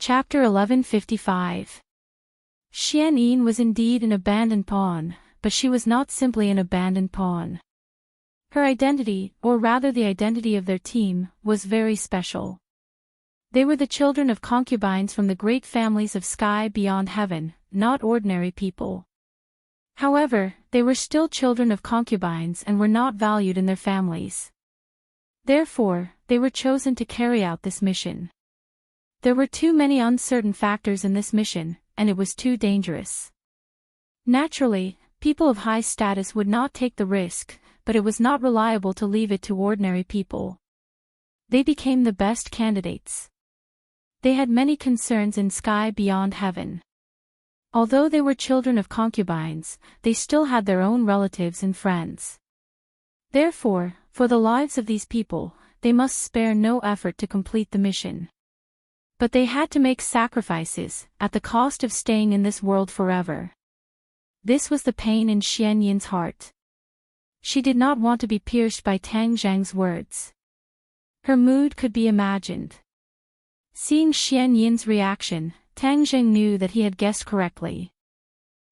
Chapter 1155. Xian Yin was indeed an abandoned pawn, but she was not simply an abandoned pawn. Her identity, or rather the identity of their team, was very special. They were the children of concubines from the great families of sky beyond heaven, not ordinary people. However, they were still children of concubines and were not valued in their families. Therefore, they were chosen to carry out this mission. There were too many uncertain factors in this mission, and it was too dangerous. Naturally, people of high status would not take the risk, but it was not reliable to leave it to ordinary people. They became the best candidates. They had many concerns in sky beyond heaven. Although they were children of concubines, they still had their own relatives and friends. Therefore, for the lives of these people, they must spare no effort to complete the mission. But they had to make sacrifices, at the cost of staying in this world forever. This was the pain in Xian Yin's heart. She did not want to be pierced by Tang Zheng's words. Her mood could be imagined. Seeing Xian Yin's reaction, Tang Zheng knew that he had guessed correctly.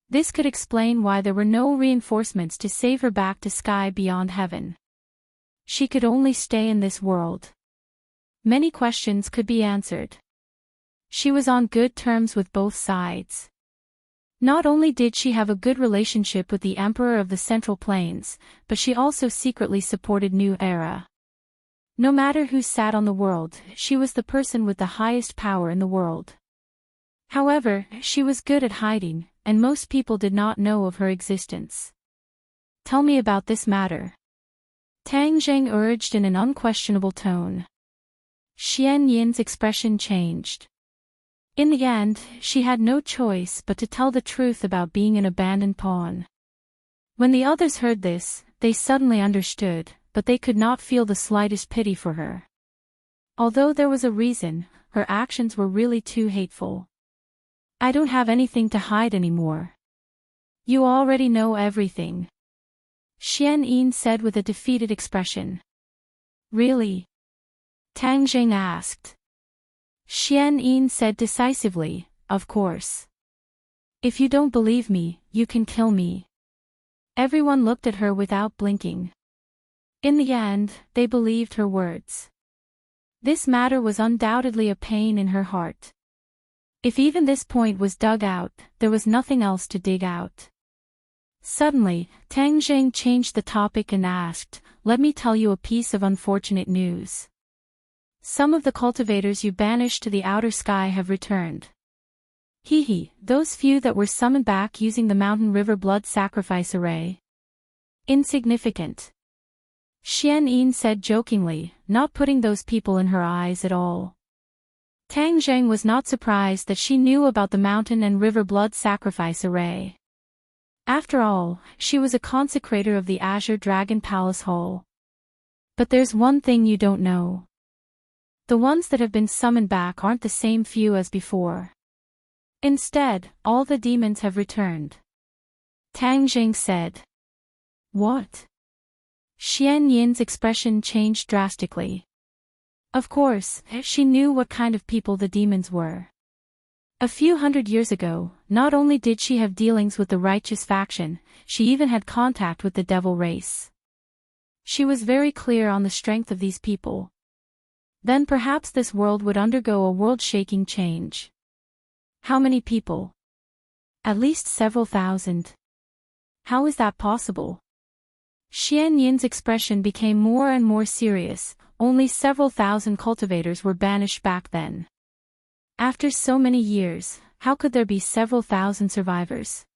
This could explain why there were no reinforcements to save her back to sky beyond heaven. She could only stay in this world. Many questions could be answered. She was on good terms with both sides. Not only did she have a good relationship with the Emperor of the Central Plains, but she also secretly supported New Era. No matter who sat on the world, she was the person with the highest power in the world. However, she was good at hiding, and most people did not know of her existence. "Tell me about this matter," Tang Zheng urged in an unquestionable tone. Xian Yin's expression changed. In the end, she had no choice but to tell the truth about being an abandoned pawn. When the others heard this, they suddenly understood, but they could not feel the slightest pity for her. Although there was a reason, her actions were really too hateful. "I don't have anything to hide anymore. You already know everything," Xian Yin said with a defeated expression. "Really?" Tang Zheng asked. Xian Yin said decisively, "Of course. If you don't believe me, you can kill me." Everyone looked at her without blinking. In the end, they believed her words. This matter was undoubtedly a pain in her heart. If even this point was dug out, there was nothing else to dig out. Suddenly, Tang Zheng changed the topic and asked, "Let me tell you a piece of unfortunate news. Some of the cultivators you banished to the outer sky have returned." Those few that were summoned back using the mountain river blood sacrifice array. Insignificant," Xian Yin said jokingly, not putting those people in her eyes at all. Tang Zheng was not surprised that she knew about the mountain and river blood sacrifice array. After all, she was a consecrator of the Azure Dragon Palace Hall. "But there's one thing you don't know. The ones that have been summoned back aren't the same few as before. Instead, all the demons have returned," Tang Zheng said. "What?" Xian Yin's expression changed drastically. Of course, she knew what kind of people the demons were. A few hundred years ago, not only did she have dealings with the righteous faction, she even had contact with the devil race. She was very clear on the strength of these people. Then perhaps this world would undergo a world-shaking change. How many people? At least several thousand. How is that possible? Xian Yin's expression became more and more serious. Only several thousand cultivators were banished back then. After so many years, how could there be several thousand survivors?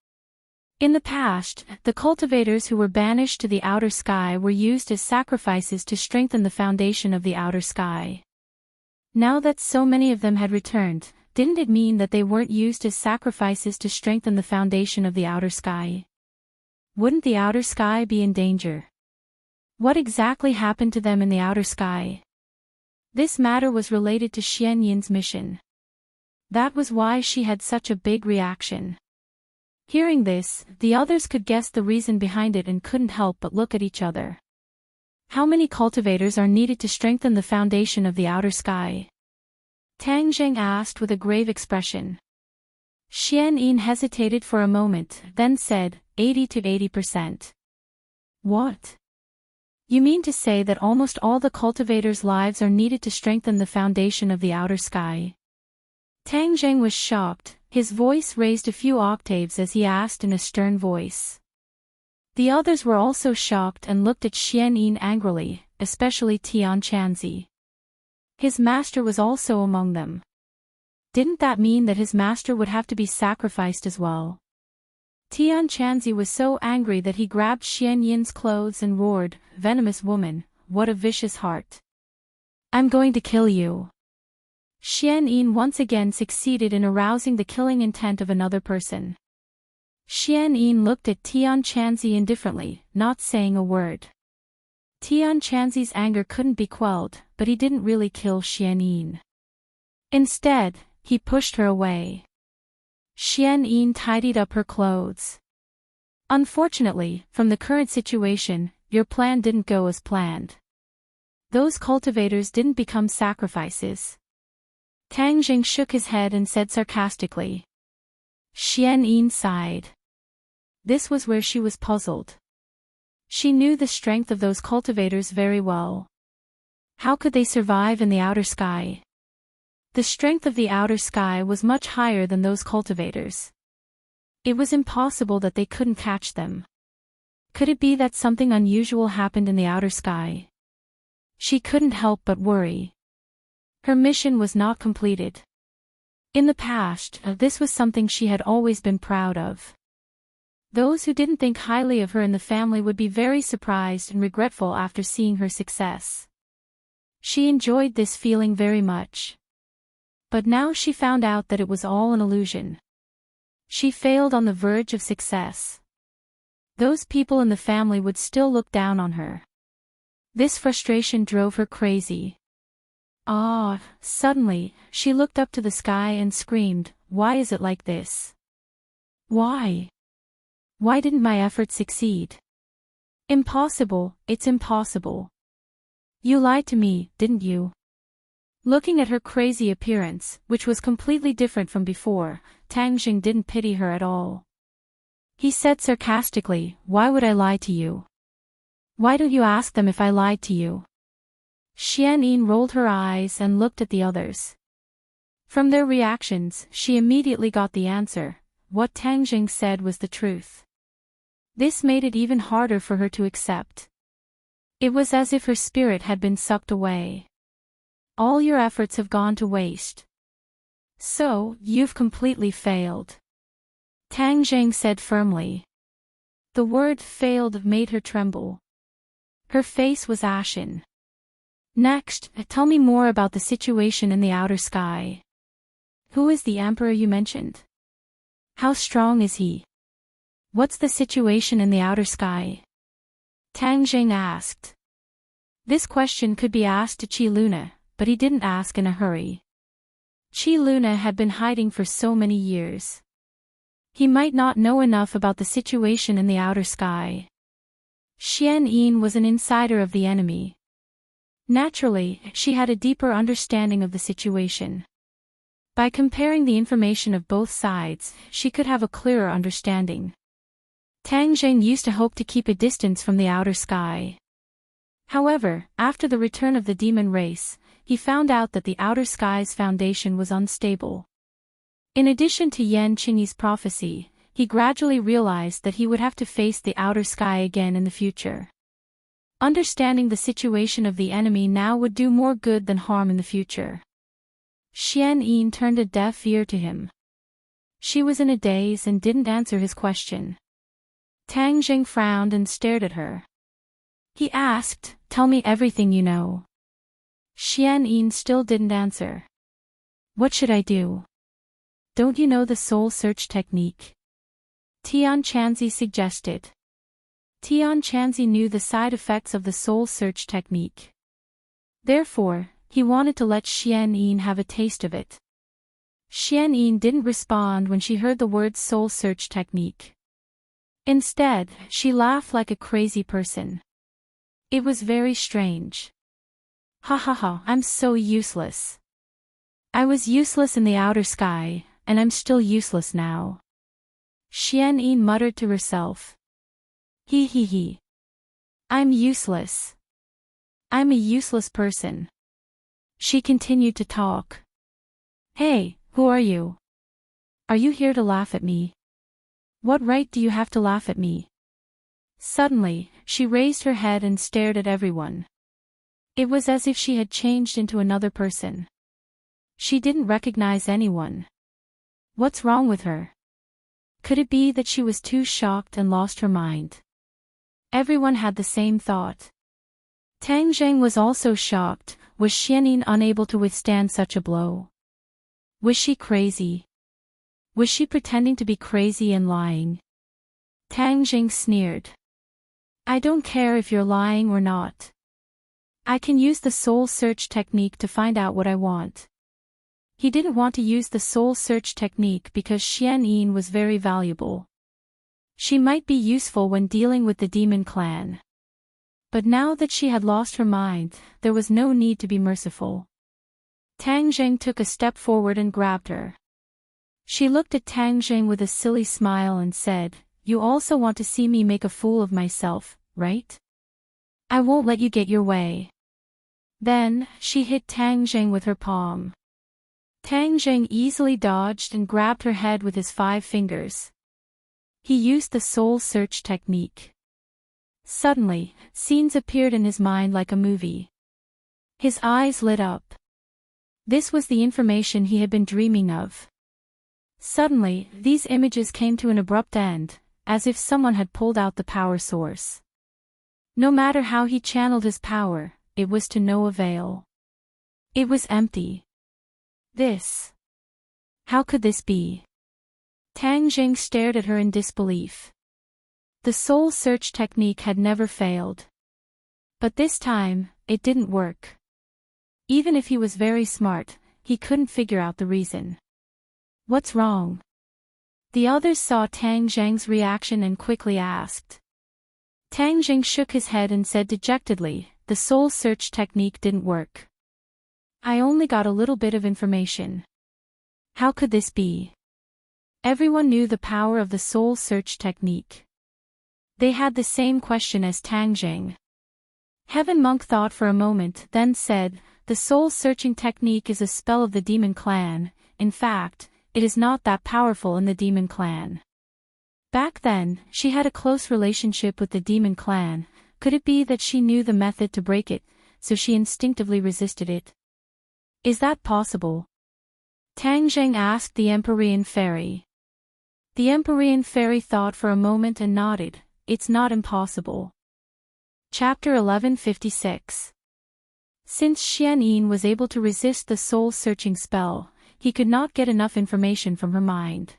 In the past, the cultivators who were banished to the outer sky were used as sacrifices to strengthen the foundation of the outer sky. Now that so many of them had returned, didn't it mean that they weren't used as sacrifices to strengthen the foundation of the outer sky? Wouldn't the outer sky be in danger? What exactly happened to them in the outer sky? This matter was related to Xian Yin's mission. That was why she had such a big reaction. Hearing this, the others could guess the reason behind it and couldn't help but look at each other. How many cultivators are needed to strengthen the foundation of the outer sky? Tang Zheng asked with a grave expression. Xian Yin hesitated for a moment, then said, 80 to 80%. What? You mean to say that almost all the cultivators' lives are needed to strengthen the foundation of the outer sky? Tang Zheng was shocked, his voice raised a few octaves as he asked in a stern voice. The others were also shocked and looked at Xian Yin angrily, especially Tian Chanzi. His master was also among them. Didn't that mean that his master would have to be sacrificed as well? Tian Chanzi was so angry that he grabbed Xian Yin's clothes and roared, "Venomous woman, what a vicious heart. I'm going to kill you." Xian Yin once again succeeded in arousing the killing intent of another person. Xian Yin looked at Tian Chanzi indifferently, not saying a word. Tian Chanzi's anger couldn't be quelled, but he didn't really kill Xian Yin. Instead, he pushed her away. Xian Yin tidied up her clothes. Unfortunately, from the current situation, your plan didn't go as planned. Those cultivators didn't become sacrifices. Tang Zheng shook his head and said sarcastically. Xian Yin sighed. This was where she was puzzled. She knew the strength of those cultivators very well. How could they survive in the outer sky? The strength of the outer sky was much higher than those cultivators. It was impossible that they couldn't catch them. Could it be that something unusual happened in the outer sky? She couldn't help but worry. Her mission was not completed. In the past, this was something she had always been proud of. Those who didn't think highly of her in the family would be very surprised and regretful after seeing her success. She enjoyed this feeling very much. But now she found out that it was all an illusion. She failed on the verge of success. Those people in the family would still look down on her. This frustration drove her crazy. Suddenly, she looked up to the sky and screamed, "Why is it like this? Why? Why didn't my efforts succeed? Impossible, it's impossible. You lied to me, didn't you?" Looking at her crazy appearance, which was completely different from before, Tang Zheng didn't pity her at all. He said sarcastically, "Why would I lie to you? Why don't you ask them if I lied to you?" Xian Yin rolled her eyes and looked at the others. From their reactions, she immediately got the answer. What Tang Zheng said was the truth. This made it even harder for her to accept. It was as if her spirit had been sucked away. All your efforts have gone to waste. So, you've completely failed. Tang Zheng said firmly. The word failed made her tremble. Her face was ashen. Next, tell me more about the situation in the outer sky. Who is the emperor you mentioned? How strong is he? What's the situation in the outer sky? Tang Zheng asked. This question could be asked to Qi Luna, but he didn't ask in a hurry. Qi Luna had been hiding for so many years. He might not know enough about the situation in the outer sky. Xian Yin was an insider of the enemy. Naturally, she had a deeper understanding of the situation. By comparing the information of both sides, she could have a clearer understanding. Tang Zheng used to hope to keep a distance from the outer sky. However, after the return of the demon race, he found out that the outer sky's foundation was unstable. In addition to Yan Qingyi's prophecy, he gradually realized that he would have to face the outer sky again in the future. Understanding the situation of the enemy now would do more good than harm in the future. Xian Yin turned a deaf ear to him. She was in a daze and didn't answer his question. Tang Zheng frowned and stared at her. He asked, "Tell me everything you know." Xian Yin still didn't answer. "What should I do? Don't you know the soul search technique?" Tian Chanzi suggested. Tian Chanzi knew the side effects of the soul search technique. Therefore, he wanted to let Xian Yin have a taste of it. Xian Yin didn't respond when she heard the word soul search technique. Instead, she laughed like a crazy person. It was very strange. Ha ha ha, I'm so useless. I was useless in the outer sky, and I'm still useless now. Xian Yin muttered to herself. He. I'm useless. I'm a useless person. She continued to talk. Hey, who are you? Are you here to laugh at me? What right do you have to laugh at me? Suddenly, she raised her head and stared at everyone. It was as if she had changed into another person. She didn't recognize anyone. What's wrong with her? Could it be that she was too shocked and lost her mind? Everyone had the same thought. Tang Zheng was also shocked. Was Xianyin unable to withstand such a blow? Was she crazy? Was she pretending to be crazy and lying? Tang Zheng sneered. I don't care if you're lying or not. I can use the soul search technique to find out what I want. He didn't want to use the soul search technique because Xianyin was very valuable. She might be useful when dealing with the demon clan. But now that she had lost her mind, there was no need to be merciful. Tang Zheng took a step forward and grabbed her. She looked at Tang Zheng with a silly smile and said, You also want to see me make a fool of myself, right? I won't let you get your way. Then, she hit Tang Zheng with her palm. Tang Zheng easily dodged and grabbed her head with his 5 fingers. He used the soul search technique. Suddenly, scenes appeared in his mind like a movie. His eyes lit up. This was the information he had been dreaming of. Suddenly, these images came to an abrupt end, as if someone had pulled out the power source. No matter how he channeled his power, it was to no avail. It was empty. How could this be? Tang Zheng stared at her in disbelief. The soul search technique had never failed. But this time, it didn't work. Even if he was very smart, he couldn't figure out the reason. What's wrong? The others saw Tang Zheng's reaction and quickly asked. Tang Zheng shook his head and said dejectedly, The soul search technique didn't work. I only got a little bit of information. How could this be? Everyone knew the power of the soul search technique. They had the same question as Tang Zheng. Heaven Monk thought for a moment, then said, The soul-searching technique is a spell of the demon clan. In fact, it is not that powerful in the demon clan. Back then, she had a close relationship with the demon clan. Could it be that she knew the method to break it, so she instinctively resisted it? Is that possible? Tang Zheng asked the Empyrean fairy. The Empyrean fairy thought for a moment and nodded. It's not impossible. Chapter 1156. Since Xianyin was able to resist the soul-searching spell, he could not get enough information from her mind.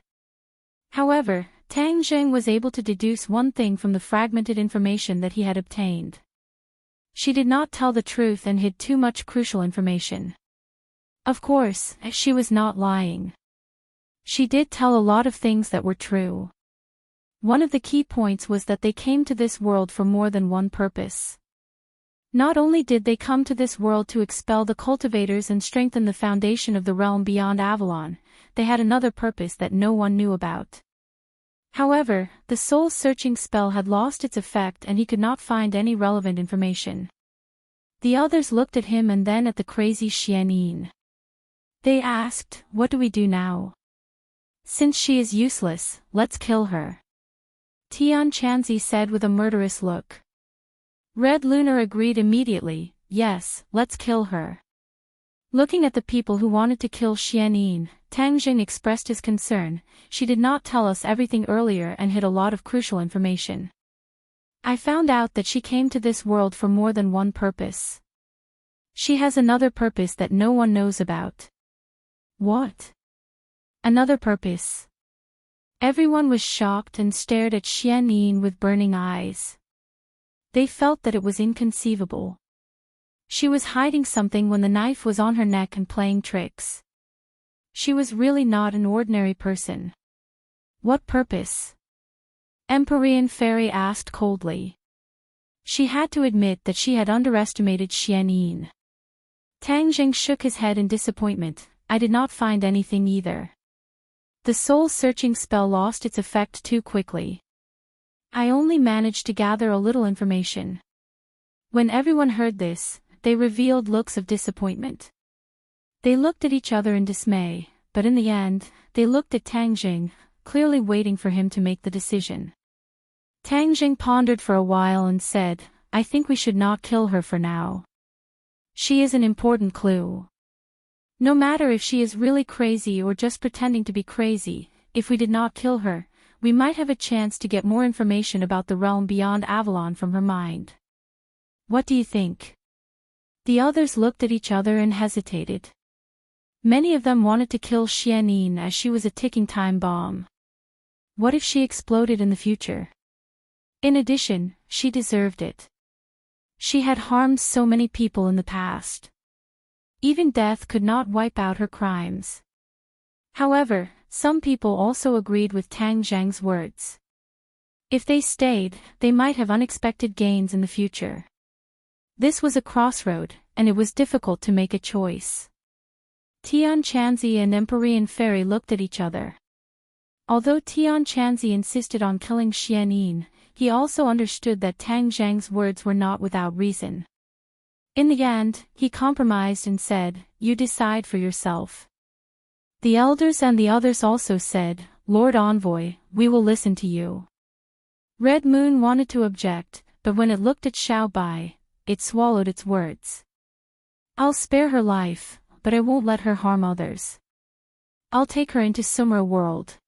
However, Tang Zheng was able to deduce one thing from the fragmented information that he had obtained. She did not tell the truth and hid too much crucial information. Of course, she was not lying. She did tell a lot of things that were true. One of the key points was that they came to this world for more than one purpose. Not only did they come to this world to expel the cultivators and strengthen the foundation of the realm beyond Avalon, they had another purpose that no one knew about. However, the soul-searching spell had lost its effect and he could not find any relevant information. The others looked at him and then at the crazy Xianyin. They asked, What do we do now? Since she is useless, let's kill her. Tian Chanzi said with a murderous look. Red Lunar agreed immediately, Yes, let's kill her. Looking at the people who wanted to kill Xianyin, Tang Zheng expressed his concern. She did not tell us everything earlier and hid a lot of crucial information. I found out that she came to this world for more than one purpose. She has another purpose that no one knows about. What? Another purpose? Everyone was shocked and stared at Xianyin with burning eyes. They felt that it was inconceivable. She was hiding something when the knife was on her neck and playing tricks. She was really not an ordinary person. What purpose? Empyrean Fairy asked coldly. She had to admit that she had underestimated Xianyin. Tang Zheng shook his head in disappointment. I did not find anything either. The soul-searching spell lost its effect too quickly. I only managed to gather a little information. When everyone heard this, they revealed looks of disappointment. They looked at each other in dismay, but in the end, they looked at Tang Jing, clearly waiting for him to make the decision. Tang Jing pondered for a while and said, I think we should not kill her for now. She is an important clue. No matter if she is really crazy or just pretending to be crazy, if we did not kill her, we might have a chance to get more information about the realm beyond Avalon from her mind. What do you think? The others looked at each other and hesitated. Many of them wanted to kill Xianyin as she was a ticking time bomb. What if she exploded in the future? In addition, she deserved it. She had harmed so many people in the past. Even death could not wipe out her crimes. However, some people also agreed with Tang Zhang's words. If they stayed, they might have unexpected gains in the future. This was a crossroad, and it was difficult to make a choice. Tian Chanzi and Empyrean Fairy looked at each other. Although Tian Chanzi insisted on killing Xianyin, he also understood that Tang Zhang's words were not without reason. In the end, he compromised and said, You decide for yourself. The elders and the others also said, Lord Envoy, we will listen to you. Red Moon wanted to object, but when it looked at Xiao Bai, it swallowed its words. I'll spare her life, but I won't let her harm others. I'll take her into Sumera world.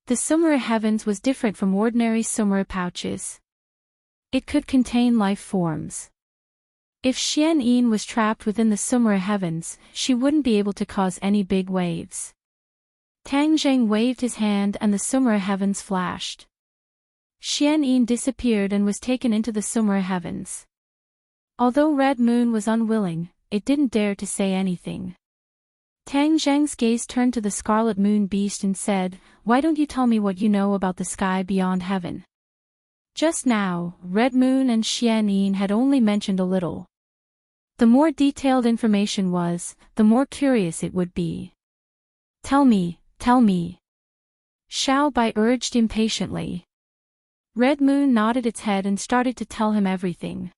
The Sumera heavens was different from ordinary Sumera pouches. It could contain life forms. If Xianyin was trapped within the Sumera heavens, she wouldn't be able to cause any big waves. Tang Zheng waved his hand and the Sumera heavens flashed. Xianyin disappeared and was taken into the Sumera heavens. Although Red Moon was unwilling, it didn't dare to say anything. Tang Zheng's gaze turned to the Scarlet Moon Beast and said, Why don't you tell me what you know about the sky beyond heaven? Just now, Red Moon and Xianyin had only mentioned a little. The more detailed information was, the more curious it would be. Tell me, tell me. Xiao Bai urged impatiently. Red Moon nodded its head and started to tell him everything.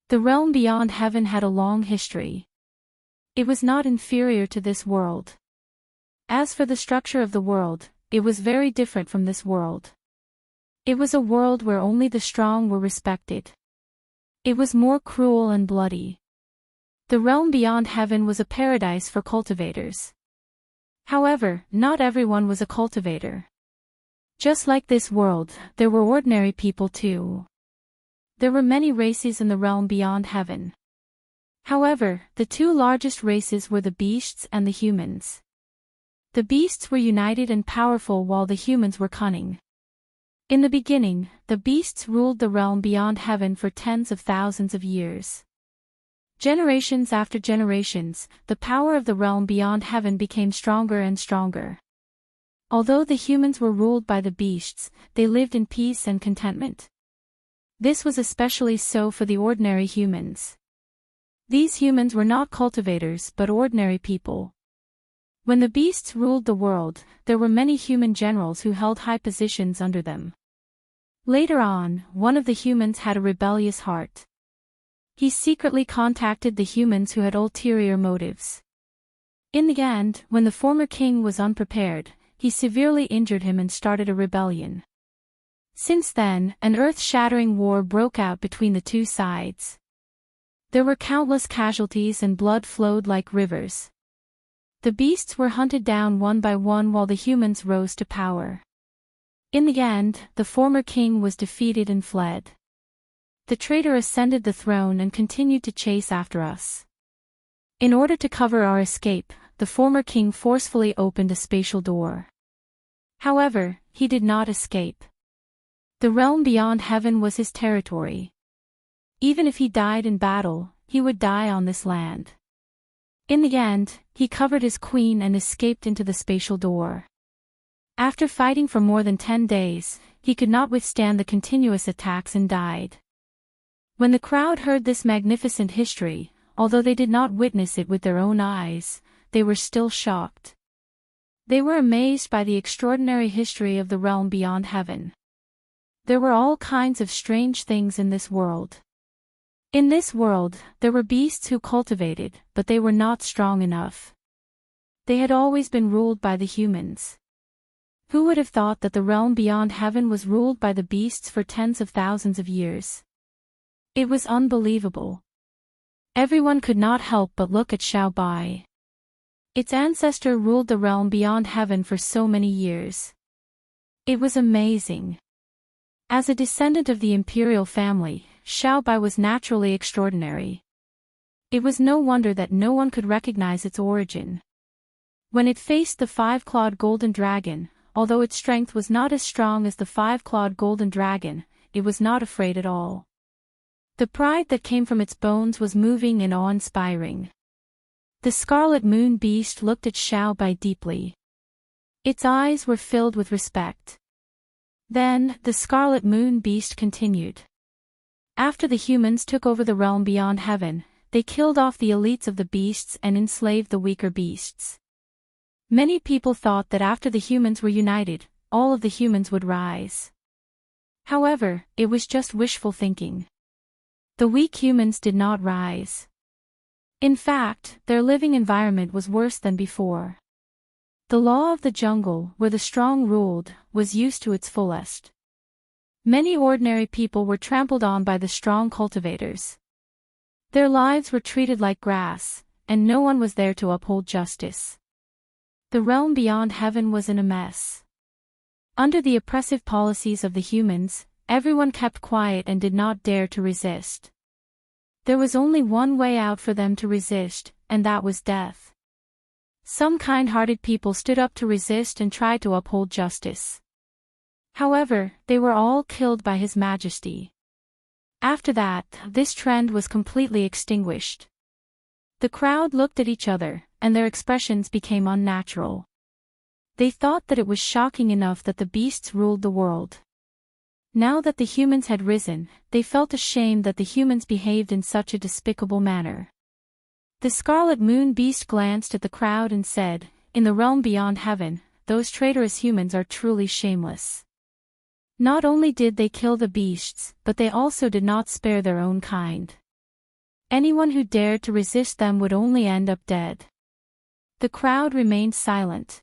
The realm beyond heaven had a long history. It was not inferior to this world. As for the structure of the world, it was very different from this world. It was a world where only the strong were respected. It was more cruel and bloody. The realm beyond heaven was a paradise for cultivators. However, not everyone was a cultivator. Just like this world, there were ordinary people too. There were many races in the realm beyond heaven. However, the two largest races were the beasts and the humans. The beasts were united and powerful while the humans were cunning. In the beginning, the beasts ruled the realm beyond heaven for tens of thousands of years. Generations after generations, the power of the realm beyond heaven became stronger and stronger. Although the humans were ruled by the beasts, they lived in peace and contentment. This was especially so for the ordinary humans. These humans were not cultivators but ordinary people. When the beasts ruled the world, there were many human generals who held high positions under them. Later on, one of the humans had a rebellious heart. He secretly contacted the humans who had ulterior motives. In the end, when the former king was unprepared, he severely injured him and started a rebellion. Since then, an earth-shattering war broke out between the two sides. There were countless casualties and blood flowed like rivers. The beasts were hunted down one by one while the humans rose to power. In the end, the former king was defeated and fled. The traitor ascended the throne and continued to chase after us. In order to cover our escape, the former king forcefully opened a spatial door. However, he did not escape. The realm beyond heaven was his territory. Even if he died in battle, he would die on this land. In the end, he covered his queen and escaped into the spatial door. After fighting for more than 10 days, he could not withstand the continuous attacks and died. When the crowd heard this magnificent history, although they did not witness it with their own eyes, they were still shocked. They were amazed by the extraordinary history of the realm beyond heaven. There were all kinds of strange things in this world. In this world, there were beasts who cultivated, but they were not strong enough. They had always been ruled by the humans. Who would have thought that the realm beyond heaven was ruled by the beasts for tens of thousands of years? It was unbelievable. Everyone could not help but look at Xiaobai. Its ancestor ruled the realm beyond heaven for so many years. It was amazing. As a descendant of the imperial family, Xiaobai was naturally extraordinary. It was no wonder that no one could recognize its origin. When it faced the five-clawed golden dragon, although its strength was not as strong as the five-clawed golden dragon, it was not afraid at all. The pride that came from its bones was moving and awe-inspiring. The scarlet moon beast looked at Xiaobai deeply. Its eyes were filled with respect. Then, the scarlet moon beast continued. After the humans took over the realm beyond heaven, they killed off the elites of the beasts and enslaved the weaker beasts. Many people thought that after the humans were united, all of the humans would rise. However, it was just wishful thinking. The weak humans did not rise. In fact, their living environment was worse than before. The law of the jungle, where the strong ruled, was used to its fullest. Many ordinary people were trampled on by the strong cultivators. Their lives were treated like grass, and no one was there to uphold justice. The realm beyond heaven was in a mess. Under the oppressive policies of the humans, everyone kept quiet and did not dare to resist. There was only one way out for them to resist, and that was death. Some kind-hearted people stood up to resist and tried to uphold justice. However, they were all killed by His Majesty. After that, this trend was completely extinguished. The crowd looked at each other, and their expressions became unnatural. They thought that it was shocking enough that the beasts ruled the world. Now that the humans had risen, they felt ashamed that the humans behaved in such a despicable manner. The scarlet moon beast glanced at the crowd and said, "In the realm beyond heaven, those traitorous humans are truly shameless. Not only did they kill the beasts, but they also did not spare their own kind. Anyone who dared to resist them would only end up dead." The crowd remained silent.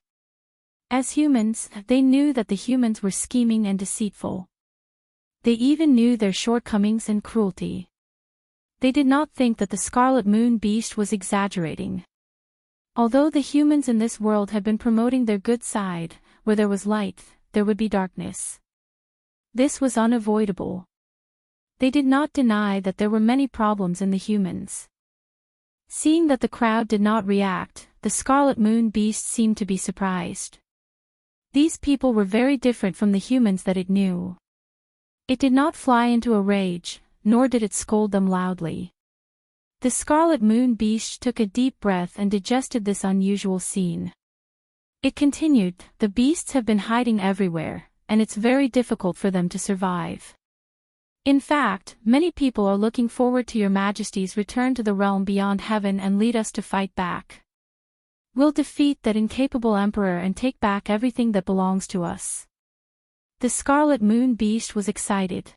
As humans, they knew that the humans were scheming and deceitful. They even knew their shortcomings and cruelty. They did not think that the scarlet moon beast was exaggerating. Although the humans in this world had been promoting their good side, where there was light, there would be darkness. This was unavoidable. They did not deny that there were many problems in the humans. Seeing that the crowd did not react, the scarlet moon beast seemed to be surprised. These people were very different from the humans that it knew. It did not fly into a rage, nor did it scold them loudly. The scarlet moon beast took a deep breath and digested this unusual scene. It continued, "The beasts have been hiding everywhere, and it's very difficult for them to survive. In fact, many people are looking forward to Your Majesty's return to the realm beyond heaven and lead us to fight back. We'll defeat that incapable emperor and take back everything that belongs to us." The scarlet moon beast was excited.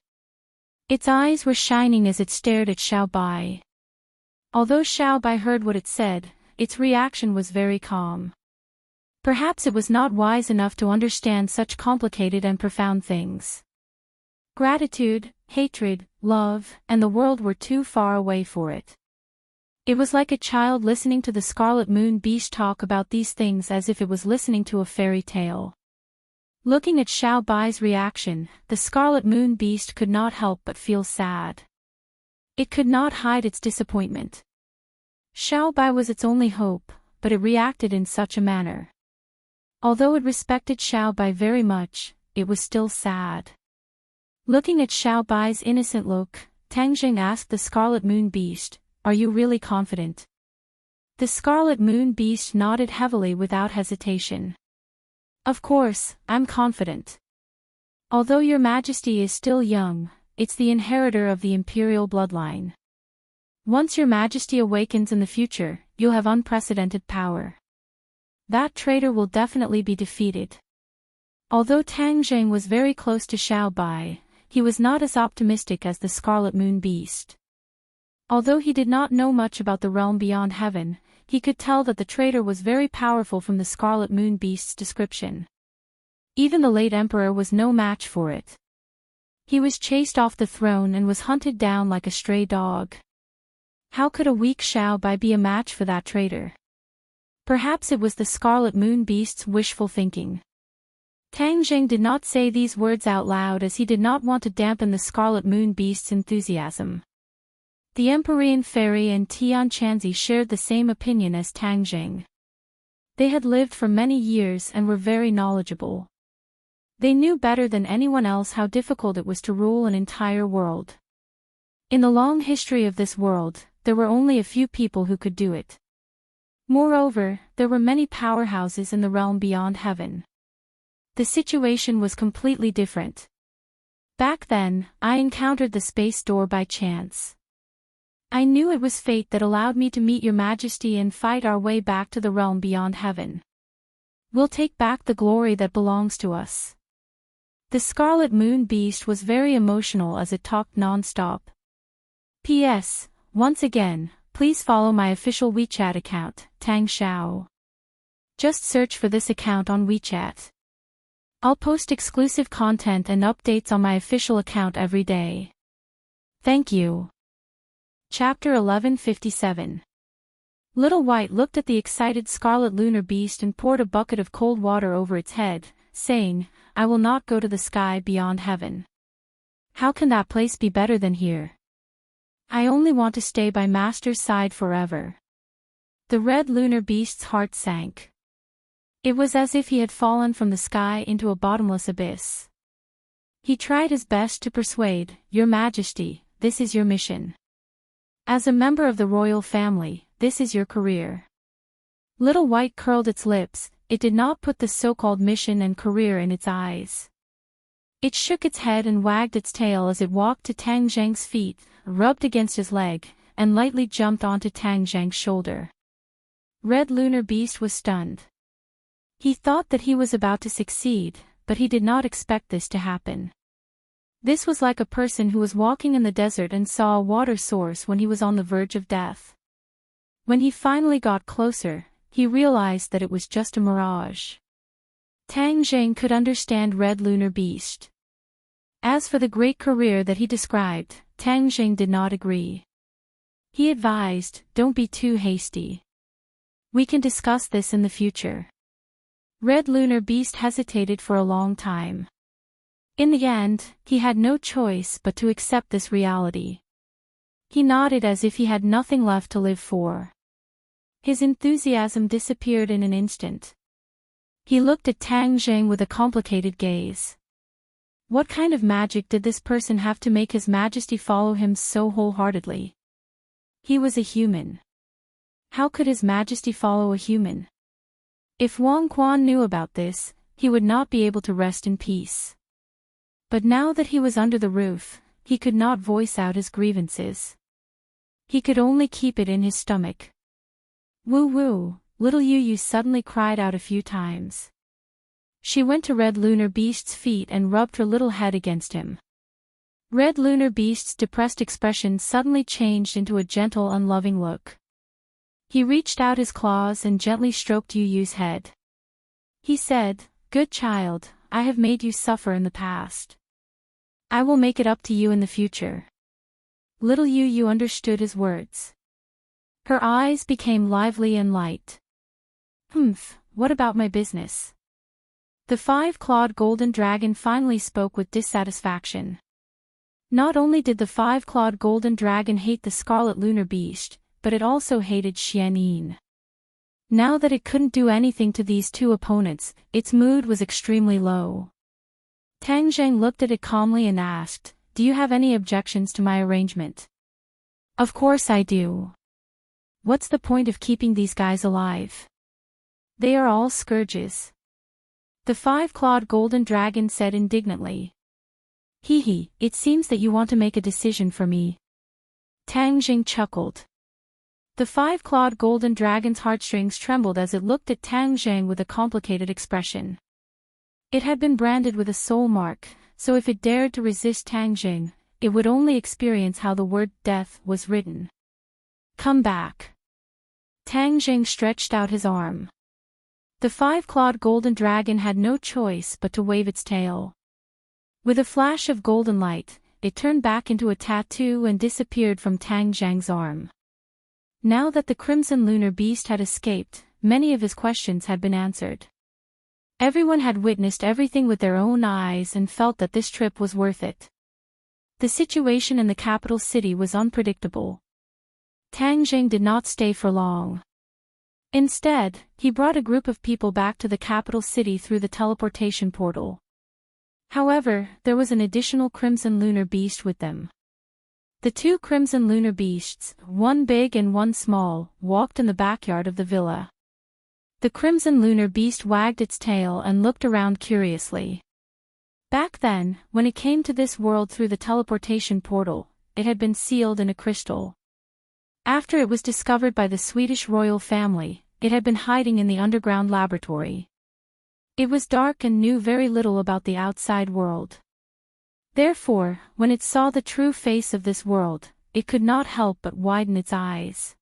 Its eyes were shining as it stared at Xiaobai. Although Xiaobai heard what it said, its reaction was very calm. Perhaps it was not wise enough to understand such complicated and profound things. Gratitude, hatred, love, and the world were too far away for it. It was like a child listening to the scarlet moon beast talk about these things as if it was listening to a fairy tale. Looking at Xiaobai's reaction, the scarlet moon beast could not help but feel sad. It could not hide its disappointment. Xiaobai was its only hope, but it reacted in such a manner. Although it respected Xiaobai very much, it was still sad. Looking at Xiaobai's innocent look, Tangjing asked the scarlet moon beast, "Are you really confident?" The scarlet moon beast nodded heavily without hesitation. "Of course, I'm confident. Although Your Majesty is still young, it's the inheritor of the imperial bloodline. Once Your Majesty awakens in the future, you'll have unprecedented power. that traitor will definitely be defeated. Although Tang Zheng was very close to Xiao Bai, he was not as optimistic as the Scarlet Moon Beast. Although he did not know much about the realm beyond heaven, he could tell that the traitor was very powerful from the Scarlet Moon Beast's description. Even the late emperor was no match for it. He was chased off the throne and was hunted down like a stray dog. How could a weak Xiao Bai be a match for that traitor? Perhaps it was the Scarlet Moon Beast's wishful thinking. Tang Zheng did not say these words out loud as he did not want to dampen the Scarlet Moon Beast's enthusiasm. The Empyrean Fairy and Tian Chanzi shared the same opinion as Tang Zheng. They had lived for many years and were very knowledgeable. They knew better than anyone else how difficult it was to rule an entire world. In the long history of this world, there were only a few people who could do it. Moreover, there were many powerhouses in the realm beyond heaven. The situation was completely different. Back then, I encountered the space door by chance. I knew it was fate that allowed me to meet your majesty and fight our way back to the realm beyond heaven. We'll take back the glory that belongs to us. The Scarlet Moon Beast was very emotional as it talked non-stop. P.S. Once again, please follow my official WeChat account, Tang Xiao. Just search for this account on WeChat. I'll post exclusive content and updates on my official account every day. Thank you. Chapter 1157. Little White looked at the excited Scarlet Lunar Beast and poured a bucket of cold water over its head, saying, I will not go to the sky beyond heaven. How can that place be better than here? I only want to stay by Master's side forever. The Red Lunar Beast's heart sank. It was as if he had fallen from the sky into a bottomless abyss. He tried his best to persuade, Your Majesty, this is your mission. As a member of the royal family, this is your career. Little White curled its lips, it did not put the so-called mission and career in its eyes. It shook its head and wagged its tail as it walked to Tang Zheng's feet, rubbed against his leg, and lightly jumped onto Tang Zheng's shoulder. Red Lunar Beast was stunned. He thought that he was about to succeed, but he did not expect this to happen. This was like a person who was walking in the desert and saw a water source when he was on the verge of death. When he finally got closer, he realized that it was just a mirage. Tang Zheng could understand Red Lunar Beast. As for the great career that he described, Tang Zheng did not agree. He advised, don't be too hasty. We can discuss this in the future. Red Lunar Beast hesitated for a long time. In the end, he had no choice but to accept this reality. He nodded as if he had nothing left to live for. His enthusiasm disappeared in an instant. He looked at Tang Zheng with a complicated gaze. What kind of magic did this person have to make His Majesty follow him so wholeheartedly? He was a human. How could His Majesty follow a human? If Wang Quan knew about this, he would not be able to rest in peace. But now that he was under the roof, he could not voice out his grievances. He could only keep it in his stomach. Woo-woo, little Yu Yu suddenly cried out a few times. She went to Red Lunar Beast's feet and rubbed her little head against him. Red Lunar Beast's depressed expression suddenly changed into a gentle unloving look. He reached out his claws and gently stroked Yu Yu's head. He said, Good child, I have made you suffer in the past. I will make it up to you in the future. Little Yu Yu understood his words. Her eyes became lively and light. What about my business? The five-clawed golden dragon finally spoke with dissatisfaction. Not only did the five-clawed golden dragon hate the Scarlet Lunar Beast, but it also hated Xian Yin. Now that it couldn't do anything to these two opponents, its mood was extremely low. Tang Zheng looked at it calmly and asked, Do you have any objections to my arrangement? Of course I do. What's the point of keeping these guys alive? They are all scourges. The five-clawed golden dragon said indignantly. Hee, it seems that you want to make a decision for me. Tang Zheng chuckled. The five-clawed golden dragon's heartstrings trembled as it looked at Tang Zheng with a complicated expression. It had been branded with a soul mark, so if it dared to resist Tang Zheng, it would only experience how the word death was written. Come back. Tang Zheng stretched out his arm. The five-clawed golden dragon had no choice but to wave its tail. With a flash of golden light, it turned back into a tattoo and disappeared from Tang Zheng's arm. Now that the crimson lunar beast had escaped, many of his questions had been answered. Everyone had witnessed everything with their own eyes and felt that this trip was worth it. The situation in the capital city was unpredictable. Tang Zheng did not stay for long. Instead, he brought a group of people back to the capital city through the teleportation portal. However, there was an additional crimson lunar beast with them. The two crimson lunar beasts, one big and one small, walked in the backyard of the villa. The crimson lunar beast wagged its tail and looked around curiously. Back then, when it came to this world through the teleportation portal, it had been sealed in a crystal. After it was discovered by the Swedish royal family, it had been hiding in the underground laboratory. It was dark and knew very little about the outside world. Therefore, when it saw the true face of this world, it could not help but widen its eyes.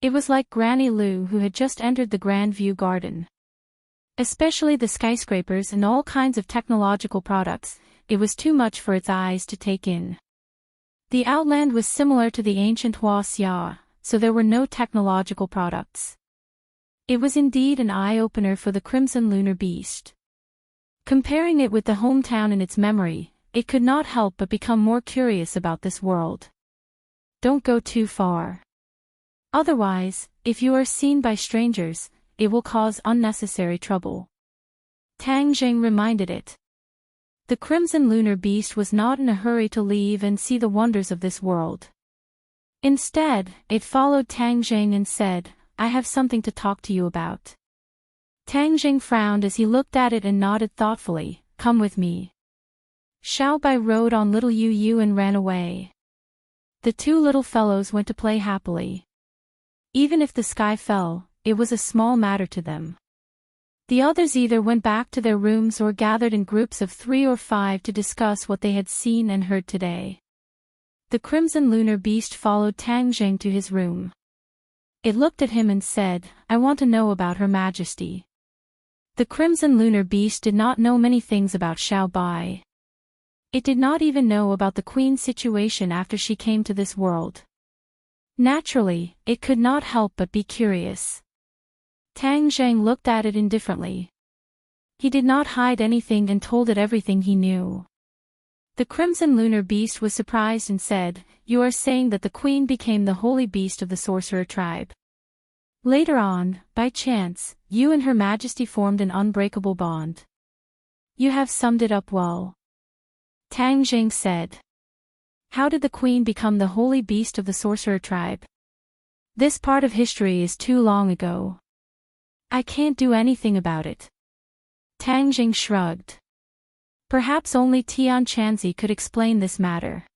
It was like Granny Lu who had just entered the Grand View Garden. Especially the skyscrapers and all kinds of technological products, it was too much for its eyes to take in. The outland was similar to the ancient Huaxia, so there were no technological products. It was indeed an eye-opener for the crimson lunar beast. Comparing it with the hometown in its memory, it could not help but become more curious about this world. Don't go too far. Otherwise, if you are seen by strangers, it will cause unnecessary trouble. Tang Zheng reminded it. The crimson lunar beast was not in a hurry to leave and see the wonders of this world. Instead, it followed Tang Zheng and said, I have something to talk to you about. Tang Zheng frowned as he looked at it and nodded thoughtfully, come with me. Xiao Bai rode on little Yu Yu and ran away. The two little fellows went to play happily. Even if the sky fell, it was a small matter to them. The others either went back to their rooms or gathered in groups of 3 or 5 to discuss what they had seen and heard today. The crimson lunar beast followed Tang Zheng to his room. It looked at him and said, I want to know about Her Majesty. The crimson lunar beast did not know many things about Xiao Bai. It did not even know about the Queen's situation after she came to this world. Naturally, it could not help but be curious. Tang Zheng looked at it indifferently. He did not hide anything and told it everything he knew. The crimson lunar beast was surprised and said, You are saying that the Queen became the holy beast of the sorcerer tribe. Later on, by chance, you and Her Majesty formed an unbreakable bond. You have summed it up well. Tang Zheng said. How did the Queen become the holy beast of the sorcerer tribe? This part of history is too long ago. I can't do anything about it. Tang Zheng shrugged. Perhaps only Tian Chanzi could explain this matter.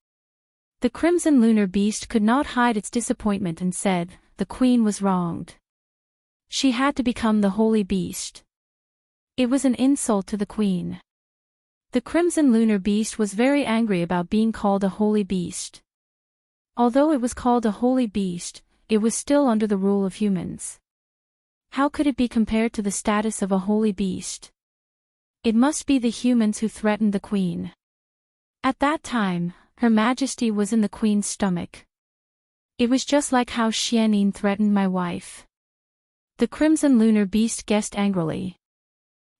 The crimson lunar beast could not hide its disappointment and said, the Queen was wronged. She had to become the holy beast. It was an insult to the Queen. The crimson lunar beast was very angry about being called a holy beast. Although it was called a holy beast, it was still under the rule of humans. How could it be compared to the status of a holy beast? It must be the humans who threatened the Queen. At that time, Her Majesty was in the Queen's stomach. It was just like how Xianin threatened my wife. The crimson lunar beast guessed angrily.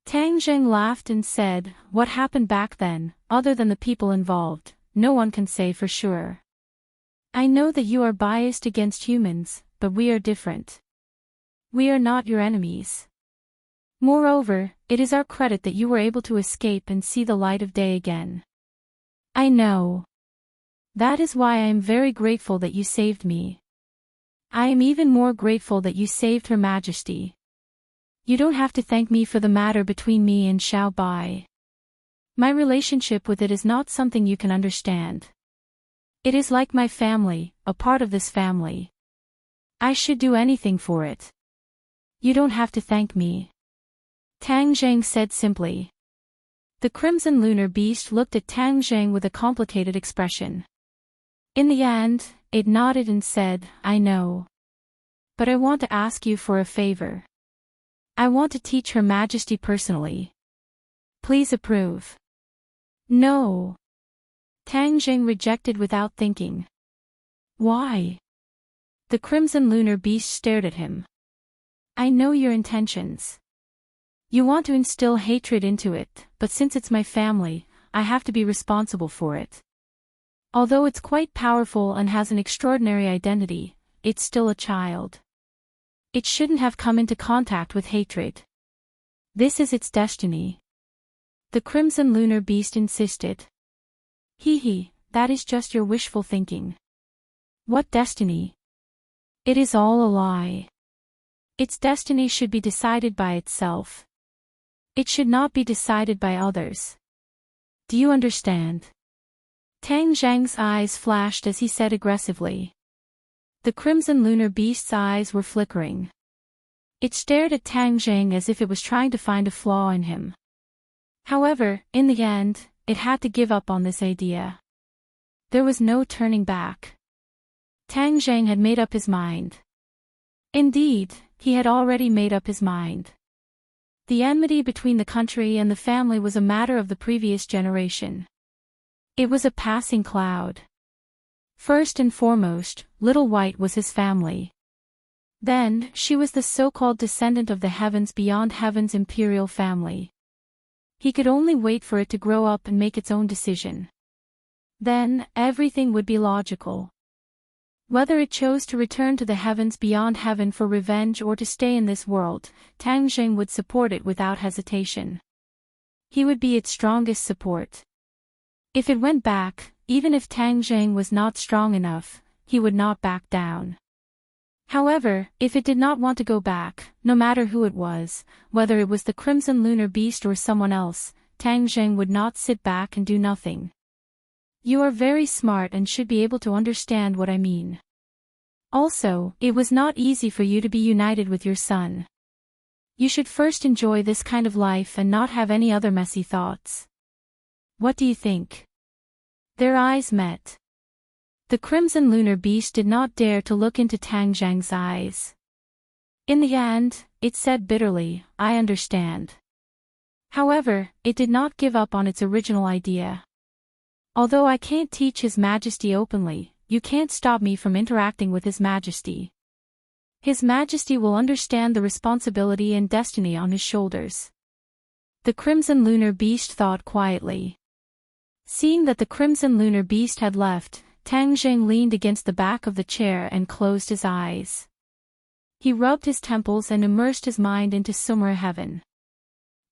Tang Zheng laughed and said, What happened back then, other than the people involved, no one can say for sure. I know that you are biased against humans, but we are different. We are not your enemies. Moreover, it is our credit that you were able to escape and see the light of day again. I know. That is why I am very grateful that you saved me. I am even more grateful that you saved Her Majesty. You don't have to thank me for the matter between me and Xiao Bai. My relationship with it is not something you can understand. It is like my family, a part of this family. I should do anything for it. You don't have to thank me. Tang Zhang said simply. The crimson lunar beast looked at Tang Zhang with a complicated expression. In the end, it nodded and said, I know. But I want to ask you for a favor. I want to teach Her Majesty personally. Please approve. No. Tang Zhang rejected without thinking. Why? The crimson lunar beast stared at him. I know your intentions. You want to instill hatred into it, but since it's my family, I have to be responsible for it. Although it's quite powerful and has an extraordinary identity, it's still a child. It shouldn't have come into contact with hatred. This is its destiny. The crimson lunar beast insisted. Hee, that is just your wishful thinking. What destiny? It is all a lie. Its destiny should be decided by itself. It should not be decided by others. Do you understand? Tang Zhang's eyes flashed as he said aggressively. The crimson lunar beast's eyes were flickering. It stared at Tang Zhang as if it was trying to find a flaw in him. However, in the end, it had to give up on this idea. There was no turning back. Tang Zhang had made up his mind. Indeed, he had already made up his mind. The enmity between the country and the family was a matter of the previous generation. It was a passing cloud. First and foremost, Little White was his family. Then, she was the so-called descendant of the heavens beyond heaven's imperial family. He could only wait for it to grow up and make its own decision. Then, everything would be logical. Whether it chose to return to the heavens beyond heaven for revenge or to stay in this world, Tang Zhang would support it without hesitation. He would be its strongest support. If it went back, even if Tang Zhang was not strong enough, he would not back down. However, if it did not want to go back, no matter who it was, whether it was the crimson lunar beast or someone else, Tang Zhang would not sit back and do nothing. You are very smart and should be able to understand what I mean. Also, it was not easy for you to be united with your son. You should first enjoy this kind of life and not have any other messy thoughts. What do you think? Their eyes met. The crimson lunar beast did not dare to look into Tang Zhang's eyes. In the end, it said bitterly, I understand. However, it did not give up on its original idea. Although I can't teach His Majesty openly, you can't stop me from interacting with His Majesty. His Majesty will understand the responsibility and destiny on his shoulders. The crimson lunar beast thought quietly. Seeing that the crimson lunar beast had left, Tang Zhang leaned against the back of the chair and closed his eyes. He rubbed his temples and immersed his mind into Sumera heaven.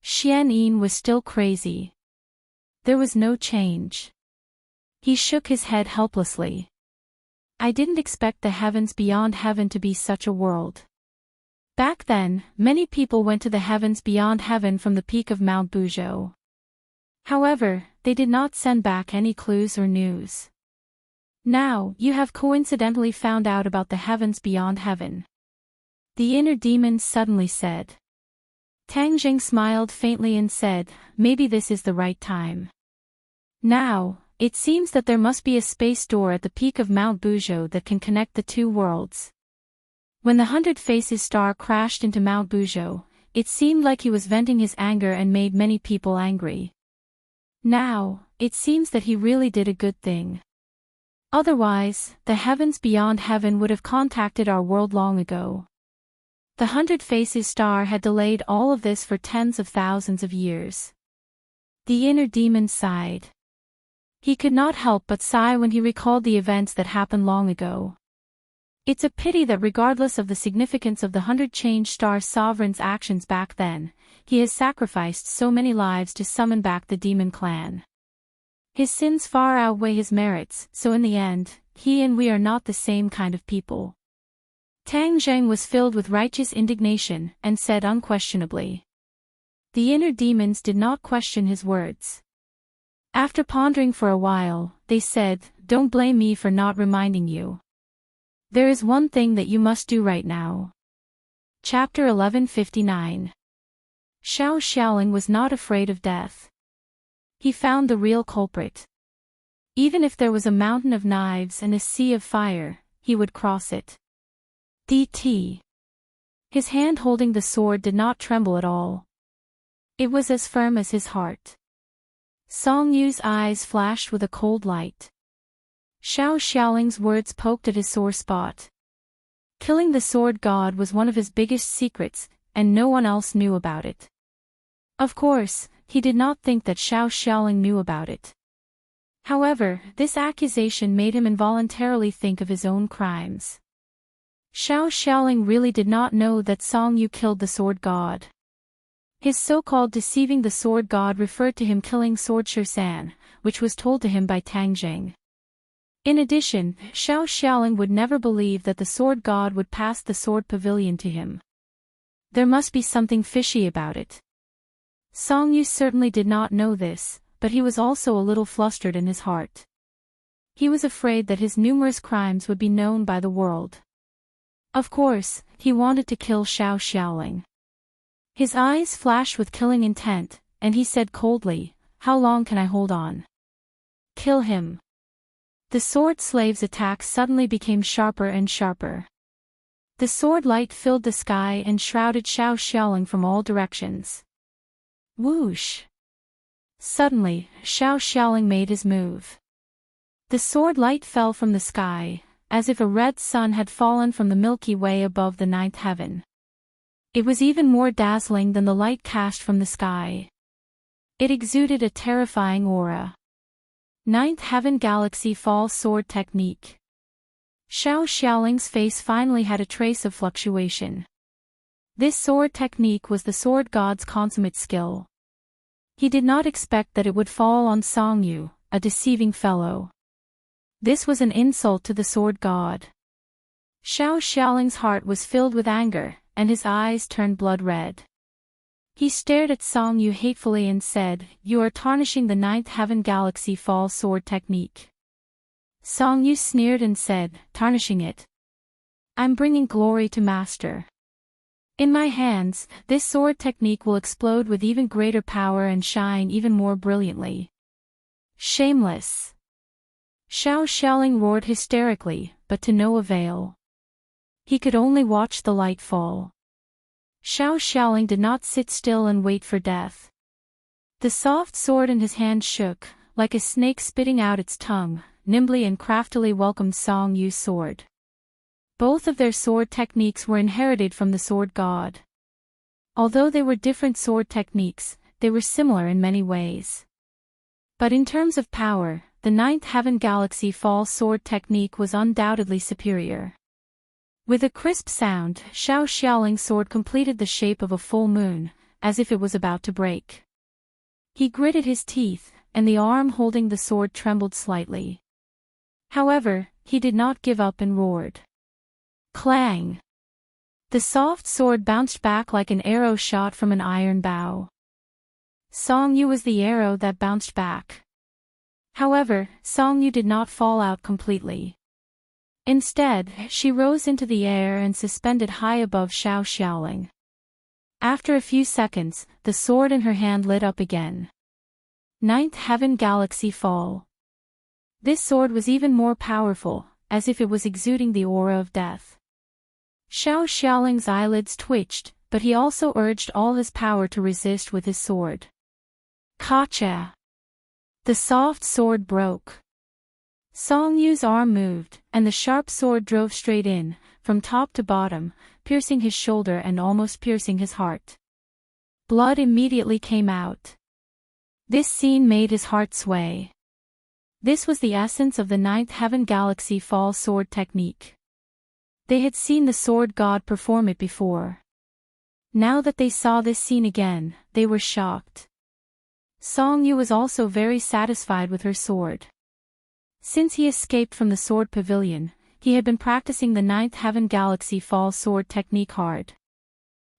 Xian Yin was still crazy. There was no change. He shook his head helplessly. I didn't expect the heavens beyond heaven to be such a world. Back then, many people went to the heavens beyond heaven from the peak of Mount Buzhou. However, they did not send back any clues or news. Now, you have coincidentally found out about the heavens beyond heaven. The inner demon suddenly said. Tang Zhang smiled faintly and said, maybe this is the right time. Now, it seems that there must be a space door at the peak of Mount Buzhou that can connect the two worlds. When the 100 Faces star crashed into Mount Buzhou, it seemed like he was venting his anger and made many people angry. Now, it seems that he really did a good thing. Otherwise, the heavens beyond heaven would have contacted our world long ago. The 100 Faces star had delayed all of this for tens of thousands of years. The inner demon sighed. He could not help but sigh when he recalled the events that happened long ago. It's a pity that regardless of the significance of the 100 Change Star Sovereign's actions back then, he has sacrificed so many lives to summon back the demon clan. His sins far outweigh his merits, so in the end, he and we are not the same kind of people. Tang Zhang was filled with righteous indignation and said unquestionably. The inner demons did not question his words. After pondering for a while, they said, don't blame me for not reminding you. There is one thing that you must do right now. Chapter 1159. Xiao Xiaoling was not afraid of death. He found the real culprit. Even if there was a mountain of knives and a sea of fire, he would cross it. DT. His hand holding the sword did not tremble at all. It was as firm as his heart. Song Yu's eyes flashed with a cold light. Xiao Xiaoling's words poked at his sore spot. Killing the sword god was one of his biggest secrets, and no one else knew about it. Of course, he did not think that Xiao Xiaoling knew about it. However, this accusation made him involuntarily think of his own crimes. Xiao Xiaoling really did not know that Song Yu killed the sword god. His so-called deceiving the sword god referred to him killing Sword Shersan, which was told to him by Tang Jing. In addition, Xiao Xiaoling would never believe that the sword god would pass the sword pavilion to him. There must be something fishy about it. Song Yu certainly did not know this, but he was also a little flustered in his heart. He was afraid that his numerous crimes would be known by the world. Of course, he wanted to kill Xiao Xiaoling. His eyes flashed with killing intent, and he said coldly, "How long can I hold on? Kill him." The sword slave's attack suddenly became sharper and sharper. The sword light filled the sky and shrouded Xiao Xiaoling from all directions. Whoosh! Suddenly, Xiao Xiaoling made his move. The sword light fell from the sky, as if a red sun had fallen from the Milky Way above the ninth heaven. It was even more dazzling than the light cast from the sky. It exuded a terrifying aura. Ninth Heaven Galaxy Fall Sword Technique. Xiao Xiaoling's face finally had a trace of fluctuation. This sword technique was the sword god's consummate skill. He did not expect that it would fall on Song Yu, a deceiving fellow. This was an insult to the sword god. Xiao Xiaoling's heart was filled with anger, and his eyes turned blood red. He stared at Song Yu hatefully and said, "You are tarnishing the Ninth Heaven Galaxy Fall Sword Technique." Song Yu sneered and said, "Tarnishing it? I'm bringing glory to Master. In my hands, this sword technique will explode with even greater power and shine even more brilliantly." Shameless! Xiao Xiaoling roared hysterically, but to no avail. He could only watch the light fall. Xiao Xiaoling did not sit still and wait for death. The soft sword in his hand shook, like a snake spitting out its tongue, nimbly and craftily welcomed Song Yu's sword. Both of their sword techniques were inherited from the sword god. Although they were different sword techniques, they were similar in many ways. But in terms of power, the Ninth Heaven Galaxy Fall Sword technique was undoubtedly superior. With a crisp sound, Xiao Xiaoling's sword completed the shape of a full moon, as if it was about to break. He gritted his teeth, and the arm holding the sword trembled slightly. However, he did not give up and roared. Clang! The soft sword bounced back like an arrow shot from an iron bow. Song Yu was the arrow that bounced back. However, Song Yu did not fall out completely. Instead, she rose into the air and suspended high above Xiao Xiaoling. After a few seconds, the sword in her hand lit up again. Ninth Heaven Galaxy Fall. This sword was even more powerful, as if it was exuding the aura of death. Xiao Xiaoling's eyelids twitched, but he also urged all his power to resist with his sword. Kacha! The soft sword broke. Song Yu's arm moved, and the sharp sword drove straight in, from top to bottom, piercing his shoulder and almost piercing his heart. Blood immediately came out. This scene made his heart sway. This was the essence of the Ninth Heaven Galaxy Fall Sword technique. They had seen the sword god perform it before. Now that they saw this scene again, they were shocked. Song Yu was also very satisfied with her sword. Since he escaped from the sword pavilion, he had been practicing the Ninth Heaven Galaxy Fall Sword technique hard.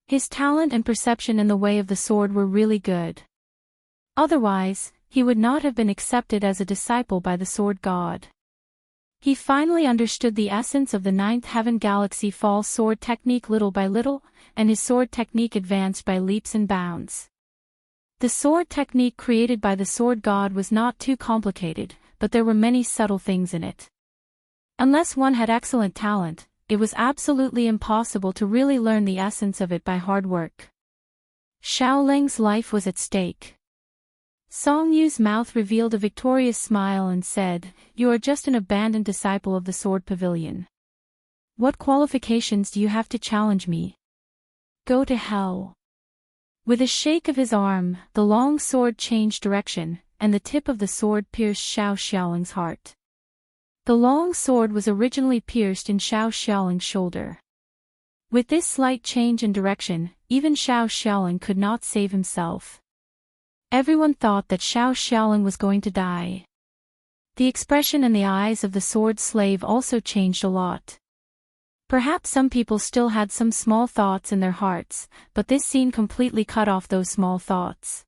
His talent and perception in the way of the sword were really good. Otherwise, he would not have been accepted as a disciple by the sword god. He finally understood the essence of the ninth heaven galaxy fall sword technique little by little, and his sword technique advanced by leaps and bounds. The sword technique created by the sword god was not too complicated, but there were many subtle things in it. Unless one had excellent talent, it was absolutely impossible to really learn the essence of it by hard work. Xiaoling's life was at stake. Song Yu's mouth revealed a victorious smile and said, "You are just an abandoned disciple of the Sword Pavilion. What qualifications do you have to challenge me? Go to hell." With a shake of his arm, the long sword changed direction, and the tip of the sword pierced Xiaoling's heart. The long sword was originally pierced in Xiaoling's shoulder. With this slight change in direction, even Xiaoling could not save himself. Everyone thought that Xiaoling was going to die. The expression in the eyes of the sword slave also changed a lot. Perhaps some people still had some small thoughts in their hearts, but this scene completely cut off those small thoughts.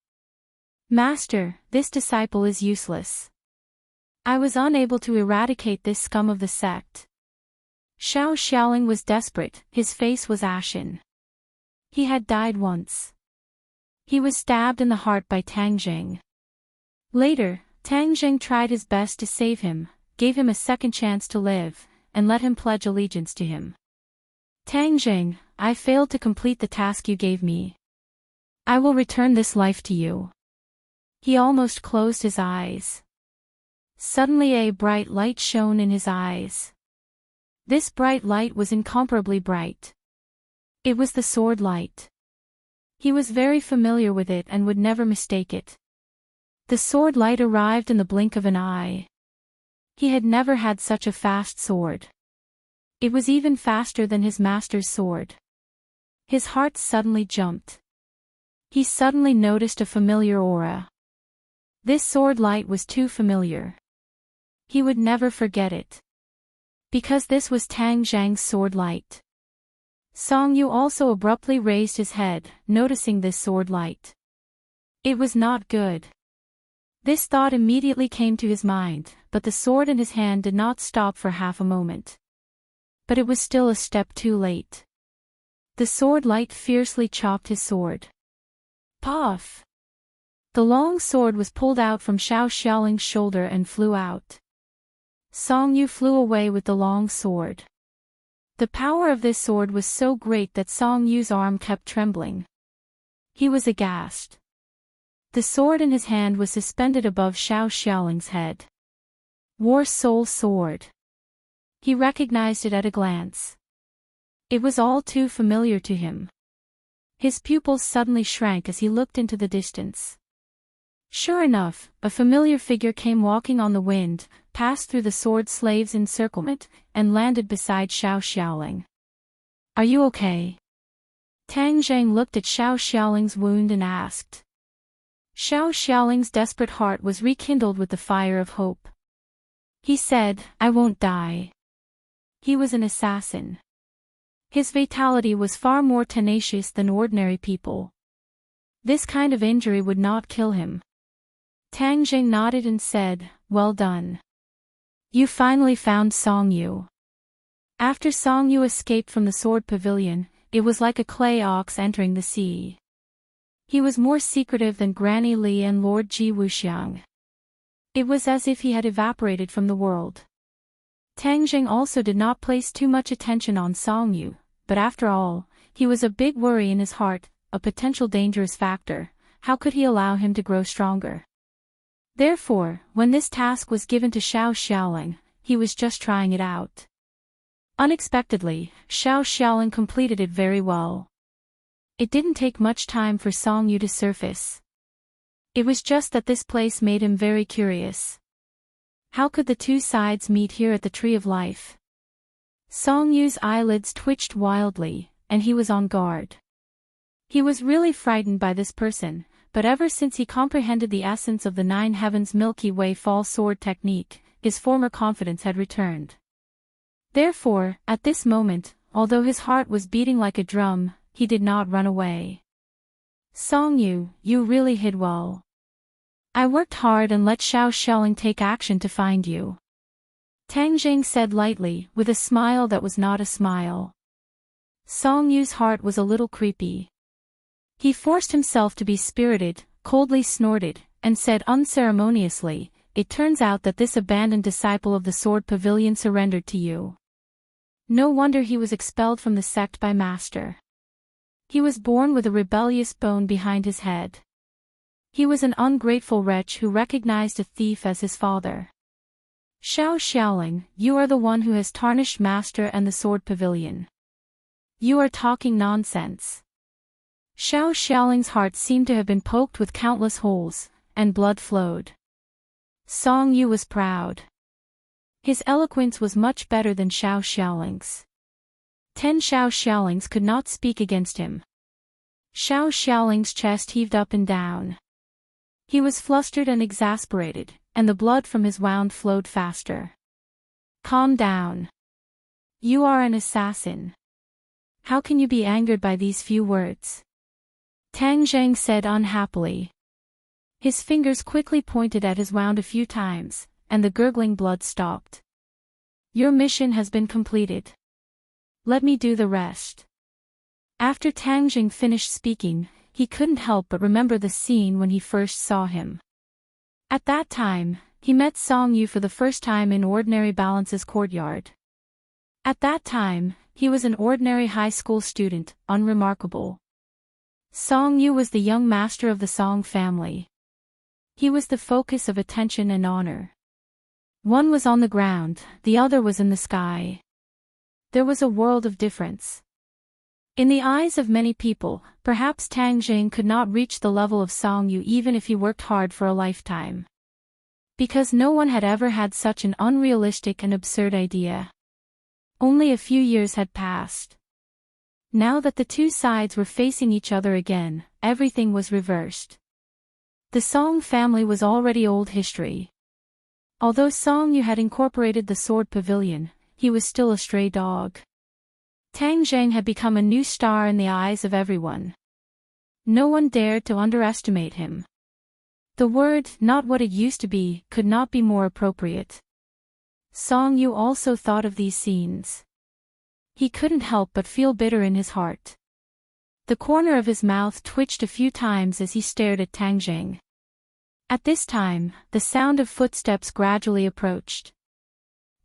"Master, this disciple is useless. I was unable to eradicate this scum of the sect." Xiaoling was desperate, his face was ashen. He had died once. He was stabbed in the heart by Tang Zheng. Later, Tang Zheng tried his best to save him, gave him a second chance to live, and let him pledge allegiance to him. "Tang Zheng, I failed to complete the task you gave me. I will return this life to you." He almost closed his eyes. Suddenly a bright light shone in his eyes. This bright light was incomparably bright. It was the sword light. He was very familiar with it and would never mistake it. The sword light arrived in the blink of an eye. He had never had such a fast sword. It was even faster than his master's sword. His heart suddenly jumped. He suddenly noticed a familiar aura. This sword light was too familiar. He would never forget it. Because this was Tang Zhang's sword light. Song Yu also abruptly raised his head, noticing this sword light. It was not good. This thought immediately came to his mind, but the sword in his hand did not stop for half a moment. But it was still a step too late. The sword light fiercely chopped his sword. Puff! The long sword was pulled out from Xiaoling's shoulder and flew out. Song Yu flew away with the long sword. The power of this sword was so great that Song Yu's arm kept trembling. He was aghast. The sword in his hand was suspended above Xiaoling's head. War Soul Sword. He recognized it at a glance. It was all too familiar to him. His pupils suddenly shrank as he looked into the distance. Sure enough, a familiar figure came walking on the wind, passed through the sword slave's encirclement, and landed beside Xiaoling. "Are you okay?" Tang Zheng looked at Xiaoling's wound and asked. Xiaoling's desperate heart was rekindled with the fire of hope. He said, "I won't die." He was an assassin. His fatality was far more tenacious than ordinary people. This kind of injury would not kill him. Tang Zheng nodded and said, "Well done. You finally found Song Yu." After Song Yu escaped from the sword pavilion, it was like a clay ox entering the sea. He was more secretive than Granny Li and Lord Ji Wuxiang. It was as if he had evaporated from the world. Tang Zheng also did not place too much attention on Song Yu, but after all, he was a big worry in his heart, a potential dangerous factor. How could he allow him to grow stronger? Therefore, when this task was given to Xiaoling, he was just trying it out. Unexpectedly, Xiaoling completed it very well. It didn't take much time for Song Yu to surface. It was just that this place made him very curious. How could the two sides meet here at the Tree of Life? Song Yu's eyelids twitched wildly, and he was on guard. He was really frightened by this person, but ever since he comprehended the essence of the Nine Heavens Milky Way fall sword technique, his former confidence had returned. Therefore, at this moment, although his heart was beating like a drum, he did not run away. "Song Yu, you really hid well. I worked hard and let Xiaoling take action to find you. Tang Jing said lightly, with a smile that was not a smile. Song Yu's heart was a little creepy. He forced himself to be spirited, coldly snorted, and said unceremoniously, "It turns out that this abandoned disciple of the Sword Pavilion surrendered to you. No wonder he was expelled from the sect by Master. He was born with a rebellious bone behind his head. He was an ungrateful wretch who recognized a thief as his father. Xiao Xiaoling, you are the one who has tarnished Master and the Sword Pavilion. You are talking nonsense." Xiao Xiaoling's heart seemed to have been poked with countless holes, and blood flowed. Song Yu was proud. His eloquence was much better than Xiao Xiaoling's. 10 Xiao Xiaolings could not speak against him. Xiao Xiaoling's chest heaved up and down. He was flustered and exasperated, and the blood from his wound flowed faster. "Calm down. You are an assassin. How can you be angered by these few words?" Tang Zheng said unhappily. His fingers quickly pointed at his wound a few times, and the gurgling blood stopped. "Your mission has been completed. Let me do the rest." After Tang Jing finished speaking, he couldn't help but remember the scene when he first saw him. At that time, he met Song Yu for the first time in Ordinary Balance's courtyard. At that time, he was an ordinary high school student, unremarkable. Song Yu was the young master of the Song family. He was the focus of attention and honor. One was on the ground, the other was in the sky. There was a world of difference. In the eyes of many people, perhaps Tang Jing could not reach the level of Song Yu even if he worked hard for a lifetime. Because no one had ever had such an unrealistic and absurd idea. Only a few years had passed. Now that the two sides were facing each other again, everything was reversed. The Song family was already old history. Although Song Yu had incorporated the Sword Pavilion, he was still a stray dog. Tang Zheng had become a new star in the eyes of everyone. No one dared to underestimate him. The word, not what it used to be, could not be more appropriate. Song Yu also thought of these scenes. He couldn't help but feel bitter in his heart. The corner of his mouth twitched a few times as he stared at Tang Zheng. At this time, the sound of footsteps gradually approached.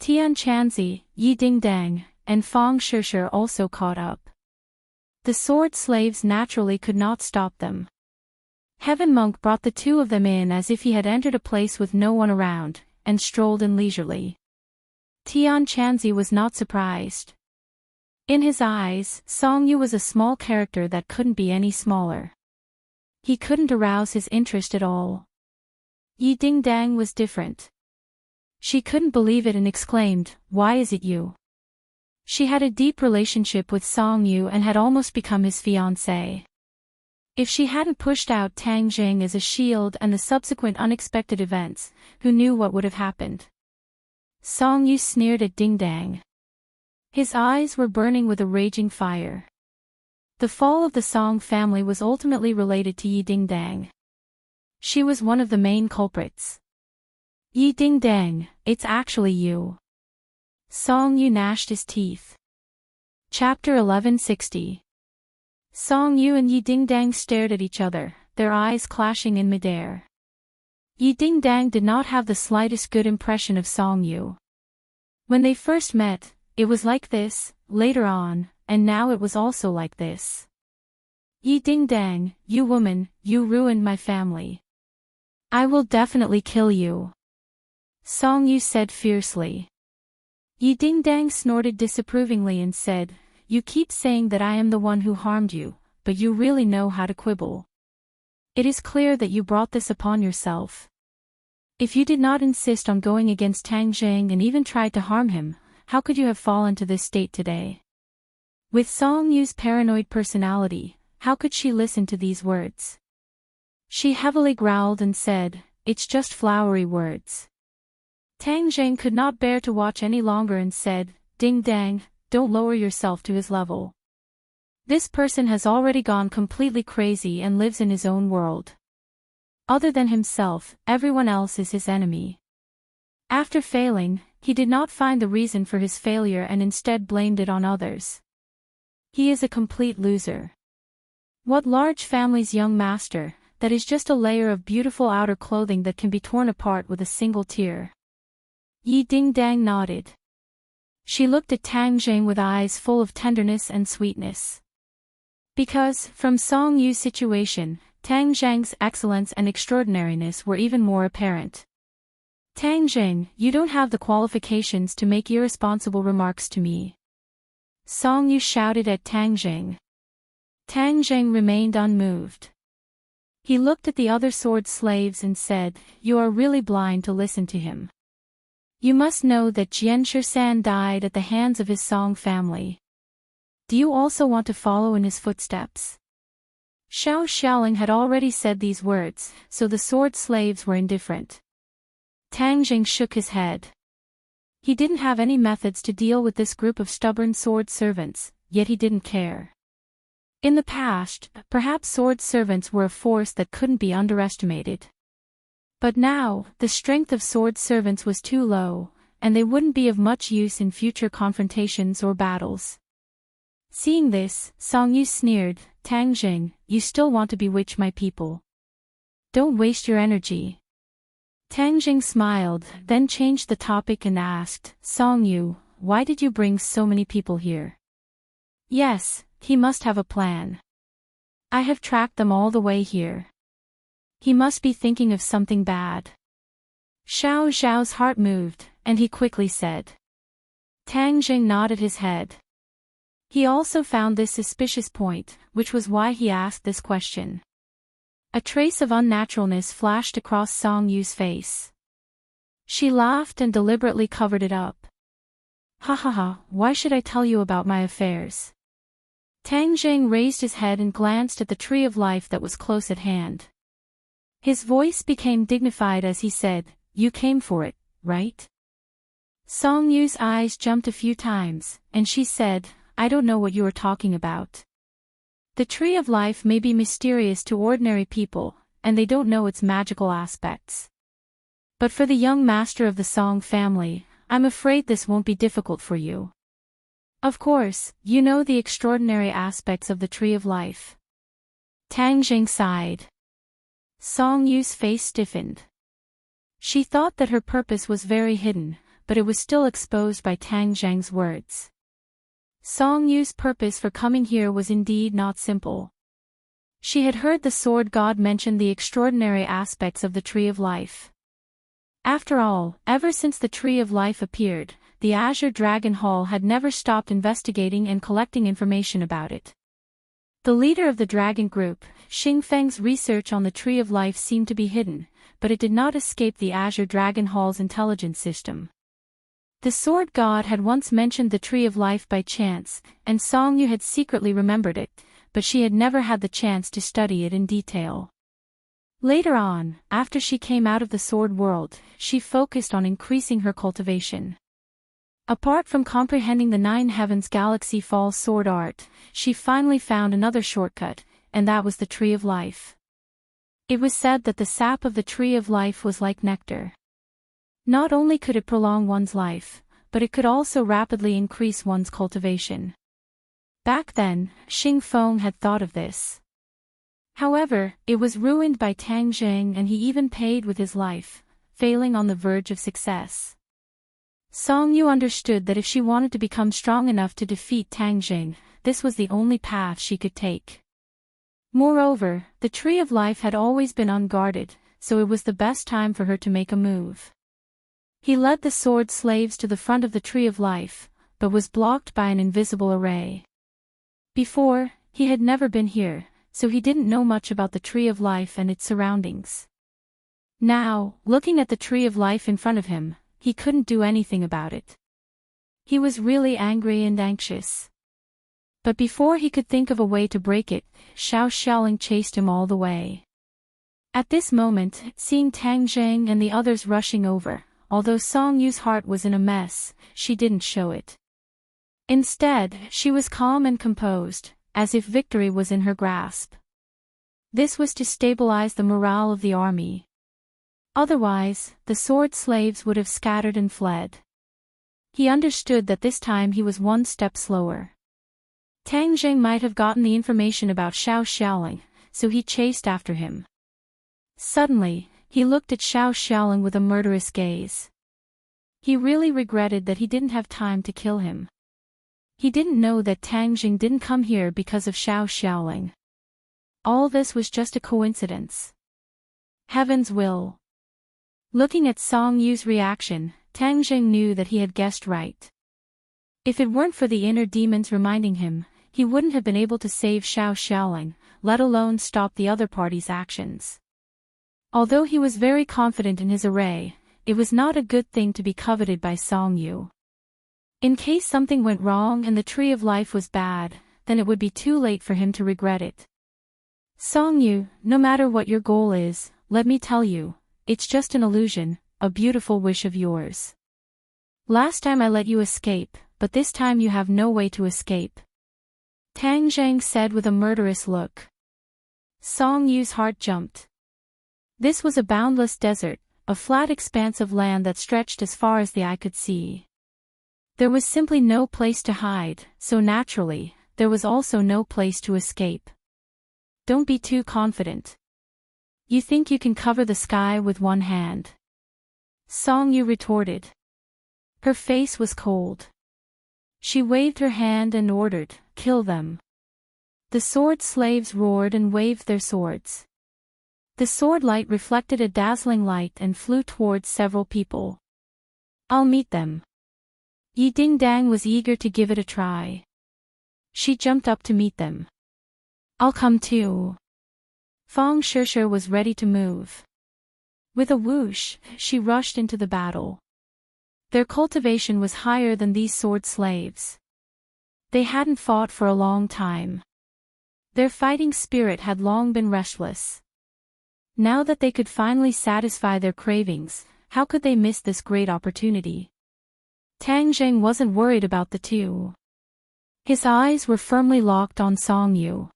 Tian Chanzi, Yi Dingdang, and Fang Shishir also caught up. The sword slaves naturally could not stop them. Heaven Monk brought the two of them in as if he had entered a place with no one around, and strolled in leisurely. Tian Chanzi was not surprised. In his eyes, Song Yu was a small character that couldn't be any smaller. He couldn't arouse his interest at all. Yi Dingdang was different. She couldn't believe it and exclaimed, "Why is it you?" She had a deep relationship with Song Yu and had almost become his fiancé. If she hadn't pushed out Tang Jing as a shield and the subsequent unexpected events, who knew what would have happened? Song Yu sneered at Dingdang. His eyes were burning with a raging fire. The fall of the Song family was ultimately related to Yi Dingdang. She was one of the main culprits. "Yi Dingdang, it's actually you." Song Yu gnashed his teeth. Chapter 1160. Song Yu and Yi Dingdang stared at each other, their eyes clashing in midair. Yi Dingdang did not have the slightest good impression of Song Yu. When they first met, it was like this, later on, and now it was also like this. "Yi Dingdang, you woman, you ruined my family. I will definitely kill you," Song Yu said fiercely. Yi Dingdang snorted disapprovingly and said, "You keep saying that I am the one who harmed you, but you really know how to quibble. It is clear that you brought this upon yourself. If you did not insist on going against Tang Jing and even tried to harm him, how could you have fallen to this state today?" With Song Yu's paranoid personality, how could she listen to these words? She heavily growled and said, "It's just flowery words." Tang Jing could not bear to watch any longer and said, "Ding Dang, don't lower yourself to his level. This person has already gone completely crazy and lives in his own world. Other than himself, everyone else is his enemy." After failing, he did not find the reason for his failure and instead blamed it on others. He is a complete loser. What large family's young master, that is just a layer of beautiful outer clothing that can be torn apart with a single tear. Yi Ding Dang nodded. She looked at Tang Jing with eyes full of tenderness and sweetness. Because, from Song Yu's situation, Tang Zhang's excellence and extraordinariness were even more apparent. Tang Jing, you don't have the qualifications to make irresponsible remarks to me. Song Yu shouted at Tang Jing. Tang Jing remained unmoved. He looked at the other sword slaves and said, "You are really blind to listen to him. You must know that Jian Shan died at the hands of his Song family. Do you also want to follow in his footsteps?" Xiao Xiaoling had already said these words, so the sword slaves were indifferent. Tang Jing shook his head. He didn't have any methods to deal with this group of stubborn sword servants, yet he didn't care. In the past, perhaps sword servants were a force that couldn't be underestimated. But now, the strength of sword servants was too low, and they wouldn't be of much use in future confrontations or battles. Seeing this, Song Yu sneered, "Tang Jing, you still want to bewitch my people. Don't waste your energy." Tang Jing smiled, then changed the topic and asked, "Song Yu, why did you bring so many people here?" "Yes, he must have a plan. I have tracked them all the way here. He must be thinking of something bad." Xiao Zhao's heart moved, and he quickly said. Tang Jing nodded his head. He also found this suspicious point, which was why he asked this question. A trace of unnaturalness flashed across Song Yu's face. She laughed and deliberately covered it up. "Ha ha ha, why should I tell you about my affairs?" Tang Jing raised his head and glanced at the tree of life that was close at hand. His voice became dignified as he said, "You came for it, right?" Song Yu's eyes jumped a few times, and she said, "I don't know what you are talking about. The tree of life may be mysterious to ordinary people, and they don't know its magical aspects. But for the young master of the Song family, I'm afraid this won't be difficult for you. Of course, you know the extraordinary aspects of the tree of life." Tang Jing sighed. Song Yu's face stiffened. She thought that her purpose was very hidden, but it was still exposed by Tang Jing's words. Song Yu's purpose for coming here was indeed not simple. She had heard the sword god mention the extraordinary aspects of the tree of life. After all, ever since the tree of life appeared, the Azure Dragon Hall had never stopped investigating and collecting information about it. The leader of the dragon group, Xing Feng's research on the tree of life seemed to be hidden, but it did not escape the Azure Dragon Hall's intelligence system. The sword god had once mentioned the tree of life by chance, and Song Yu had secretly remembered it, but she had never had the chance to study it in detail. Later on, after she came out of the sword world, she focused on increasing her cultivation. Apart from comprehending the Nine Heavens Galaxy Falls sword art, she finally found another shortcut, and that was the Tree of Life. It was said that the sap of the Tree of Life was like nectar. Not only could it prolong one's life, but it could also rapidly increase one's cultivation. Back then, Xing Feng had thought of this. However, it was ruined by Tang Jing and he even paid with his life, failing on the verge of success. Song Yu understood that if she wanted to become strong enough to defeat Tang Jing, this was the only path she could take. Moreover, the Tree of Life had always been unguarded, so it was the best time for her to make a move. He led the sword slaves to the front of the Tree of Life, but was blocked by an invisible array. Before, he had never been here, so he didn't know much about the Tree of Life and its surroundings. Now, looking at the Tree of Life in front of him, he couldn't do anything about it. He was really angry and anxious. But before he could think of a way to break it, Xiao Xiaoling chased him all the way. At this moment, seeing Tang Jing and the others rushing over, although Song Yu's heart was in a mess, she didn't show it. Instead, she was calm and composed, as if victory was in her grasp. This was to stabilize the morale of the army. Otherwise, the sword slaves would have scattered and fled. He understood that this time he was one step slower. Tang Jing might have gotten the information about Xiao Xiaoling, so he chased after him. Suddenly, he looked at Xiao Xiaoling with a murderous gaze. He really regretted that he didn't have time to kill him. He didn't know that Tang Jing didn't come here because of Xiao Xiaoling. All this was just a coincidence. Heaven's will. Looking at Song Yu's reaction, Tang Jing knew that he had guessed right. If it weren't for the inner demons reminding him, he wouldn't have been able to save Xiao Xiaoling, let alone stop the other party's actions. Although he was very confident in his array, it was not a good thing to be coveted by Song Yu. In case something went wrong and the tree of life was bad, then it would be too late for him to regret it. Song Yu, no matter what your goal is, let me tell you, it's just an illusion, a beautiful wish of yours. Last time I let you escape, but this time you have no way to escape. Tang Zhang said with a murderous look. Song Yu's heart jumped. This was a boundless desert, a flat expanse of land that stretched as far as the eye could see. There was simply no place to hide, so naturally, there was also no place to escape. Don't be too confident. You think you can cover the sky with one hand? Song Yu retorted. Her face was cold. She waved her hand and ordered, "Kill them." The sword slaves roared and waved their swords. The sword light reflected a dazzling light and flew towards several people. I'll meet them. Yi Dingdang was eager to give it a try. She jumped up to meet them. I'll come too. Fang Shishir was ready to move. With a whoosh, she rushed into the battle. Their cultivation was higher than these sword slaves. They hadn't fought for a long time. Their fighting spirit had long been restless. Now that they could finally satisfy their cravings, how could they miss this great opportunity? Tang Zheng wasn't worried about the two. His eyes were firmly locked on Song Yu.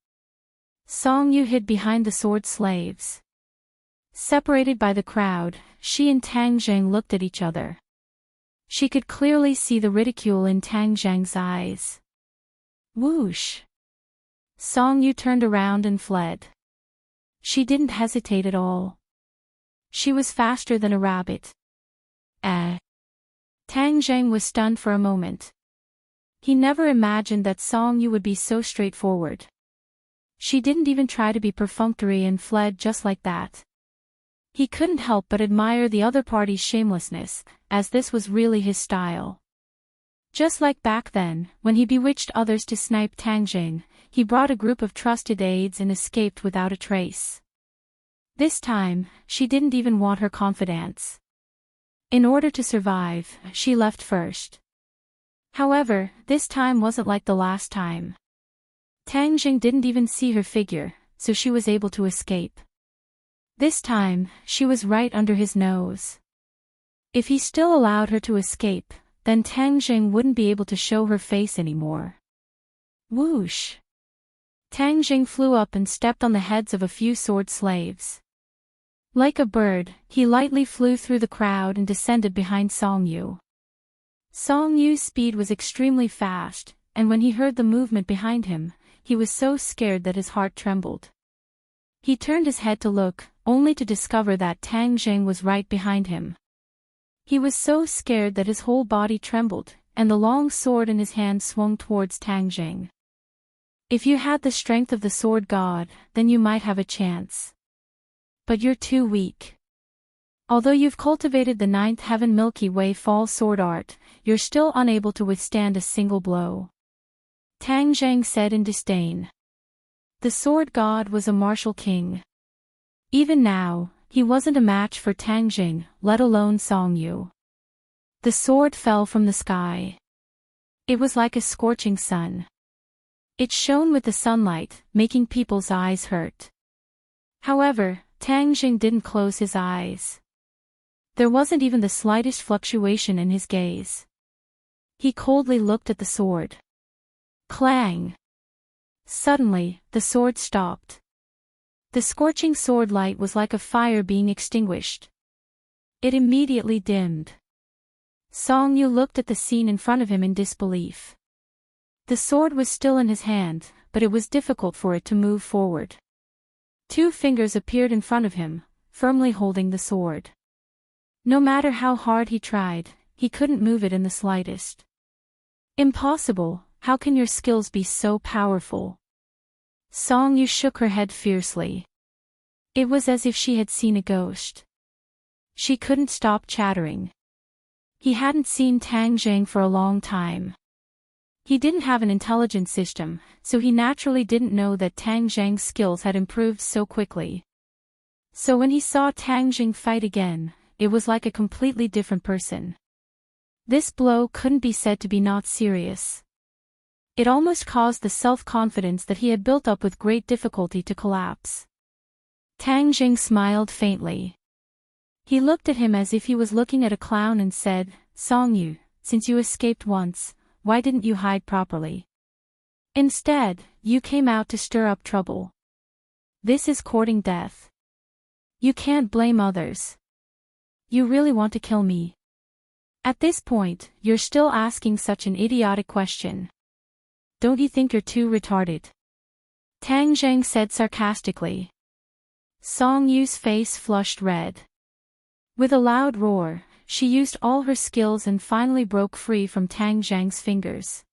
Song Yu hid behind the sword slaves. Separated by the crowd, she and Tang Zheng looked at each other. She could clearly see the ridicule in Tang Zheng's eyes. Whoosh! Song Yu turned around and fled. She didn't hesitate at all. She was faster than a rabbit. Tang Zheng was stunned for a moment. He never imagined that Song Yu would be so straightforward. She didn't even try to be perfunctory and fled just like that. He couldn't help but admire the other party's shamelessness, as this was really his style. Just like back then, when he bewitched others to snipe Tang Jing, he brought a group of trusted aides and escaped without a trace. This time, she didn't even want her confidants. In order to survive, she left first. However, this time wasn't like the last time. Tang Jing didn't even see her figure, so she was able to escape. This time, she was right under his nose. If he still allowed her to escape, then Tang Jing wouldn't be able to show her face anymore. Whoosh! Tang Jing flew up and stepped on the heads of a few sword slaves. Like a bird, he lightly flew through the crowd and descended behind Song Yu. Song Yu's speed was extremely fast, and when he heard the movement behind him, he was so scared that his heart trembled. He turned his head to look, only to discover that Tang Jing was right behind him. He was so scared that his whole body trembled, and the long sword in his hand swung towards Tang Jing. If you had the strength of the sword god, then you might have a chance. But you're too weak. Although you've cultivated the 9th heaven Milky Way fall sword art, you're still unable to withstand a single blow. Tang Zheng said in disdain. The sword god was a martial king. Even now, he wasn't a match for Tang Jing, let alone Song Yu. The sword fell from the sky. It was like a scorching sun. It shone with the sunlight, making people's eyes hurt. However, Tang Jing didn't close his eyes. There wasn't even the slightest fluctuation in his gaze. He coldly looked at the sword. Clang! Suddenly, the sword stopped. The scorching sword light was like a fire being extinguished. It immediately dimmed. Song Yu looked at the scene in front of him in disbelief. The sword was still in his hand, but it was difficult for it to move forward. 2 fingers appeared in front of him, firmly holding the sword. No matter how hard he tried, he couldn't move it in the slightest. Impossible, how can your skills be so powerful? Song Yu shook her head fiercely. It was as if she had seen a ghost. She couldn't stop chattering. He hadn't seen Tang Zhang for a long time. He didn't have an intelligence system, so he naturally didn't know that Tang Zhang's skills had improved so quickly. So when he saw Tang Zhang fight again, it was like a completely different person. This blow couldn't be said to be not serious. It almost caused the self-confidence that he had built up with great difficulty to collapse. Tang Zhang smiled faintly. He looked at him as if he was looking at a clown and said, Song Yu, since you escaped once, why didn't you hide properly? Instead, you came out to stir up trouble. This is courting death. You can't blame others. You really want to kill me? At this point, you're still asking such an idiotic question. Don't you think you're too retarded? Tang Zhang said sarcastically. Song Yu's face flushed red. With a loud roar, she used all her skills and finally broke free from Tang Zhang's fingers.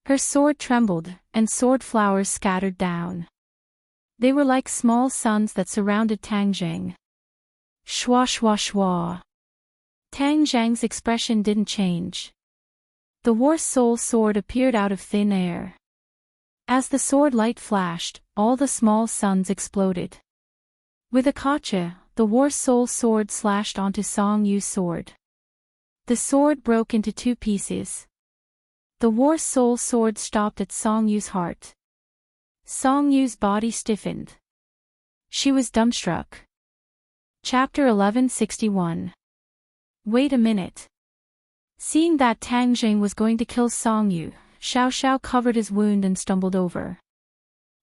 Her sword trembled, and sword flowers scattered down. They were like small suns that surrounded Tang Zhang. Shwa shwa shwa. Tang Zhang's expression didn't change. The War Soul sword appeared out of thin air. As the sword light flashed, all the small suns exploded. With a kacha, the War Soul sword slashed onto Song Yu's sword. The sword broke into 2 pieces. The War Soul sword stopped at Song Yu's heart. Song Yu's body stiffened. She was dumbstruck. Chapter 1161. Wait a minute. Seeing that Tang Zhang was going to kill Song Yu, Xiao Xiao covered his wound and stumbled over.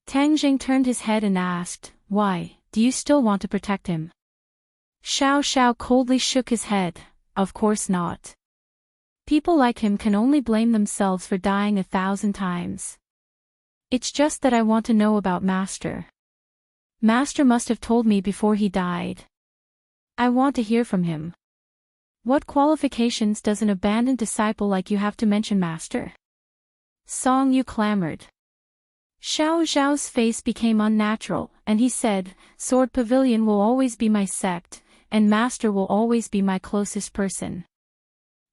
Tang Zhang turned his head and asked, Why, do you still want to protect him? Xiao Xiao coldly shook his head, Of course not. People like him can only blame themselves for dying 1,000 times. It's just that I want to know about Master. Master must have told me before he died. I want to hear from him. What qualifications does an abandoned disciple like you have to mention Master? Song Yu clamored. Xiao Zhao's face became unnatural, and he said, Sword Pavilion will always be my sect, and Master will always be my closest person.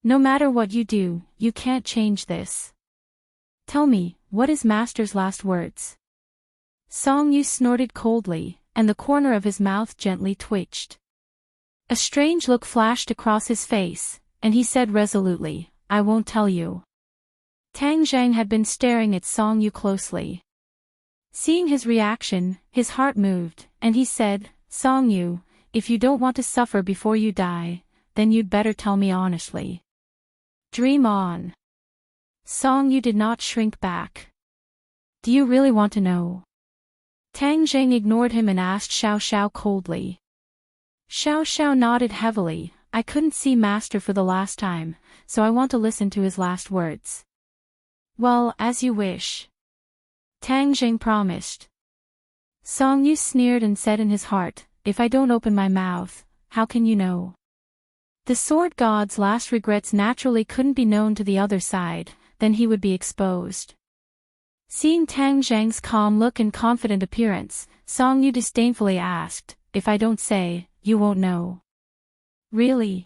No matter what you do, you can't change this. Tell me, what is Master's last words? Song Yu snorted coldly, and the corner of his mouth gently twitched. A strange look flashed across his face, and he said resolutely, I won't tell you. Tang Zhang had been staring at Song Yu closely. Seeing his reaction, his heart moved, and he said, Song Yu, if you don't want to suffer before you die, then you'd better tell me honestly. Dream on. Song Yu did not shrink back. Do you really want to know? Tang Zhang ignored him and asked Xiao Xiao coldly. Xiao Xiao nodded heavily. I couldn't see Master for the last time, so I want to listen to his last words. Well, as you wish. Tang Zhang promised. Song Yu sneered and said in his heart, If I don't open my mouth, how can you know? The sword god's last regrets naturally couldn't be known to the other side, then he would be exposed. Seeing Tang Zhang's calm look and confident appearance, Song Yu disdainfully asked, If I don't say, you won't know. Really?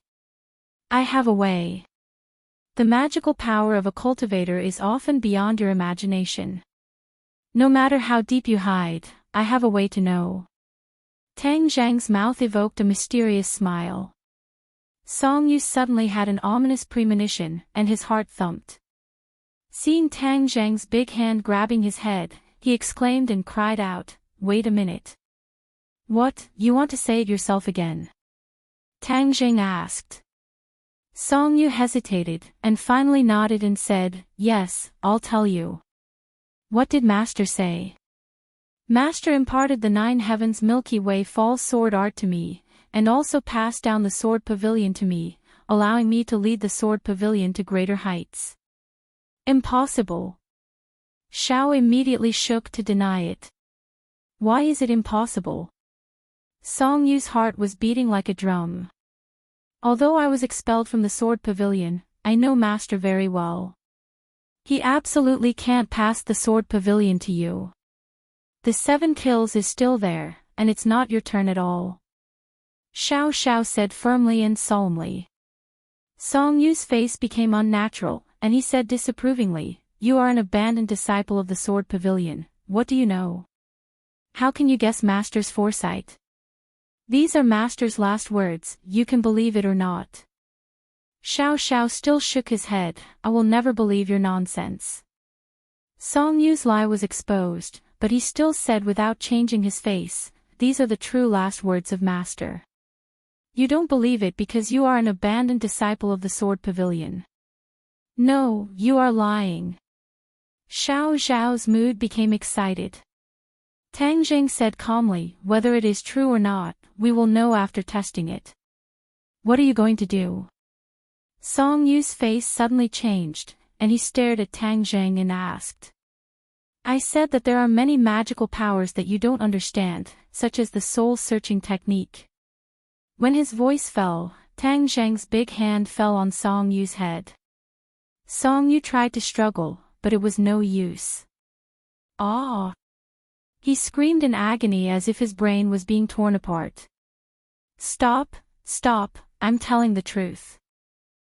I have a way. The magical power of a cultivator is often beyond your imagination. No matter how deep you hide, I have a way to know. Tang Zhang's mouth evoked a mysterious smile. Song Yu suddenly had an ominous premonition, and his heart thumped. Seeing Tang Zhang's big hand grabbing his head, he exclaimed and cried out, Wait a minute. What, you want to say it yourself again? Tang Zhang asked. Song Yu hesitated, and finally nodded and said, Yes, I'll tell you. What did Master say? Master imparted the 9 heavens Milky Way false sword art to me, and also pass down the sword pavilion to me, allowing me to lead the sword pavilion to greater heights. Impossible. Xiao immediately shook to deny it. Why is it impossible? Song Yu's heart was beating like a drum. Although I was expelled from the sword pavilion, I know Master very well. He absolutely can't pass the sword pavilion to you. The 7 kills is still there, and it's not your turn at all. Xiao said firmly and solemnly. Song Yu's face became unnatural, and he said disapprovingly, "You are an abandoned disciple of the sword pavilion, what do you know? How can you guess Master's foresight? These are Master's last words, you can believe it or not." Xiao still shook his head, "I will never believe your nonsense." Song Yu's lie was exposed, but he still said without changing his face, "These are the true last words of Master. You don't believe it because you are an abandoned disciple of the sword pavilion. No, you are lying." Xiao's mood became excited. Tang Zheng said calmly, "Whether it is true or not, we will know after testing it. What are you going to do?" Song Yu's face suddenly changed, and he stared at Tang Zheng and asked. "I said that there are many magical powers that you don't understand, such as the soul-searching technique." When his voice fell, Tang Zheng's big hand fell on Song Yu's head. Song Yu tried to struggle, but it was no use. "Ah!" He screamed in agony as if his brain was being torn apart. Stop, I'm telling the truth."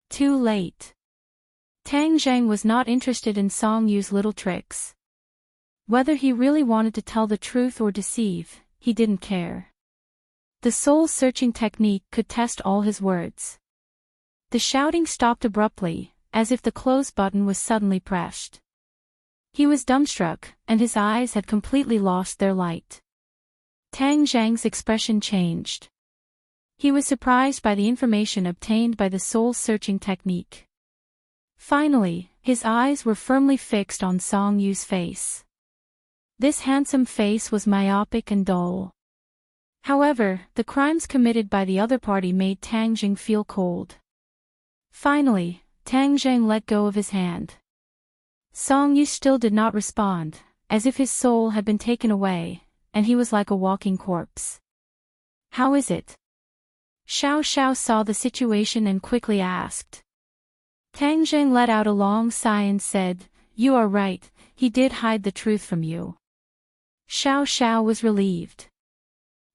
Too late. Tang Zheng was not interested in Song Yu's little tricks. Whether he really wanted to tell the truth or deceive, he didn't care. The soul-searching technique could test all his words. The shouting stopped abruptly, as if the close button was suddenly pressed. He was dumbstruck, and his eyes had completely lost their light. Tang Zheng's expression changed. He was surprised by the information obtained by the soul-searching technique. Finally, his eyes were firmly fixed on Song Yu's face. This handsome face was myopic and dull. However, the crimes committed by the other party made Tang Zheng feel cold. Finally, Tang Zheng let go of his hand. Song Yu still did not respond, as if his soul had been taken away, and he was like a walking corpse. "How is it?" Xiao saw the situation and quickly asked. Tang Zheng let out a long sigh and said, "You are right, he did hide the truth from you." Xiao was relieved.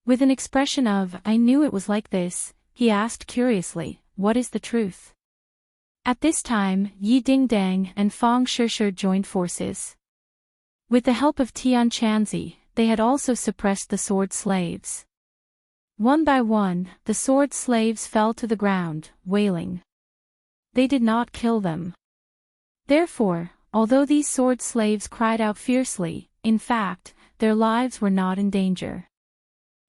With an expression of, "I knew it was like this," he asked curiously, "What is the truth?" At this time, Yi Dingdang and Fang Shishir joined forces. With the help of Tian Chanzi, they had also suppressed the sword slaves. One by one, the sword slaves fell to the ground, wailing. They did not kill them. Therefore, although these sword slaves cried out fiercely, in fact, their lives were not in danger.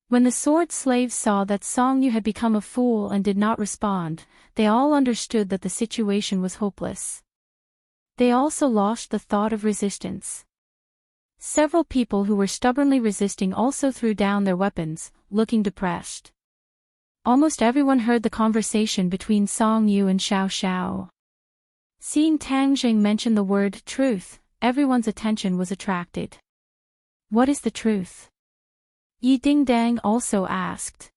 When the sword slaves saw that Song Yu had become a fool and did not respond, they all understood that the situation was hopeless. They also lost the thought of resistance. Several people who were stubbornly resisting also threw down their weapons, looking depressed. Almost everyone heard the conversation between Song Yu and Xiao. Seeing Tang Zheng mention the word truth, everyone's attention was attracted. "What is the truth?" Yi Dingdang also asked.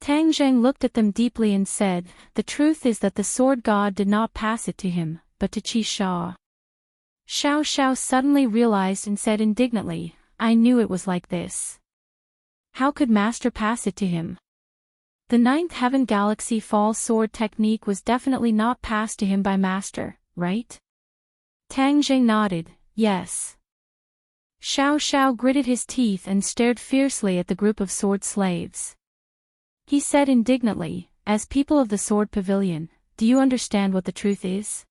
Tang Zheng looked at them deeply and said, "The truth is that the sword god did not pass it to him, but to Qi Sha." Xiao suddenly realized and said indignantly, "I knew it was like this. How could Master pass it to him? The 9th Heaven Galaxy Fall Sword technique was definitely not passed to him by Master, right?" Tang Zheng nodded, "Yes." Xiao gritted his teeth and stared fiercely at the group of sword slaves. He said indignantly, "As people of the sword pavilion, do you understand what the truth is?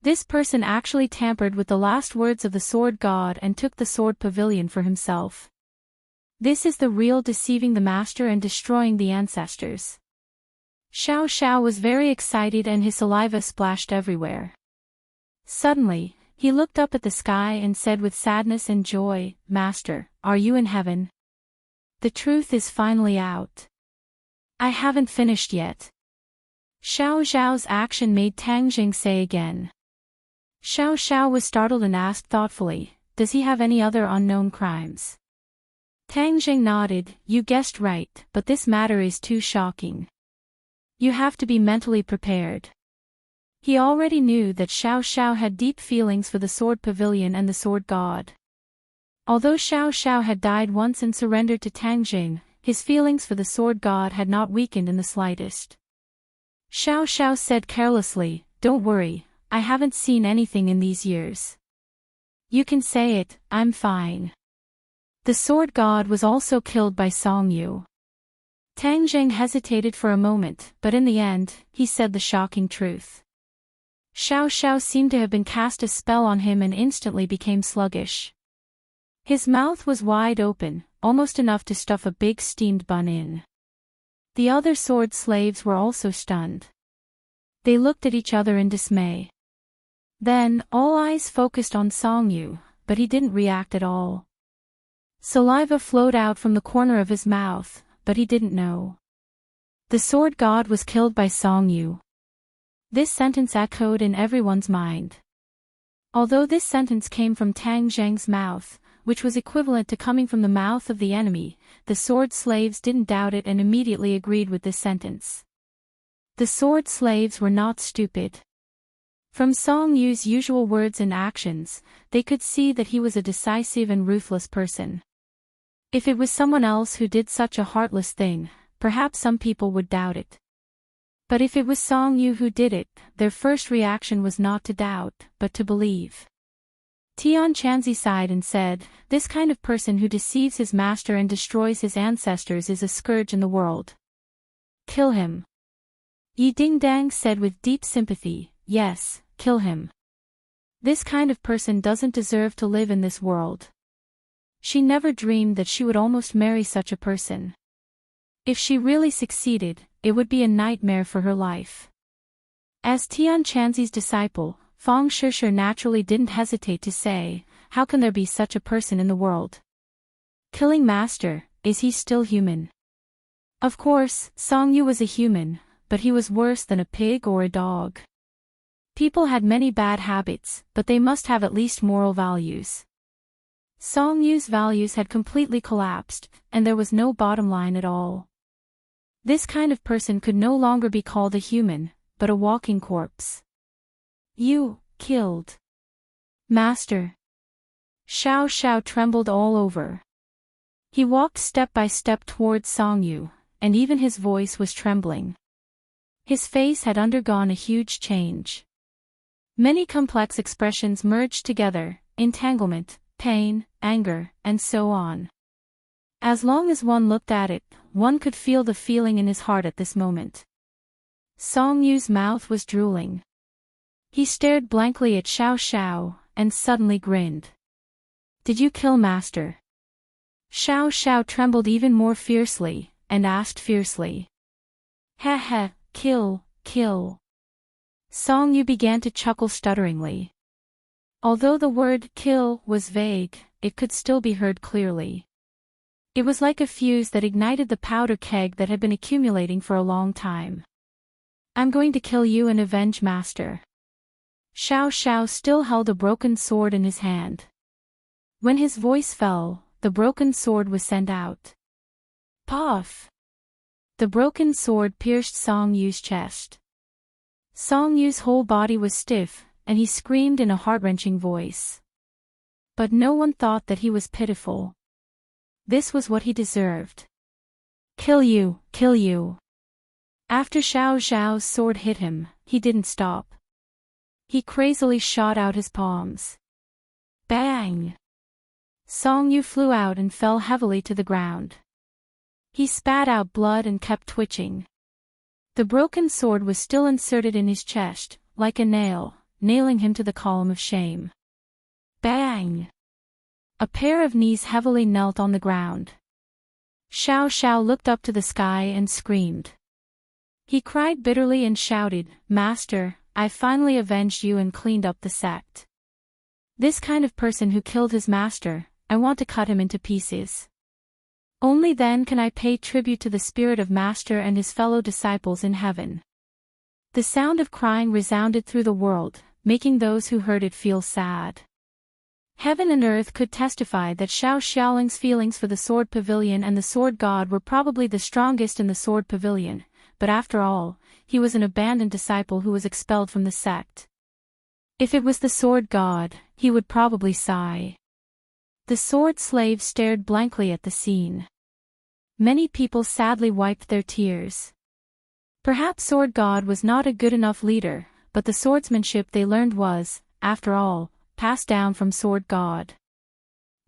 This person actually tampered with the last words of the sword god and took the sword pavilion for himself. This is the real deceiving the master and destroying the ancestors." Xiao was very excited and his saliva splashed everywhere. Suddenly, he looked up at the sky and said with sadness and joy, "Master, are you in heaven? The truth is finally out." I haven't finished yet. Xiao Zhao's action made Tang Jing say again. Xiao Xiao was startled and asked thoughtfully, does he have any other unknown crimes? Tang Jing nodded, you guessed right, but this matter is too shocking. You have to be mentally prepared. He already knew that Xiao Xiao had deep feelings for the Sword Pavilion and the Sword God. Although Xiao Xiao had died once and surrendered to Tang Jing, his feelings for the Sword God had not weakened in the slightest. Xiao Xiao said carelessly, don't worry, I haven't seen anything in these years. You can say it, I'm fine. The Sword God was also killed by Song Yu. Tang Jing hesitated for a moment, but in the end, he said the shocking truth. Xiao Xiao seemed to have been cast a spell on him and instantly became sluggish. His mouth was wide open, almost enough to stuff a big steamed bun in. The other sword slaves were also stunned. They looked at each other in dismay. Then, all eyes focused on Song Yu, but he didn't react at all. Saliva flowed out from the corner of his mouth, but he didn't know. The Sword God was killed by Song Yu. This sentence echoed in everyone's mind. Although this sentence came from Tang Jing's mouth, which was equivalent to coming from the mouth of the enemy, the sword slaves didn't doubt it and immediately agreed with this sentence. The sword slaves were not stupid. From Song Yu's usual words and actions, they could see that he was a decisive and ruthless person. If it was someone else who did such a heartless thing, perhaps some people would doubt it. But if it was Song Yu who did it, their first reaction was not to doubt, but to believe. Tian Chanzi sighed and said, this kind of person who deceives his master and destroys his ancestors is a scourge in the world. Kill him. Yi Dingdang said with deep sympathy, yes, kill him. This kind of person doesn't deserve to live in this world. She never dreamed that she would almost marry such a person. If she really succeeded, it would be a nightmare for her life. As Tian Chanzi's disciple, Fang Shishir naturally didn't hesitate to say, how can there be such a person in the world? Killing master, is he still human? Of course, Song Yu was a human, but he was worse than a pig or a dog. People had many bad habits, but they must have at least moral values. Song Yu's values had completely collapsed, and there was no bottom line at all. This kind of person could no longer be called a human, but a walking corpse. You, killed. Master. Xiao Xiao trembled all over. He walked step by step towards Song Yu, and even his voice was trembling. His face had undergone a huge change. Many complex expressions merged together, entanglement, pain, anger, and so on. As long as one looked at it, one could feel the feeling in his heart at this moment. Song Yu's mouth was drooling. He stared blankly at Xiao Xiao, and suddenly grinned. Did you kill master? Xiao Xiao trembled even more fiercely, and asked fiercely. Heh heh, kill. Song Yu began to chuckle stutteringly. Although the word kill was vague, it could still be heard clearly. It was like a fuse that ignited the powder keg that had been accumulating for a long time. I'm going to kill you and avenge master. Xiao Xiao still held a broken sword in his hand. When his voice fell, the broken sword was sent out. Puff! The broken sword pierced Song Yu's chest. Song Yu's whole body was stiff, and he screamed in a heart-wrenching voice. But no one thought that he was pitiful. This was what he deserved. Kill you, kill you. After Xiao Zhao's sword hit him, he didn't stop. He crazily shot out his palms. Bang! Song Yu flew out and fell heavily to the ground. He spat out blood and kept twitching. The broken sword was still inserted in his chest, like a nail, nailing him to the column of shame. Bang! A pair of knees heavily knelt on the ground. Xiao Xiao looked up to the sky and screamed. He cried bitterly and shouted, Master, I finally avenged you and cleaned up the sect. This kind of person who killed his master, I want to cut him into pieces. Only then can I pay tribute to the spirit of Master and his fellow disciples in heaven." The sound of crying resounded through the world, making those who heard it feel sad. Heaven and earth could testify that Xiao Xiaoling's feelings for the Sword Pavilion and the Sword God were probably the strongest in the Sword Pavilion, but after all, he was an abandoned disciple who was expelled from the sect. If it was the Sword God, he would probably sigh. The sword slave stared blankly at the scene. Many people sadly wiped their tears. Perhaps Sword God was not a good enough leader, but the swordsmanship they learned was, after all, passed down from Sword God.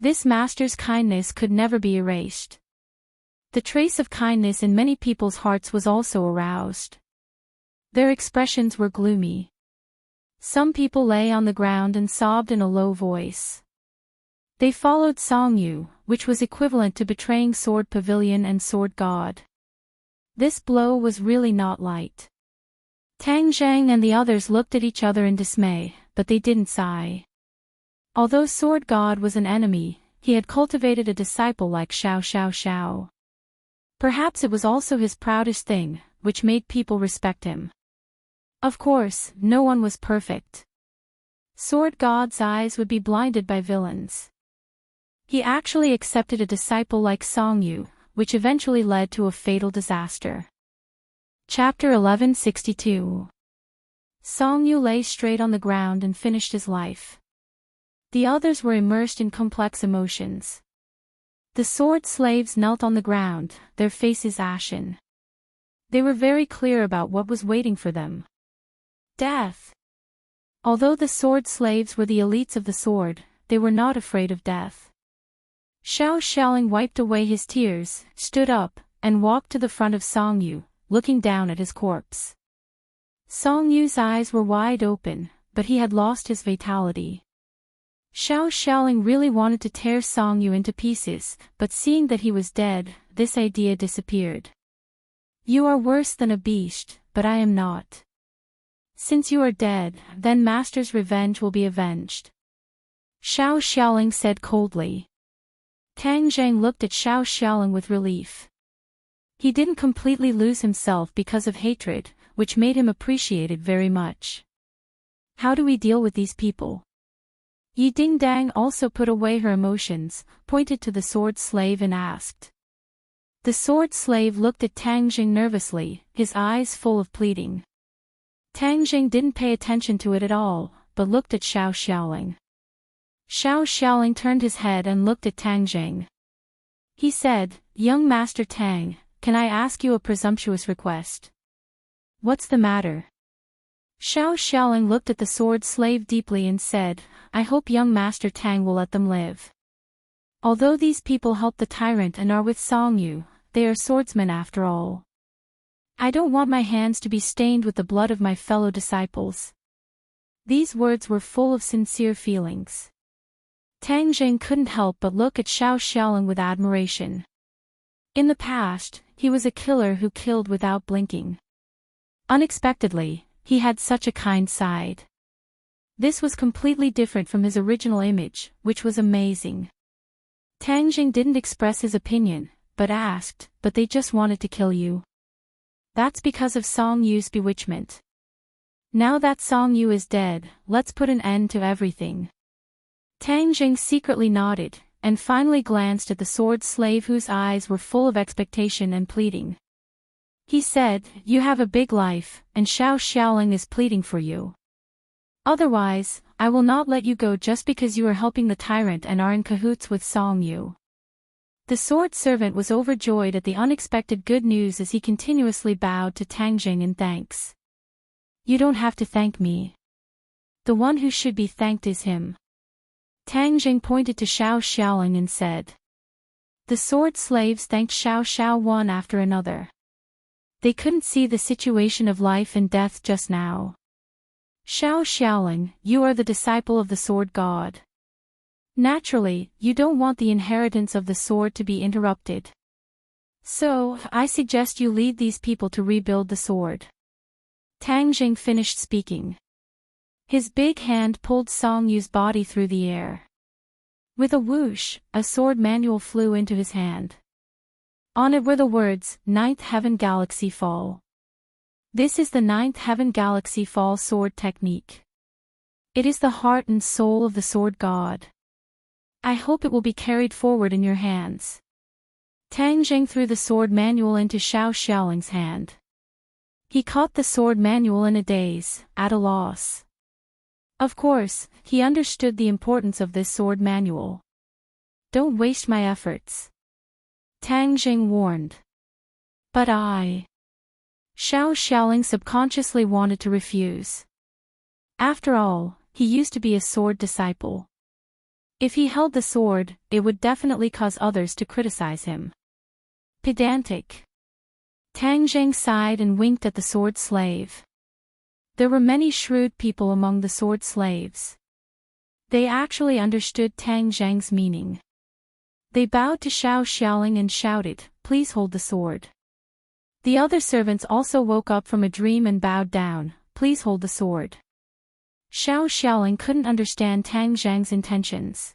This master's kindness could never be erased. The trace of kindness in many people's hearts was also aroused. Their expressions were gloomy. Some people lay on the ground and sobbed in a low voice. They followed Song Yu, which was equivalent to betraying Sword Pavilion and Sword God. This blow was really not light. Tang Zhang and the others looked at each other in dismay, but they didn't sigh. Although Sword God was an enemy, he had cultivated a disciple like Xiao Xiao Xiao. Perhaps it was also his proudest thing, which made people respect him. Of course, no one was perfect. Sword God's eyes would be blinded by villains. He actually accepted a disciple like Song Yu, which eventually led to a fatal disaster. Chapter 1162. Song Yu lay straight on the ground and finished his life. The others were immersed in complex emotions. The sword slaves knelt on the ground, their faces ashen. They were very clear about what was waiting for them. Death. Although the sword slaves were the elites of the sword, they were not afraid of death. Xiao Xiaoling wiped away his tears, stood up, and walked to the front of Song Yu, looking down at his corpse. Song Yu's eyes were wide open, but he had lost his vitality. Xiao Xiaoling really wanted to tear Song Yu into pieces, but seeing that he was dead, this idea disappeared. "You are worse than a beast, but I am not. Since you are dead, then Master's revenge will be avenged," Xiao Xiaoling said coldly. Tang Zhang looked at Xiao Xiaoling with relief. He didn't completely lose himself because of hatred, which made him appreciate it very much. How do we deal with these people? Yi Dingdang also put away her emotions, pointed to the sword slave and asked. The sword slave looked at Tang Jing nervously, his eyes full of pleading. Tang Jing didn't pay attention to it at all, but looked at Xiao Xiaoling. Xiao Xiaoling turned his head and looked at Tang Jing. He said, "Young Master Tang, can I ask you a presumptuous request?" "What's the matter?" Xiao Xiaoling looked at the sword slave deeply and said, "I hope young Master Tang will let them live. Although these people help the tyrant and are with Song Yu, they are swordsmen after all. I don't want my hands to be stained with the blood of my fellow disciples." These words were full of sincere feelings. Tang Jing couldn't help but look at Xiao Xiaoling with admiration. In the past, he was a killer who killed without blinking. Unexpectedly, he had such a kind side. This was completely different from his original image, which was amazing. Tang Jing didn't express his opinion, but asked, "But they just wanted to kill you?" "That's because of Song Yu's bewitchment. Now that Song Yu is dead, let's put an end to everything." Tang Jing secretly nodded, and finally glanced at the sword slave whose eyes were full of expectation and pleading. He said, "You have a big life, and Xiao Xiaoling is pleading for you. Otherwise, I will not let you go just because you are helping the tyrant and are in cahoots with Song Yu." The sword servant was overjoyed at the unexpected good news as he continuously bowed to Tang Jing in thanks. "You don't have to thank me. The one who should be thanked is him." Tang Jing pointed to Xiao Xiaoling and said. The sword slaves thanked Xiao Xiao one after another. They couldn't see the situation of life and death just now. "Xiao Xiaoling, you are the disciple of the sword god. Naturally, you don't want the inheritance of the sword to be interrupted. So, I suggest you lead these people to rebuild the sword." Tang Jing finished speaking. His big hand pulled Song Yu's body through the air. With a whoosh, a sword manual flew into his hand. On it were the words, "Ninth Heaven Galaxy Fall." This is the Ninth Heaven Galaxy Fall sword technique. It is the heart and soul of the sword god. I hope it will be carried forward in your hands. Tang Zheng threw the sword manual into Xiao Xiaoling's hand. He caught the sword manual in a daze, at a loss. Of course, he understood the importance of this sword manual. Don't waste my efforts, Tang Zheng warned. But Xiao Xiaoling subconsciously wanted to refuse. After all, he used to be a sword disciple. If he held the sword, it would definitely cause others to criticize him. Pedantic. Tang Zheng sighed and winked at the sword slave. There were many shrewd people among the sword slaves. They actually understood Tang Zheng's meaning. They bowed to Xiao Xiaoling and shouted, "Please hold the sword." The other servants also woke up from a dream and bowed down, "Please hold the sword." Xiao Xiaoling couldn't understand Tang Zheng's intentions.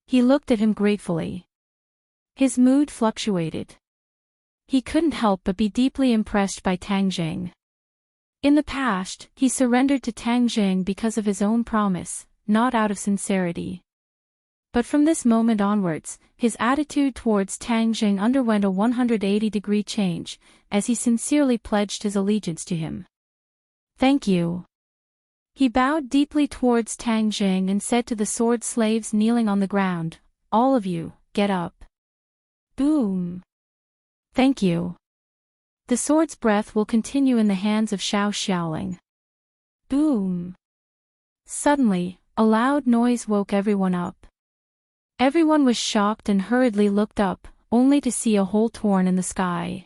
He looked at him gratefully. His mood fluctuated. He couldn't help but be deeply impressed by Tang Zheng. In the past, he surrendered to Tang Zheng because of his own promise, not out of sincerity. But from this moment onwards, his attitude towards Tang Zheng underwent a 180-degree change, as he sincerely pledged his allegiance to him. "Thank you." He bowed deeply towards Tang Zheng and said to the sword slaves kneeling on the ground, "All of you, get up." Boom. "Thank you." The sword's breath will continue in the hands of Xiao Xiaoling. Boom. Suddenly, a loud noise woke everyone up. Everyone was shocked and hurriedly looked up, only to see a hole torn in the sky.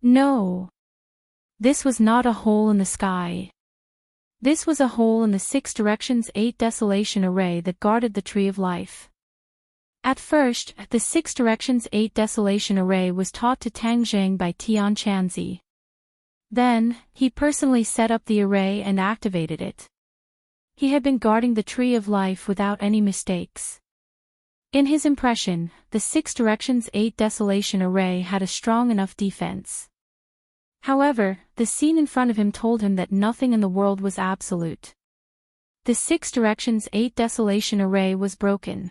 No. This was not a hole in the sky. This was a hole in the 6 directions 8 desolation array that guarded the Tree of Life. At first, the 6 directions 8 desolation array was taught to Tang Zheng by Tian Chanzi. Then, he personally set up the array and activated it. He had been guarding the Tree of Life without any mistakes. In his impression, the 6 directions 8 desolation array had a strong enough defense. However, the scene in front of him told him that nothing in the world was absolute. The 6 directions 8 desolation array was broken.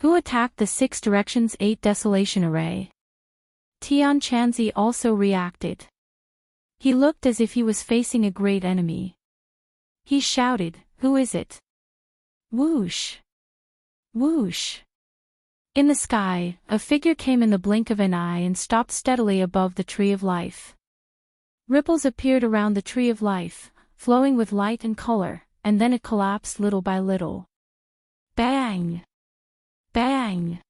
Who attacked the 6 directions 8 desolation array? Tian Chanzi also reacted. He looked as if he was facing a great enemy. He shouted, "Who is it?" Whoosh! Whoosh! In the sky, a figure came in the blink of an eye and stopped steadily above the Tree of Life. Ripples appeared around the Tree of Life, flowing with light and color, and then it collapsed little by little. Bang! Bang!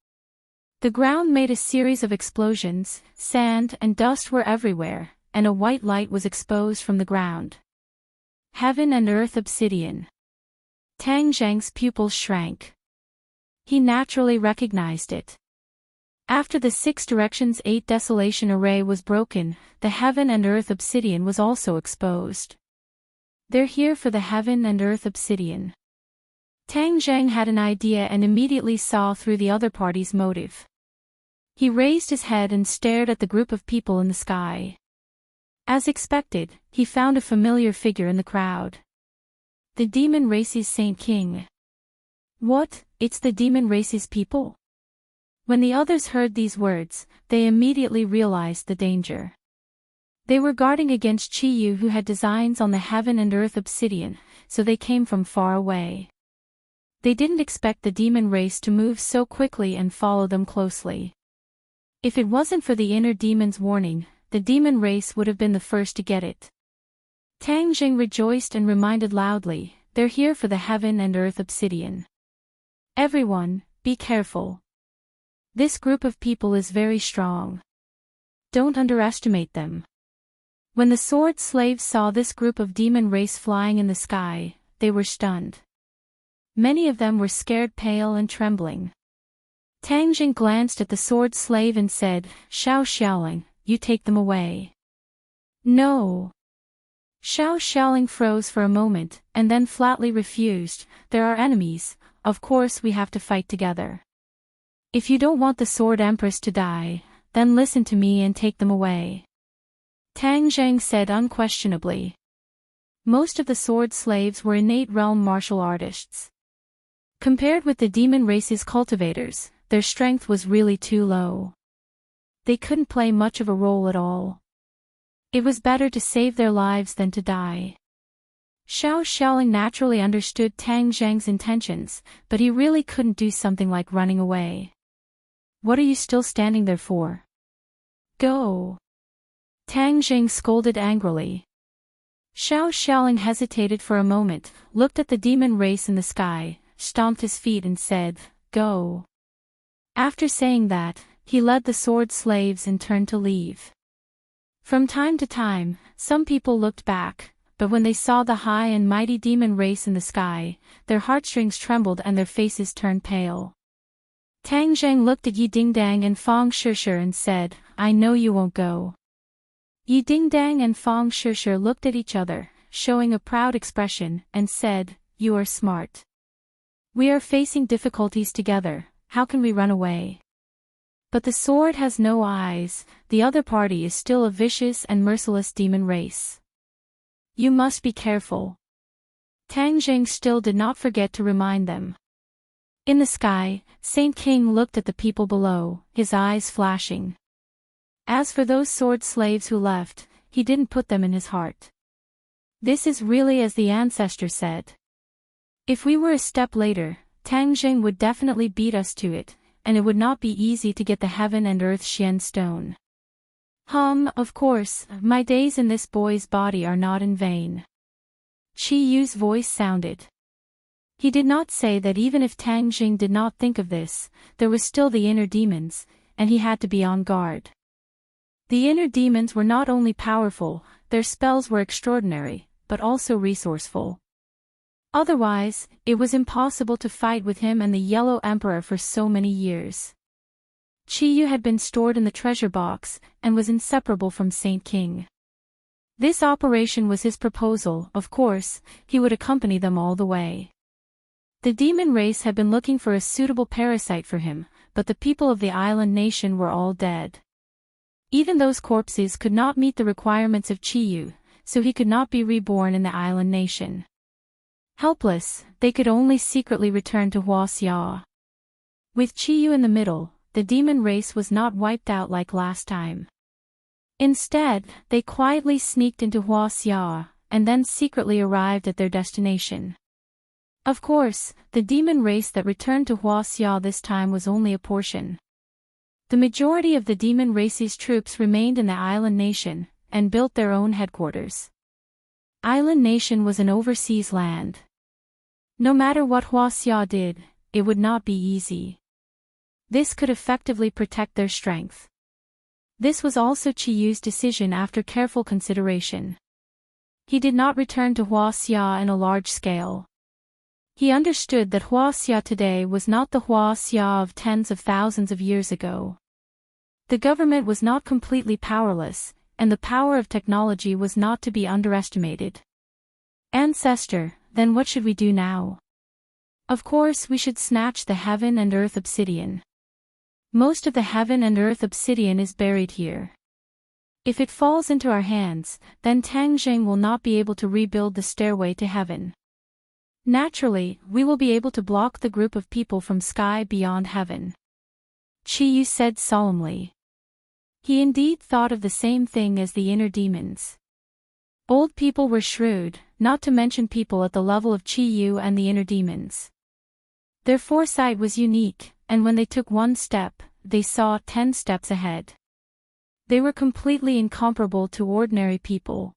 The ground made a series of explosions, sand and dust were everywhere, and a white light was exposed from the ground. Heaven and Earth Obsidian. Tang Zheng's pupils shrank. He naturally recognized it. After the 6 directions 8 desolation array was broken, the Heaven and Earth Obsidian was also exposed. They're here for the Heaven and Earth Obsidian. Tang Zheng had an idea and immediately saw through the other party's motive. He raised his head and stared at the group of people in the sky. As expected, he found a familiar figure in the crowd. The demon race's Saint King. What, it's the demon race's people? When the others heard these words, they immediately realized the danger. They were guarding against Qiyu, who had designs on the Heaven and Earth Obsidian, so they came from far away. They didn't expect the demon race to move so quickly and follow them closely. If it wasn't for the inner demon's warning, the demon race would have been the first to get it. Tang Zheng rejoiced and reminded loudly, "They're here for the Heaven and Earth Obsidian. Everyone, be careful. This group of people is very strong. Don't underestimate them." When the sword slaves saw this group of demon race flying in the sky, they were stunned. Many of them were scared, pale and trembling. Tang Zheng glanced at the sword slave and said, "Xiao Xiaoling, you take them away." "No." Xiao Xiaoling froze for a moment, and then flatly refused, "There are enemies, of course we have to fight together. If you don't want the Sword Empress to die, then listen to me and take them away. Tang Zheng said unquestionably. Most of the sword slaves were innate realm martial artists. Compared with the demon race's cultivators, their strength was really too low. They couldn't play much of a role at all. It was better to save their lives than to die. Xiao Xiaoling naturally understood Tang Zheng's intentions, but he really couldn't do something like running away. What are you still standing there for? Go! Tang Zheng scolded angrily. Xiao Xiaoling hesitated for a moment, looked at the demon race in the sky, stomped his feet and said, "Go." After saying that, he led the sword slaves and turned to leave. From time to time, some people looked back, but when they saw the high and mighty demon race in the sky, their heartstrings trembled and their faces turned pale. Tang Zheng looked at Yi Dingdang and Fang Shishir and said, "I know you won't go." Yi Dingdang and Fang Shishir looked at each other, showing a proud expression, and said, "You are smart. We are facing difficulties together, how can we run away? But the sword has no eyes, the other party is still a vicious and merciless demon race. You must be careful." Tang Zheng still did not forget to remind them. In the sky, Saint King looked at the people below, his eyes flashing. As for those sword slaves who left, he didn't put them in his heart. This is really as the ancestor said. If we were a step later, Tang Zheng would definitely beat us to it, and it would not be easy to get the heaven and earth Xian stone. Of course, my days in this boy's body are not in vain. Qi Yu's voice sounded. He did not say that even if Tang Zheng did not think of this, there was still the inner demons, and he had to be on guard. The inner demons were not only powerful, their spells were extraordinary, but also resourceful. Otherwise, it was impossible to fight with him and the Yellow Emperor for so many years. Qi Yu had been stored in the treasure box, and was inseparable from Saint King. This operation was his proposal, of course, he would accompany them all the way. The demon race had been looking for a suitable parasite for him, but the people of the island nation were all dead. Even those corpses could not meet the requirements of Qi Yu, so he could not be reborn in the island nation. Helpless, they could only secretly return to Huaxia. With Qi Yu in the middle, the demon race was not wiped out like last time. Instead, they quietly sneaked into Huaxia, and then secretly arrived at their destination. Of course, the demon race that returned to Huaxia this time was only a portion. The majority of the demon race's troops remained in the island nation, and built their own headquarters. Island nation was an overseas land. No matter what Huaxia did, it would not be easy. This could effectively protect their strength. This was also Qi Yu's decision after careful consideration. He did not return to Huaxia in a large scale. He understood that Huaxia today was not the Huaxia of tens of thousands of years ago. The government was not completely powerless, and the power of technology was not to be underestimated. Ancestor, then what should we do now? Of course we should snatch the heaven and earth obsidian. Most of the heaven and earth obsidian is buried here. If it falls into our hands, then Tang Zheng will not be able to rebuild the stairway to heaven. Naturally, we will be able to block the group of people from sky beyond heaven. Qi Yu said solemnly. He indeed thought of the same thing as the inner demons. Old people were shrewd, not to mention people at the level of Qi Yu and the inner demons. Their foresight was unique, and when they took one step, they saw 10 steps ahead. They were completely incomparable to ordinary people.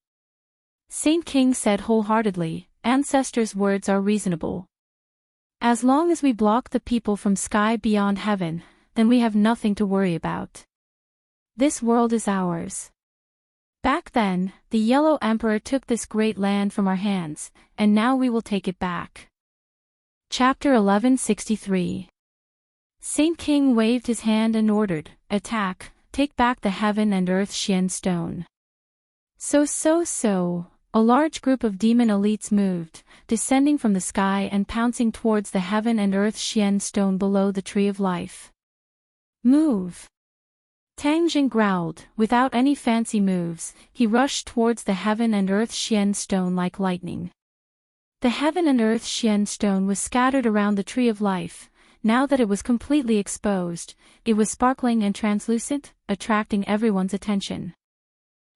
Saint King said wholeheartedly, "Ancestors' words are reasonable. As long as we block the people from sky beyond heaven, then we have nothing to worry about. This world is ours. Back then, the Yellow Emperor took this great land from our hands, and now we will take it back." Chapter 1163. Saint King waved his hand and ordered, "Attack, take back the heaven and earth Xian stone." So, a large group of demon elites moved, descending from the sky and pouncing towards the heaven and earth Xian stone below the Tree of Life. Move! Tang Jing growled. Without any fancy moves, he rushed towards the heaven and earth Xian stone like lightning. The heaven and earth Xian stone was scattered around the tree of life. Now that it was completely exposed, it was sparkling and translucent, attracting everyone's attention.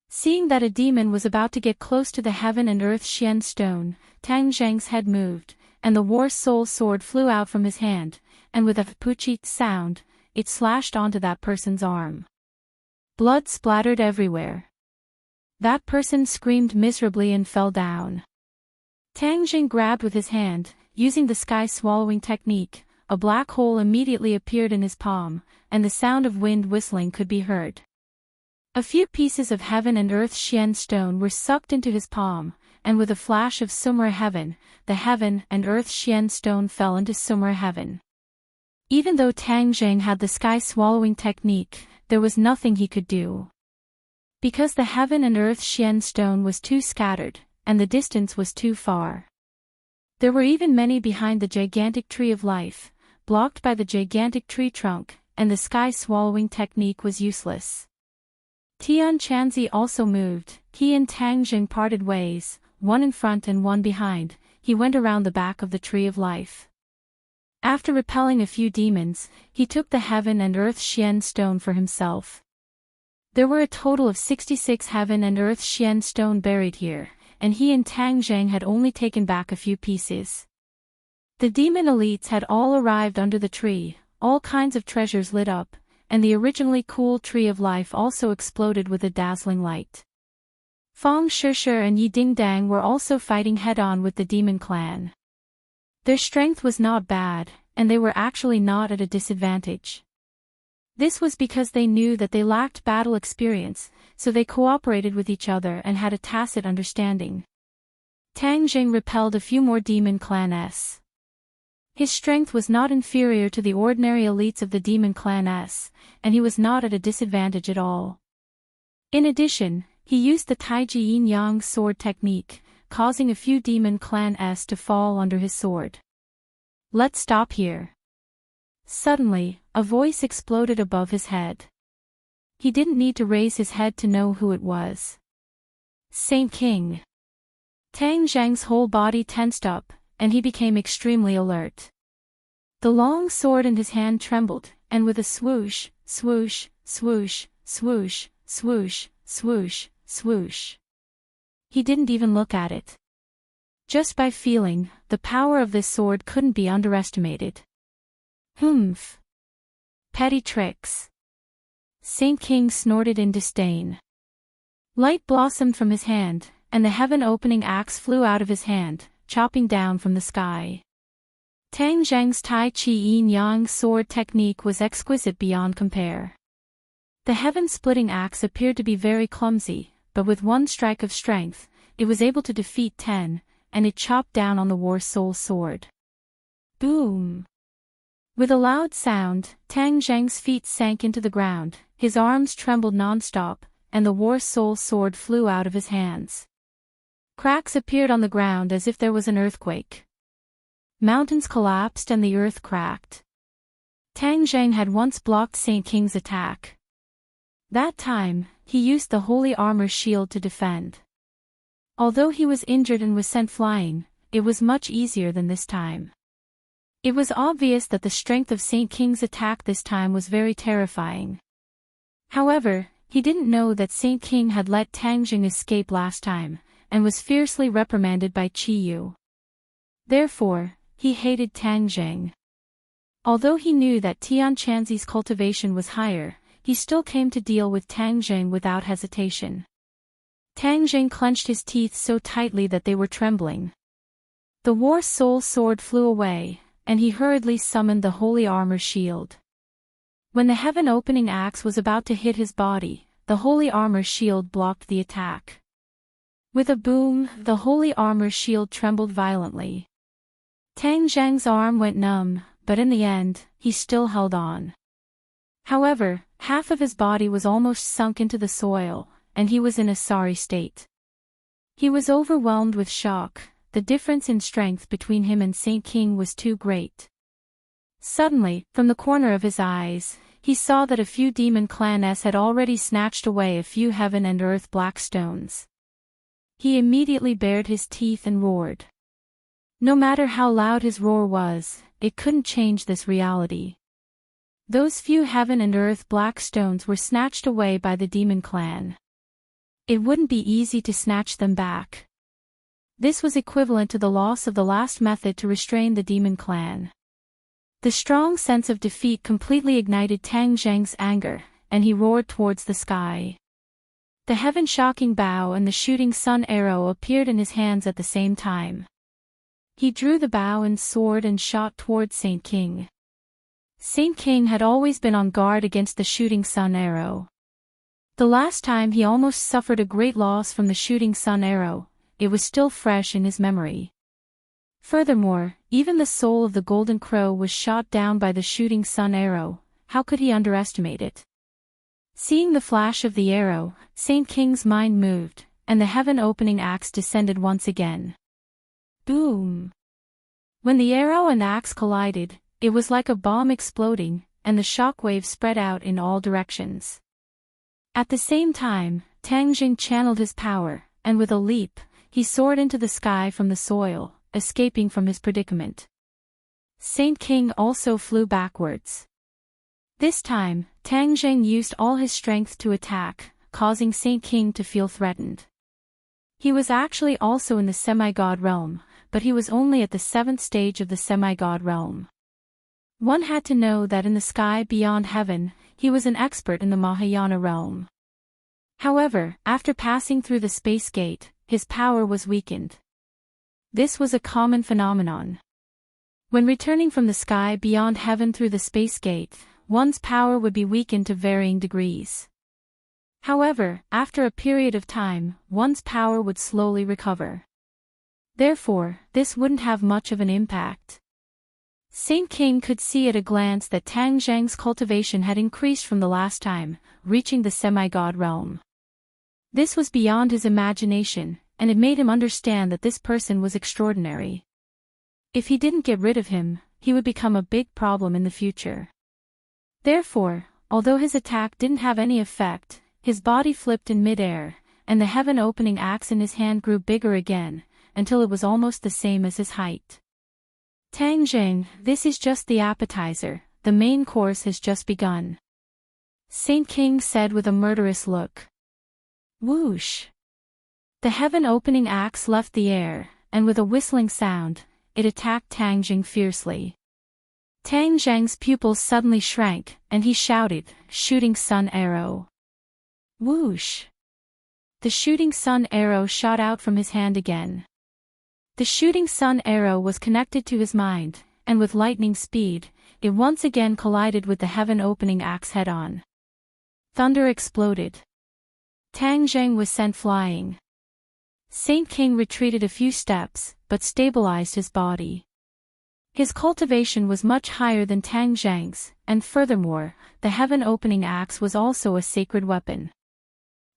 Seeing that a demon was about to get close to the heaven and earth Xian stone, Tang Zheng's head moved, and the war soul sword flew out from his hand, and with a puchi sound, it slashed onto that person's arm. Blood splattered everywhere. That person screamed miserably and fell down. Tang Jing grabbed with his hand, using the sky-swallowing technique. A black hole immediately appeared in his palm, and the sound of wind whistling could be heard. A few pieces of heaven and earth Xian stone were sucked into his palm, and with a flash of Sumra heaven, the heaven and earth Xian stone fell into Sumra heaven. Even though Tang Jing had the sky-swallowing technique, there was nothing he could do. Because the heaven and earth Xian stone was too scattered, and the distance was too far. There were even many behind the gigantic tree of life, blocked by the gigantic tree trunk, and the sky-swallowing technique was useless. Tian Chanzi also moved. He and Tang Jing parted ways, one in front and one behind. He went around the back of the tree of life. After repelling a few demons, he took the heaven and earth Xian stone for himself. There were a total of 66 heaven and earth Xian stone buried here, and he and Tang Jing had only taken back a few pieces. The demon elites had all arrived under the tree, all kinds of treasures lit up, and the originally cool tree of life also exploded with a dazzling light. Fong Shishir and Yi Dingdang were also fighting head-on with the demon clan. Their strength was not bad, and they were actually not at a disadvantage. This was because they knew that they lacked battle experience, so they cooperated with each other and had a tacit understanding. Tang Jing repelled a few more demon clan S. His strength was not inferior to the ordinary elites of the demon clan S, and he was not at a disadvantage at all. In addition, he used the Taiji Yin-Yang sword technique, causing a few demon clan S to fall under his sword. Let's stop here. Suddenly, a voice exploded above his head. He didn't need to raise his head to know who it was. Saint King. Tang Zheng's whole body tensed up, and he became extremely alert. The long sword in his hand trembled, and with a swoosh, swoosh, swoosh, swoosh, swoosh, swoosh, swoosh. He didn't even look at it. Just by feeling, the power of this sword couldn't be underestimated. Humph. Petty tricks. Saint King snorted in disdain. Light blossomed from his hand, and the heaven-opening axe flew out of his hand, chopping down from the sky. Tang Zheng's Tai Chi Yin-Yang sword technique was exquisite beyond compare. The heaven-splitting axe appeared to be very clumsy, but with one strike of strength, it was able to defeat 10, and it chopped down on the war soul sword. Boom! With a loud sound, Tang Zheng's feet sank into the ground, his arms trembled non-stop, and the war soul sword flew out of his hands. Cracks appeared on the ground as if there was an earthquake. Mountains collapsed and the earth cracked. Tang Zheng had once blocked Saint King's attack. That time, he used the holy armor shield to defend. Although he was injured and was sent flying, it was much easier than this time. It was obvious that the strength of Saint King's attack this time was very terrifying. However, he didn't know that Saint King had let Tang Jing escape last time, and was fiercely reprimanded by Qi Yu. Therefore, he hated Tang Jing. Although he knew that Tian Chanzi's cultivation was higher, he still came to deal with Tang Jing without hesitation. Tang Jing clenched his teeth so tightly that they were trembling. The war soul sword flew away, and he hurriedly summoned the holy armor shield. When the heaven-opening axe was about to hit his body, the holy armor shield blocked the attack. With a boom, the holy armor shield trembled violently. Tang Zheng's arm went numb, but in the end, he still held on. However, half of his body was almost sunk into the soil, and he was in a sorry state. He was overwhelmed with shock. The difference in strength between him and Saint King was too great. Suddenly, from the corner of his eyes, he saw that a few demon clans had already snatched away a few heaven and earth black stones. He immediately bared his teeth and roared. No matter how loud his roar was, it couldn't change this reality. Those few heaven and earth black stones were snatched away by the demon clan. It wouldn't be easy to snatch them back. This was equivalent to the loss of the last method to restrain the demon clan. The strong sense of defeat completely ignited Tang Zheng's anger, and he roared towards the sky. The heaven-shocking bow and the shooting sun arrow appeared in his hands at the same time. He drew the bow and sword and shot towards Saint King. Saint King had always been on guard against the shooting sun arrow. The last time he almost suffered a great loss from the shooting sun arrow, it was still fresh in his memory. Furthermore, even the soul of the golden crow was shot down by the shooting sun arrow. How could he underestimate it? Seeing the flash of the arrow, Saint King's mind moved, and the heaven-opening axe descended once again. Boom! When the arrow and axe collided, it was like a bomb exploding, and the shockwave spread out in all directions. At the same time, Tang Jing channeled his power, and with a leap, he soared into the sky from the soil, escaping from his predicament. Saint King also flew backwards. This time, Tang Jing used all his strength to attack, causing Saint King to feel threatened. He was actually also in the semi-god realm, but he was only at the 7th stage of the semi-god realm. One had to know that in the sky beyond heaven, he was an expert in the Mahayana realm. However, after passing through the space gate, his power was weakened. This was a common phenomenon. When returning from the sky beyond heaven through the space gate, one's power would be weakened to varying degrees. However, after a period of time, one's power would slowly recover. Therefore, this wouldn't have much of an impact. Saint King could see at a glance that Tang Zheng's cultivation had increased from the last time, reaching the semi-god realm. This was beyond his imagination, and it made him understand that this person was extraordinary. If he didn't get rid of him, he would become a big problem in the future. Therefore, although his attack didn't have any effect, his body flipped in mid-air, and the heaven-opening axe in his hand grew bigger again, until it was almost the same as his height. Tang Jing, this is just the appetizer, the main course has just begun. Saint King said with a murderous look. Whoosh! The heaven-opening axe left the air, and with a whistling sound, it attacked Tang Jing fiercely. Tang Zheng's pupils suddenly shrank, and he shouted, "Shooting sun arrow!" Whoosh! The shooting sun arrow shot out from his hand again. The shooting sun arrow was connected to his mind, and with lightning speed, it once again collided with the heaven-opening axe head-on. Thunder exploded. Tang Zheng was sent flying. Saint King retreated a few steps, but stabilized his body. His cultivation was much higher than Tang Zheng's, and furthermore, the heaven-opening axe was also a sacred weapon.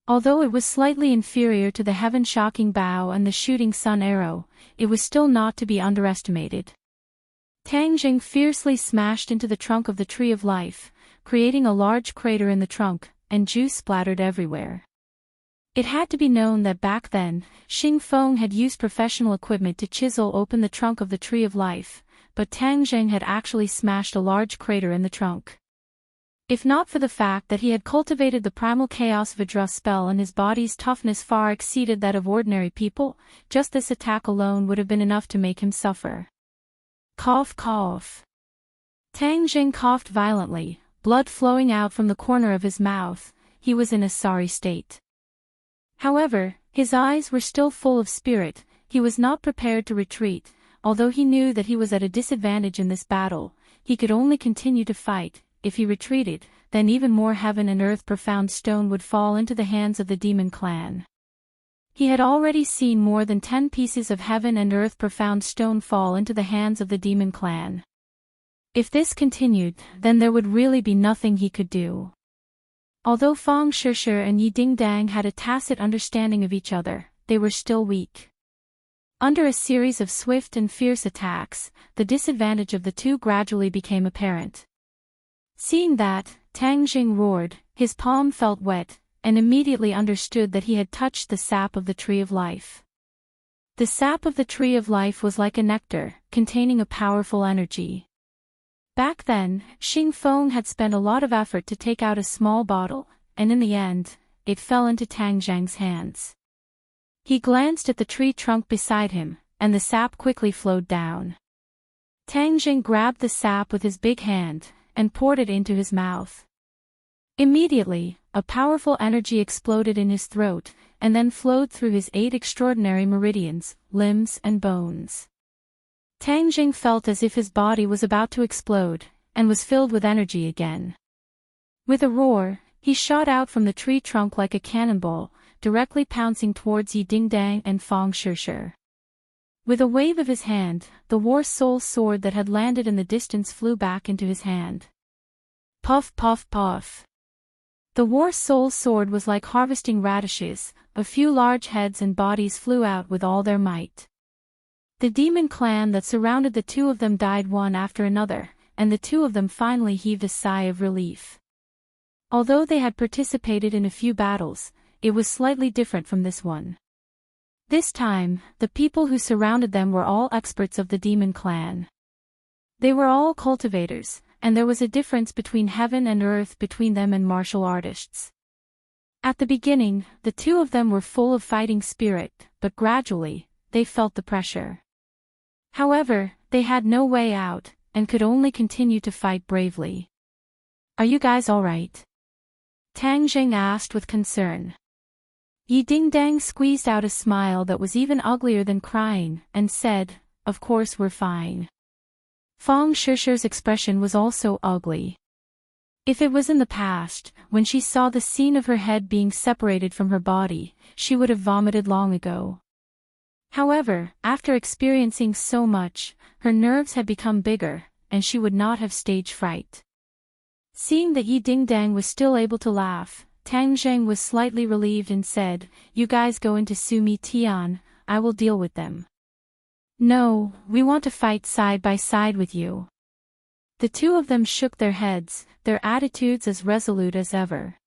Although it was slightly inferior to the heaven-shocking bow and the shooting sun arrow, it was still not to be underestimated. Tang Jing fiercely smashed into the trunk of the tree of life, creating a large crater in the trunk, and juice splattered everywhere. It had to be known that back then, Xing Feng had used professional equipment to chisel open the trunk of the tree of life, but Tang Jing had actually smashed a large crater in the trunk. If not for the fact that he had cultivated the primal chaos Vajra spell and his body's toughness far exceeded that of ordinary people, just this attack alone would have been enough to make him suffer. Cough cough. Tang Jing coughed violently, blood flowing out from the corner of his mouth. He was in a sorry state. However, his eyes were still full of spirit. He was not prepared to retreat. Although he knew that he was at a disadvantage in this battle, he could only continue to fight. If he retreated, then even more heaven and earth profound stone would fall into the hands of the demon clan. He had already seen more than 10 pieces of heaven and earth profound stone fall into the hands of the demon clan. If this continued, then there would really be nothing he could do. Although Fang Shishir and Yi Dingdang had a tacit understanding of each other, they were still weak. Under a series of swift and fierce attacks, the disadvantage of the two gradually became apparent. Seeing that, Tang Jing roared, his palm felt wet, and immediately understood that he had touched the sap of the tree of life. The sap of the tree of life was like a nectar, containing a powerful energy. Back then, Xing Feng had spent a lot of effort to take out a small bottle, and in the end, it fell into Tang Zhang's hands. He glanced at the tree trunk beside him, and the sap quickly flowed down. Tang Jing grabbed the sap with his big hand, and poured it into his mouth. Immediately, a powerful energy exploded in his throat, and then flowed through his 8 extraordinary meridians, limbs and bones. Tang Jing felt as if his body was about to explode, and was filled with energy again. With a roar, he shot out from the tree trunk like a cannonball, directly pouncing towards Yi Dingdang and Fang Shishir. With a wave of his hand, the war soul sword that had landed in the distance flew back into his hand. Puff puff puff. The war soul sword was like harvesting radishes, a few large heads and bodies flew out with all their might. The demon clan that surrounded the two of them died one after another, and the two of them finally heaved a sigh of relief. Although they had participated in a few battles, it was slightly different from this one. This time, the people who surrounded them were all experts of the demon clan. They were all cultivators, and there was a difference between heaven and earth between them and martial artists. At the beginning, the two of them were full of fighting spirit, but gradually, they felt the pressure. However, they had no way out, and could only continue to fight bravely. "Are you guys all right?" Tang Jing asked with concern. Yi Dingdang squeezed out a smile that was even uglier than crying, and said, "Of course we're fine." Fang Shishir's expression was also ugly. If it was in the past, when she saw the scene of her head being separated from her body, she would have vomited long ago. However, after experiencing so much, her nerves had become bigger, and she would not have stage fright. Seeing that Yi Dingdang was still able to laugh, Tang Zheng was slightly relieved and said, "You guys go into Sumi Tian, I will deal with them." "No, we want to fight side by side with you." The two of them shook their heads, their attitudes as resolute as ever.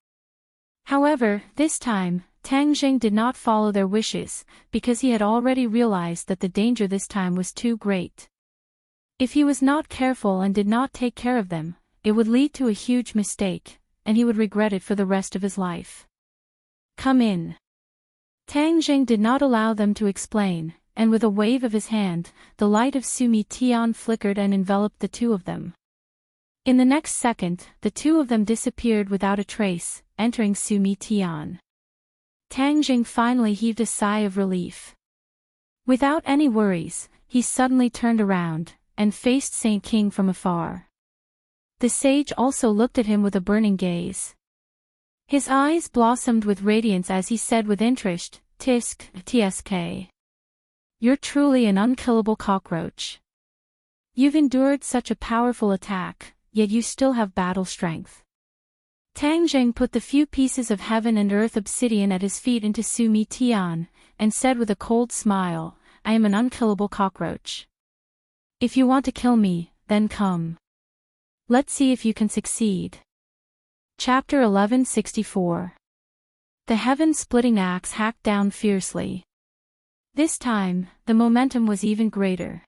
However, this time, Tang Jing did not follow their wishes, because he had already realized that the danger this time was too great. If he was not careful and did not take care of them, it would lead to a huge mistake, and he would regret it for the rest of his life. "Come in." Tang Jing did not allow them to explain, and with a wave of his hand, the light of Sumi Tian flickered and enveloped the two of them. In the next second, the two of them disappeared without a trace, entering Sumi Tian. Tang Jing finally heaved a sigh of relief. Without any worries, he suddenly turned around, and faced Saint King from afar. The sage also looked at him with a burning gaze. His eyes blossomed with radiance as he said with interest, "Tsk. You're truly an unkillable cockroach. You've endured such a powerful attack, yet you still have battle strength." Tang Jing put the few pieces of heaven and earth obsidian at his feet into Sumi Tian, and said with a cold smile, "I am an unkillable cockroach. If you want to kill me, then come. Let's see if you can succeed." Chapter 1164. The heaven-splitting axe hacked down fiercely. This time, the momentum was even greater.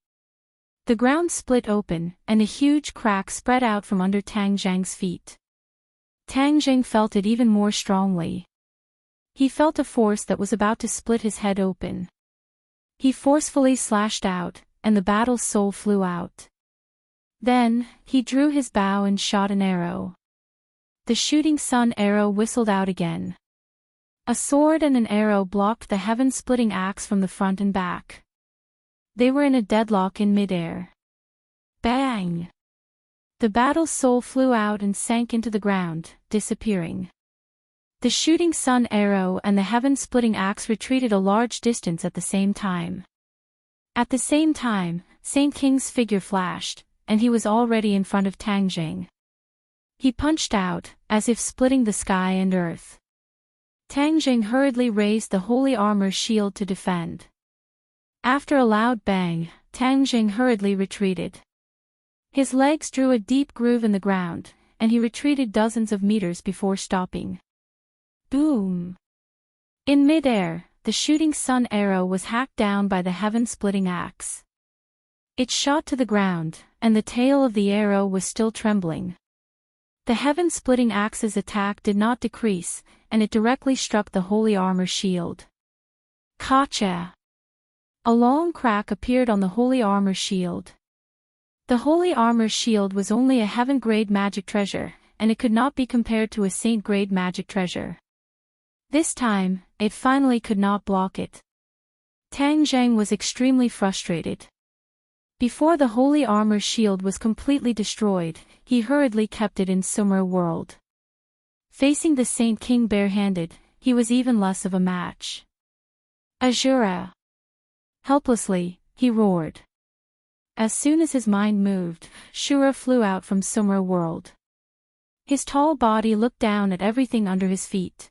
The ground split open, and a huge crack spread out from under Tang Zhang's feet. Tang Jing felt it even more strongly. He felt a force that was about to split his head open. He forcefully slashed out, and the battle soul flew out. Then, he drew his bow and shot an arrow. The shooting sun arrow whistled out again. A sword and an arrow blocked the heaven-splitting axe from the front and back. They were in a deadlock in midair. Bang! The battle soul flew out and sank into the ground, disappearing. The shooting sun arrow and the heaven-splitting axe retreated a large distance at the same time. At the same time, Saint King's figure flashed, and he was already in front of Tang Jing. He punched out, as if splitting the sky and earth. Tang Jing hurriedly raised the holy armor shield to defend. After a loud bang, Tang Jing hurriedly retreated. His legs drew a deep groove in the ground, and he retreated dozens of meters before stopping. Boom! In mid-air, the shooting sun arrow was hacked down by the heaven-splitting axe. It shot to the ground, and the tail of the arrow was still trembling. The heaven-splitting axe's attack did not decrease, and it directly struck the holy armor shield. Gotcha! A long crack appeared on the holy armor shield. The holy armor shield was only a heaven-grade magic treasure, and it could not be compared to a saint-grade magic treasure. This time, it finally could not block it. Tang Zheng was extremely frustrated. Before the holy armor shield was completely destroyed, he hurriedly kept it in Sumer world. Facing the Saint King barehanded, he was even less of a match. Azura! Helplessly, he roared. As soon as his mind moved, Shura flew out from Sumer world. His tall body looked down at everything under his feet.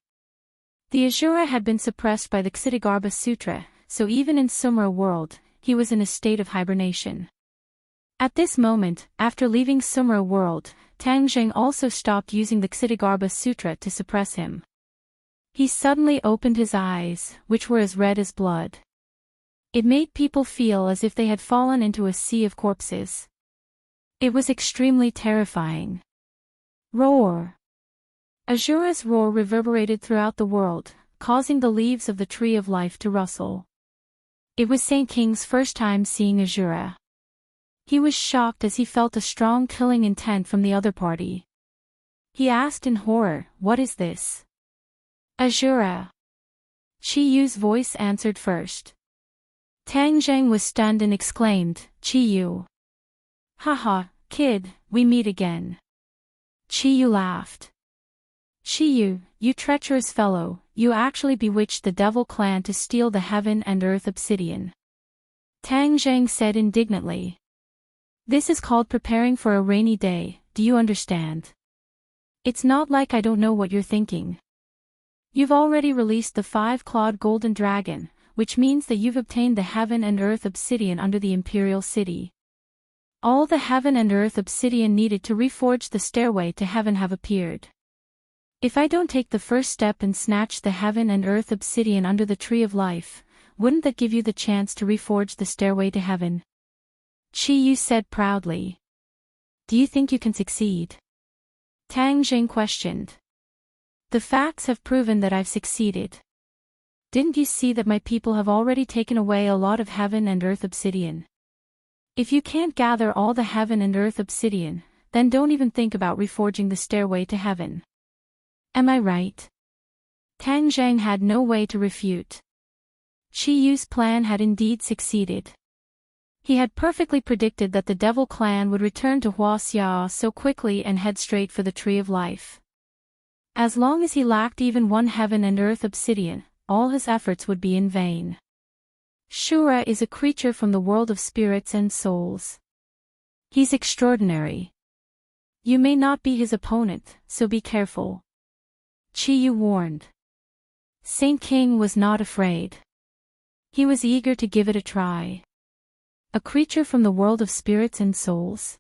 The Azura had been suppressed by the Ksitigarbha Sutra, so even in Sumer world, he was in a state of hibernation. At this moment, after leaving Sumer world, Tang Zheng also stopped using the Ksitigarbha Sutra to suppress him. He suddenly opened his eyes, which were as red as blood. It made people feel as if they had fallen into a sea of corpses. It was extremely terrifying. Roar! Azura's roar reverberated throughout the world, causing the leaves of the tree of life to rustle. It was Saint King's first time seeing Azura. He was shocked as he felt a strong killing intent from the other party. He asked in horror, "What is this?" Azura. Chi Yu's voice answered first. Tang Zheng was stunned and exclaimed, "Chi Yu. Haha, kid, we meet again." Chi Yu laughed. "Chi Yu, you treacherous fellow, you actually bewitched the devil clan to steal the heaven and earth obsidian." Tang Zheng said indignantly. "This is called preparing for a rainy day, do you understand? It's not like I don't know what you're thinking. You've already released the 5-clawed golden dragon, which means that you've obtained the heaven and earth obsidian under the imperial city. All the heaven and earth obsidian needed to reforge the stairway to heaven have appeared. If I don't take the first step and snatch the heaven and earth obsidian under the tree of life, wouldn't that give you the chance to reforge the stairway to heaven?" Chi Yu said proudly. "Do you think you can succeed?" Tang Zheng questioned. "The facts have proven that I've succeeded. Didn't you see that my people have already taken away a lot of heaven and earth obsidian? If you can't gather all the heaven and earth obsidian, then don't even think about reforging the stairway to heaven. Am I right?" Tang Zheng had no way to refute. Chi Yu's plan had indeed succeeded. He had perfectly predicted that the devil clan would return to Huaxia so quickly and head straight for the tree of life. As long as he lacked even one heaven and earth obsidian, all his efforts would be in vain. Shura is a creature from the world of spirits and souls. He's extraordinary. You may not be his opponent, so be careful. Chi Yu warned. Saint King was not afraid. He was eager to give it a try. A creature from the world of spirits and souls?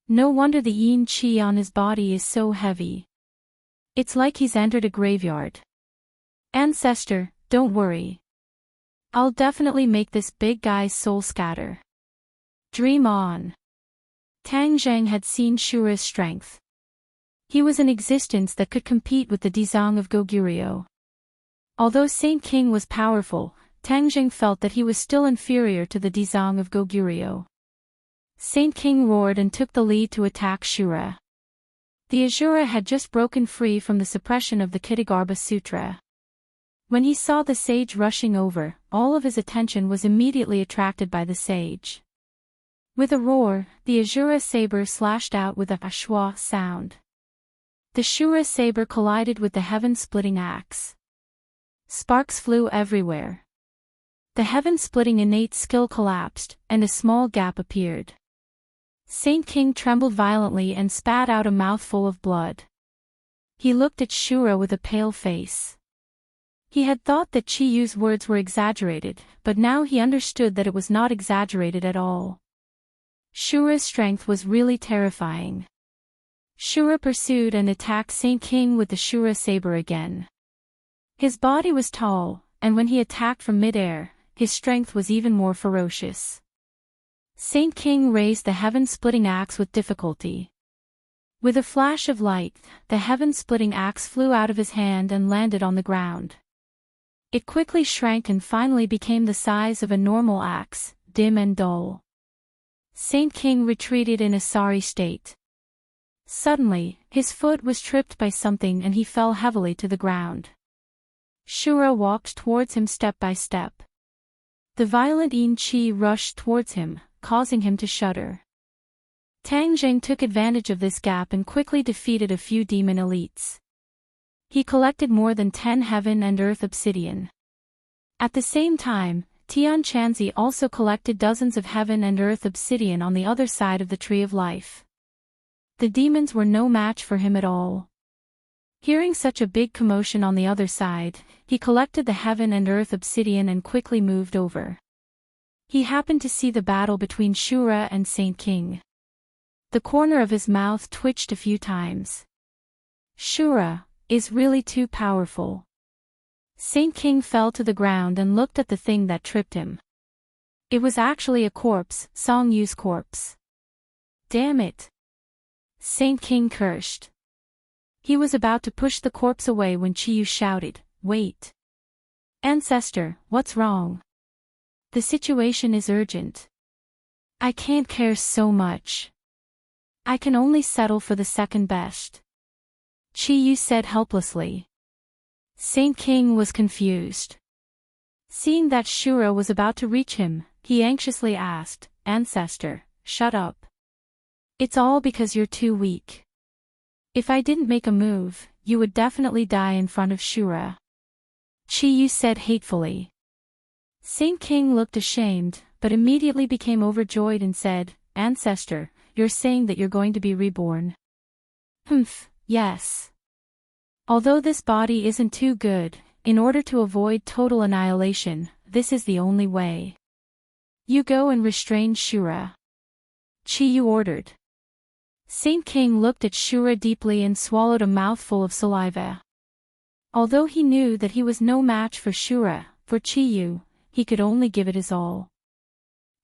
No wonder the yin chi on his body is so heavy. It's like he's entered a graveyard. Ancestor, don't worry. I'll definitely make this big guy's soul scatter. Dream on. Tang Zheng had seen Shura's strength. He was an existence that could compete with the Dizang of Goguryeo. Although Saint King was powerful, Tang Zheng felt that he was still inferior to the Dizang of Goguryeo. Saint King roared and took the lead to attack Shura. The Azura had just broken free from the suppression of the Ksitigarbha Sutra. When he saw the sage rushing over, all of his attention was immediately attracted by the sage. With a roar, the Azura saber slashed out with a ashwa sound. The Shura saber collided with the heaven-splitting axe. Sparks flew everywhere. The heaven-splitting innate skill collapsed, and a small gap appeared. Saint King trembled violently and spat out a mouthful of blood. He looked at Shura with a pale face. He had thought that Chi Yu's words were exaggerated, but now he understood that it was not exaggerated at all. Shura's strength was really terrifying. Shura pursued and attacked Saint King with the Shura saber again. His body was tall, and when he attacked from mid-air, his strength was even more ferocious. Saint King raised the heaven-splitting axe with difficulty. With a flash of light, the heaven-splitting axe flew out of his hand and landed on the ground. It quickly shrank and finally became the size of a normal axe, dim and dull. Saint King retreated in a sorry state. Suddenly, his foot was tripped by something and he fell heavily to the ground. Shura walked towards him step by step. The violent Yin Qi rushed towards him, causing him to shudder. Tang Zheng took advantage of this gap and quickly defeated a few demon elites. He collected more than 10 heaven and earth obsidian. At the same time, Tian Chanzi also collected dozens of heaven and earth obsidian on the other side of the Tree of Life. The demons were no match for him at all. Hearing such a big commotion on the other side, he collected the heaven and earth obsidian and quickly moved over. He happened to see the battle between Shura and Saint King. The corner of his mouth twitched a few times. Shura is really too powerful. Saint King fell to the ground and looked at the thing that tripped him. It was actually a corpse, Song Yu's corpse. Damn it! Saint King cursed. He was about to push the corpse away when Chiyu shouted, "Wait! Ancestor, what's wrong? The situation is urgent. I can't care so much. I can only settle for the second best," Chiyu said helplessly. Saint King was confused. Seeing that Shura was about to reach him, he anxiously asked, "Ancestor, shut up. It's all because you're too weak. If I didn't make a move, you would definitely die in front of Shura," Chiyu said hatefully. Saint King looked ashamed, but immediately became overjoyed and said, "Ancestor, you're saying that you're going to be reborn?" "Humph, yes. Although this body isn't too good, in order to avoid total annihilation, this is the only way. You go and restrain Shura," Chiyu ordered. Saint King looked at Shura deeply and swallowed a mouthful of saliva. Although he knew that he was no match for Shura, for Chiyu, he could only give it his all.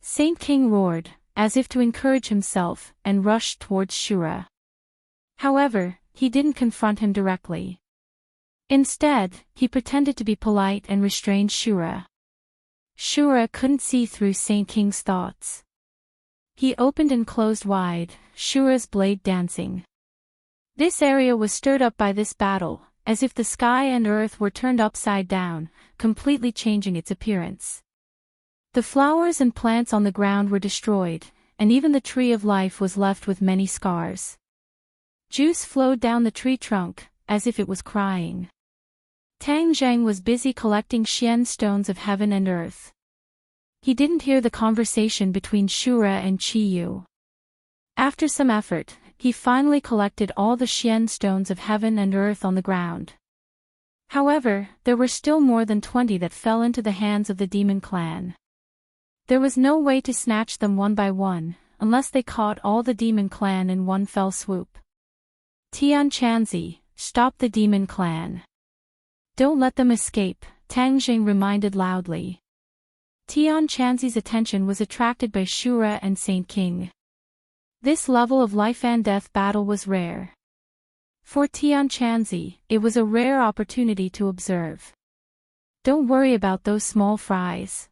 Saint King roared, as if to encourage himself, and rushed towards Shura. However, he didn't confront him directly. Instead, he pretended to be polite and restrained Shura. Shura couldn't see through Saint King's thoughts. He opened and closed wide, Shura's blade dancing. This area was stirred up by this battle, as if the sky and earth were turned upside down, completely changing its appearance. The flowers and plants on the ground were destroyed, and even the Tree of Life was left with many scars. Juice flowed down the tree trunk, as if it was crying. Tang Zheng was busy collecting Xian stones of heaven and earth. He didn't hear the conversation between Shura and Chiyu. After some effort, he finally collected all the Xian stones of heaven and earth on the ground. However, there were still more than 20 that fell into the hands of the demon clan. There was no way to snatch them one by one, unless they caught all the demon clan in one fell swoop. Tian Chanzi, stop the demon clan. Don't let them escape, Tang Jing reminded loudly. Tian Chanzi's attention was attracted by Shura and Saint King. This level of life and death battle was rare. For Tian Chanzi, it was a rare opportunity to observe. Don't worry about those small fries.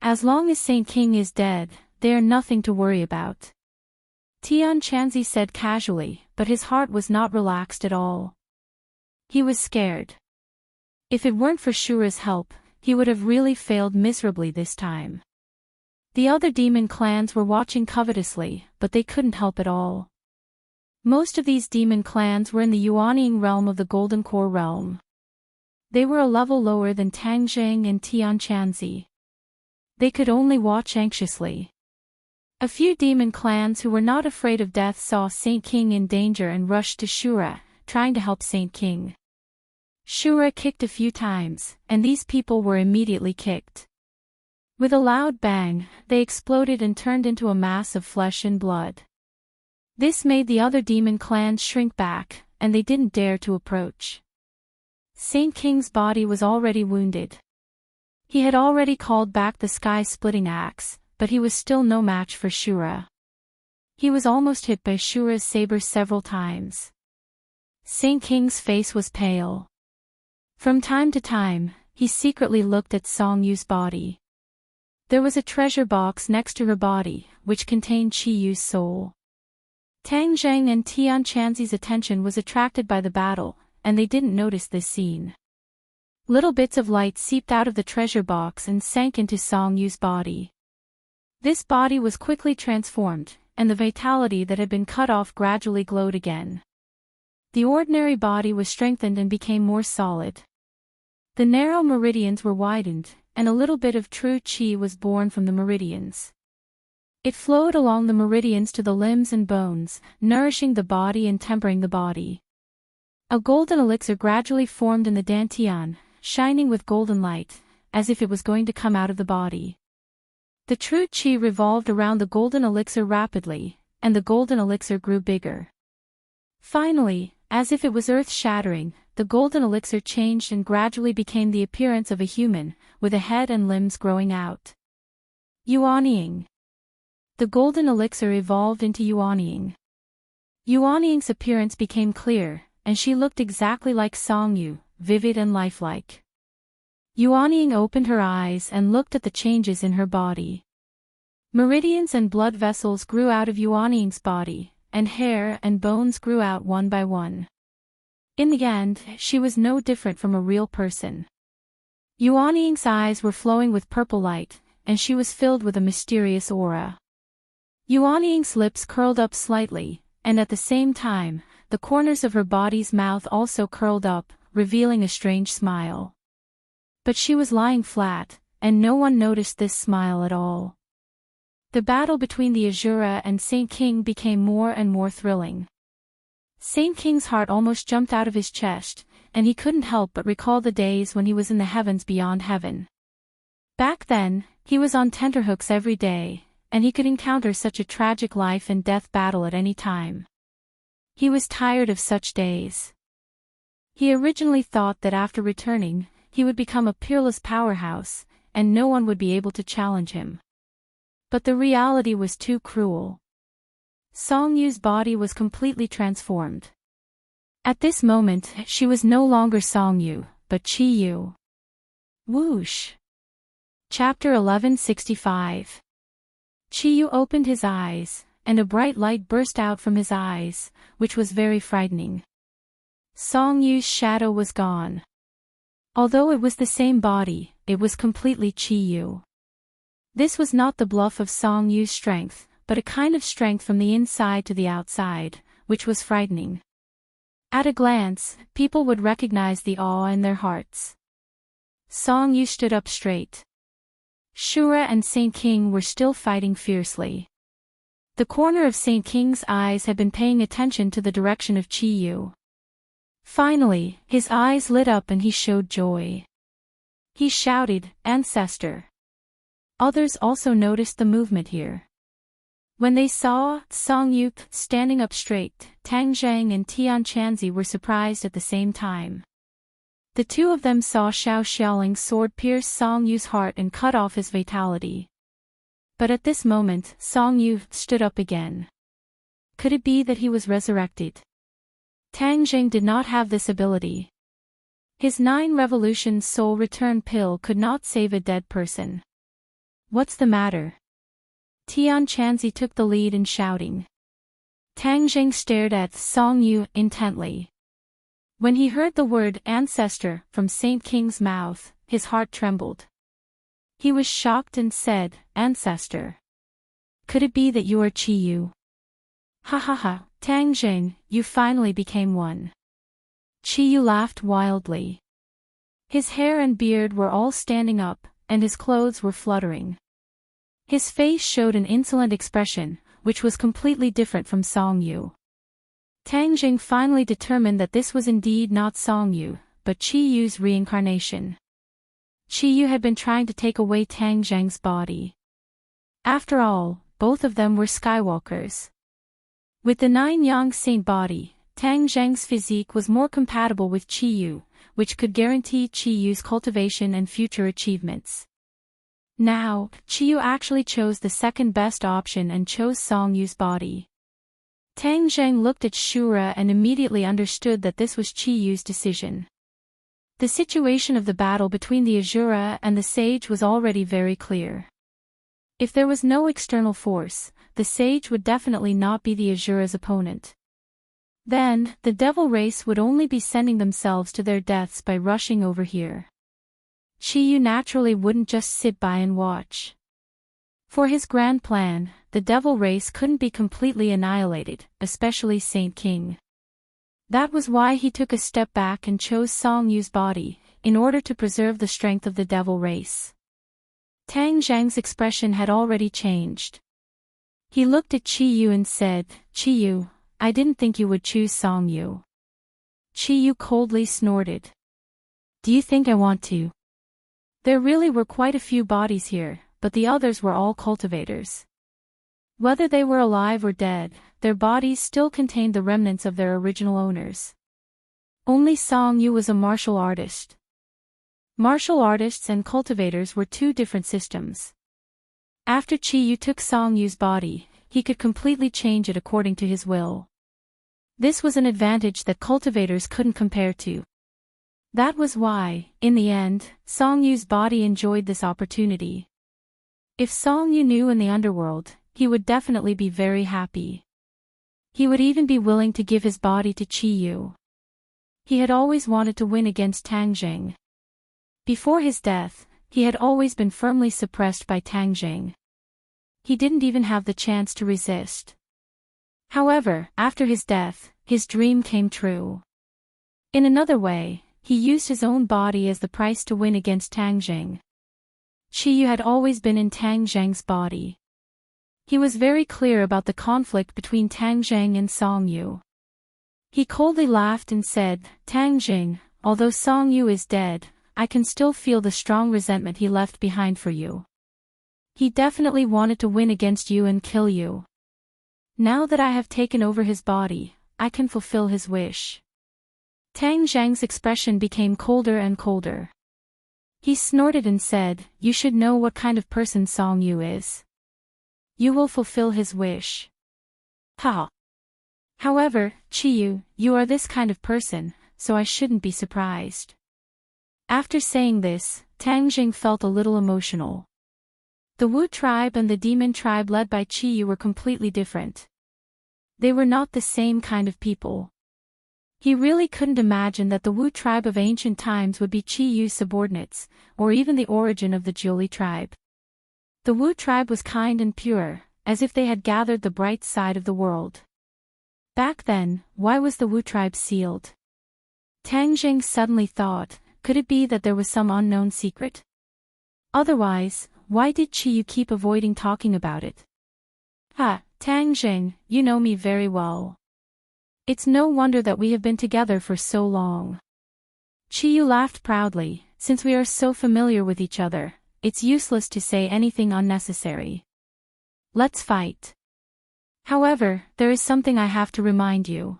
As long as Saint King is dead, they are nothing to worry about. Tian Chanzi said casually, but his heart was not relaxed at all. He was scared. If it weren't for Shura's help, he would have really failed miserably this time. The other demon clans were watching covetously, but they couldn't help at all. Most of these demon clans were in the Yuanying realm of the Golden Core realm. They were a level lower than Tang Zheng and Tian Chanzi. They could only watch anxiously. A few demon clans who were not afraid of death saw Saint King in danger and rushed to Shura, trying to help Saint King. Shura kicked a few times, and these people were immediately kicked. With a loud bang, they exploded and turned into a mass of flesh and blood. This made the other demon clans shrink back, and they didn't dare to approach. Saint King's body was already wounded. He had already called back the sky-splitting axe, but he was still no match for Shura. He was almost hit by Shura's saber several times. Saint King's face was pale. From time to time, he secretly looked at Song Yu's body. There was a treasure box next to her body, which contained Chi Yu's soul. Tang Zheng and Tian Chanzi's attention was attracted by the battle, and they didn't notice this scene. Little bits of light seeped out of the treasure box and sank into Song Yu's body. This body was quickly transformed, and the vitality that had been cut off gradually glowed again. The ordinary body was strengthened and became more solid. The narrow meridians were widened, and a little bit of true qi was born from the meridians. It flowed along the meridians to the limbs and bones, nourishing the body and tempering the body. A golden elixir gradually formed in the dantian, shining with golden light, as if it was going to come out of the body. The true qi revolved around the golden elixir rapidly, and the golden elixir grew bigger. Finally, as if it was earth-shattering, the golden elixir changed and gradually became the appearance of a human, with a head and limbs growing out. Yuanying. The golden elixir evolved into Yuanying. Yuanying's appearance became clear, and she looked exactly like Song Yu, vivid and lifelike. Yuanying opened her eyes and looked at the changes in her body. Meridians and blood vessels grew out of Yuanying's body, and hair and bones grew out one by one. In the end, she was no different from a real person. Yuanying's eyes were flowing with purple light, and she was filled with a mysterious aura. Yuanying's lips curled up slightly, and at the same time, the corners of her body's mouth also curled up, revealing a strange smile. But she was lying flat, and no one noticed this smile at all. The battle between the Azura and Saint King became more and more thrilling. Saint King's heart almost jumped out of his chest, and he couldn't help but recall the days when he was in the heavens beyond heaven. Back then, he was on tenterhooks every day, and he could encounter such a tragic life and death battle at any time. He was tired of such days. He originally thought that after returning, he would become a peerless powerhouse, and no one would be able to challenge him. But the reality was too cruel. Song Yu's body was completely transformed. At this moment, she was no longer Song Yu, but Chi Yu. Whoosh! Chapter 1165. Chi Yu opened his eyes, and a bright light burst out from his eyes, which was very frightening. Song Yu's shadow was gone. Although it was the same body, it was completely Chi Yu. This was not the bluff of Song Yu's strength, but a kind of strength from the inside to the outside, which was frightening. At a glance, people would recognize the awe in their hearts. Song Yu stood up straight. Shura and Saint King were still fighting fiercely. The corner of Saint King's eyes had been paying attention to the direction of Chi Yu. Finally, his eyes lit up and he showed joy. He shouted, "Ancestor!" Others also noticed the movement here. When they saw Song Yu standing up straight, Tang Zheng and Tian Chanzi were surprised at the same time. The two of them saw Xiao Xiaoling's sword pierce Song Yu's heart and cut off his vitality. But at this moment, Song Yu stood up again. Could it be that he was resurrected? Tang Zheng did not have this ability. His 9 revolutions soul return pill could not save a dead person. What's the matter? Tian Chanzi took the lead in shouting. Tang Zheng stared at Song Yu intently. When he heard the word ancestor from Saint King's mouth, his heart trembled. He was shocked and said, "Ancestor. Could it be that you are Chi Yu?" "Ha ha ha, Tang Zheng, you finally became one." Chi Yu laughed wildly. His hair and beard were all standing up, and his clothes were fluttering. His face showed an insolent expression, which was completely different from Song Yu. Tang Zheng finally determined that this was indeed not Song Yu, but Chi Yu's reincarnation. Chi Yu had been trying to take away Tang Zheng's body. After all, both of them were Skywalkers. With the 9-yang saint body, Tang Zheng's physique was more compatible with Qi Yu, which could guarantee Qi Yu's cultivation and future achievements. Now, Qi Yu actually chose the second best option and chose Song Yu's body. Tang Zheng looked at Shura and immediately understood that this was Qi Yu's decision. The situation of the battle between the Asura and the sage was already very clear. If there was no external force, the sage would definitely not be the Asura's opponent. Then, the devil race would only be sending themselves to their deaths by rushing over here. Qi Yu naturally wouldn't just sit by and watch. For his grand plan, the devil race couldn't be completely annihilated, especially Saint King. That was why he took a step back and chose Song Yu's body, in order to preserve the strength of the devil race. Tang Zheng's expression had already changed. He looked at Qi Yu and said, "Qi Yu, I didn't think you would choose Song Yu." Qi Yu coldly snorted. "Do you think I want to?" There really were quite a few bodies here, but the others were all cultivators. Whether they were alive or dead, their bodies still contained the remnants of their original owners. Only Song Yu was a martial artist. Martial artists and cultivators were two different systems. After Qi Yu took Song Yu's body, he could completely change it according to his will. This was an advantage that cultivators couldn't compare to. That was why, in the end, Song Yu's body enjoyed this opportunity. If Song Yu knew in the underworld, he would definitely be very happy. He would even be willing to give his body to Qi Yu. He had always wanted to win against Tang Zheng. Before his death, he had always been firmly suppressed by Tang Zheng. He didn't even have the chance to resist. However, after his death, his dream came true. In another way, he used his own body as the price to win against Tang Zheng. Qi Yu had always been in Tang Zheng's body. He was very clear about the conflict between Tang Zheng and Song Yu. He coldly laughed and said, "Tang Zheng, although Song Yu is dead, I can still feel the strong resentment he left behind for you. He definitely wanted to win against you and kill you. Now that I have taken over his body, I can fulfill his wish." Tang Zheng's expression became colder and colder. He snorted and said, "You should know what kind of person Song Yu is. You will fulfill his wish." Ha! However, Qi Yu, you are this kind of person, so I shouldn't be surprised. After saying this, Tang Zheng felt a little emotional. The Wu tribe and the demon tribe led by Qi Yu were completely different. They were not the same kind of people. He really couldn't imagine that the Wu tribe of ancient times would be Qi Yu's subordinates, or even the origin of the Jiuli tribe. The Wu tribe was kind and pure, as if they had gathered the bright side of the world. Back then, why was the Wu tribe sealed? Tang Zheng suddenly thought, could it be that there was some unknown secret? Otherwise, why did Qi Yu keep avoiding talking about it? "Ha, Tang Zheng, you know me very well. It's no wonder that we have been together for so long." Qi Yu laughed proudly. "Since we are so familiar with each other, it's useless to say anything unnecessary. Let's fight. However, there is something I have to remind you.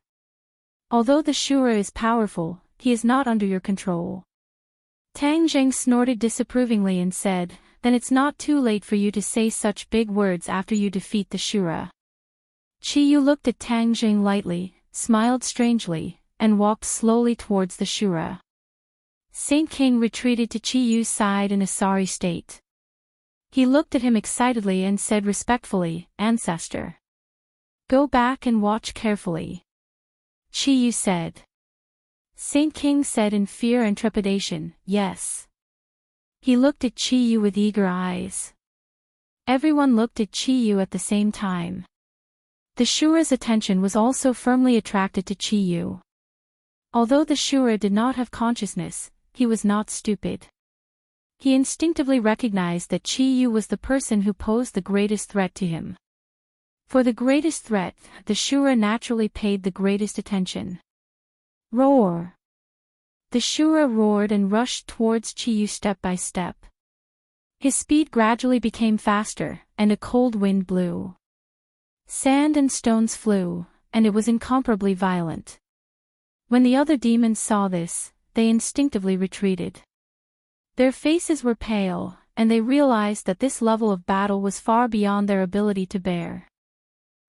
Although the Shura is powerful, he is not under your control." Tang Zheng snorted disapprovingly and said, "Then it's not too late for you to say such big words after you defeat the Shura." Qi Yu looked at Tang Zheng lightly, smiled strangely, and walked slowly towards the Shura. Saint King retreated to Qi Yu's side in a sorry state. He looked at him excitedly and said respectfully, "Ancestor. Go back and watch carefully." Qi Yu said. Saint King said in fear and trepidation, "Yes." He looked at Qi Yu with eager eyes. Everyone looked at Qi Yu at the same time. The Shura's attention was also firmly attracted to Qi Yu. Although the Shura did not have consciousness, he was not stupid. He instinctively recognized that Qi Yu was the person who posed the greatest threat to him. For the greatest threat, the Shura naturally paid the greatest attention. Roar! The Shura roared and rushed towards Qi Yu step by step. His speed gradually became faster, and a cold wind blew. Sand and stones flew, and it was incomparably violent. When the other demons saw this, they instinctively retreated. Their faces were pale, and they realized that this level of battle was far beyond their ability to bear.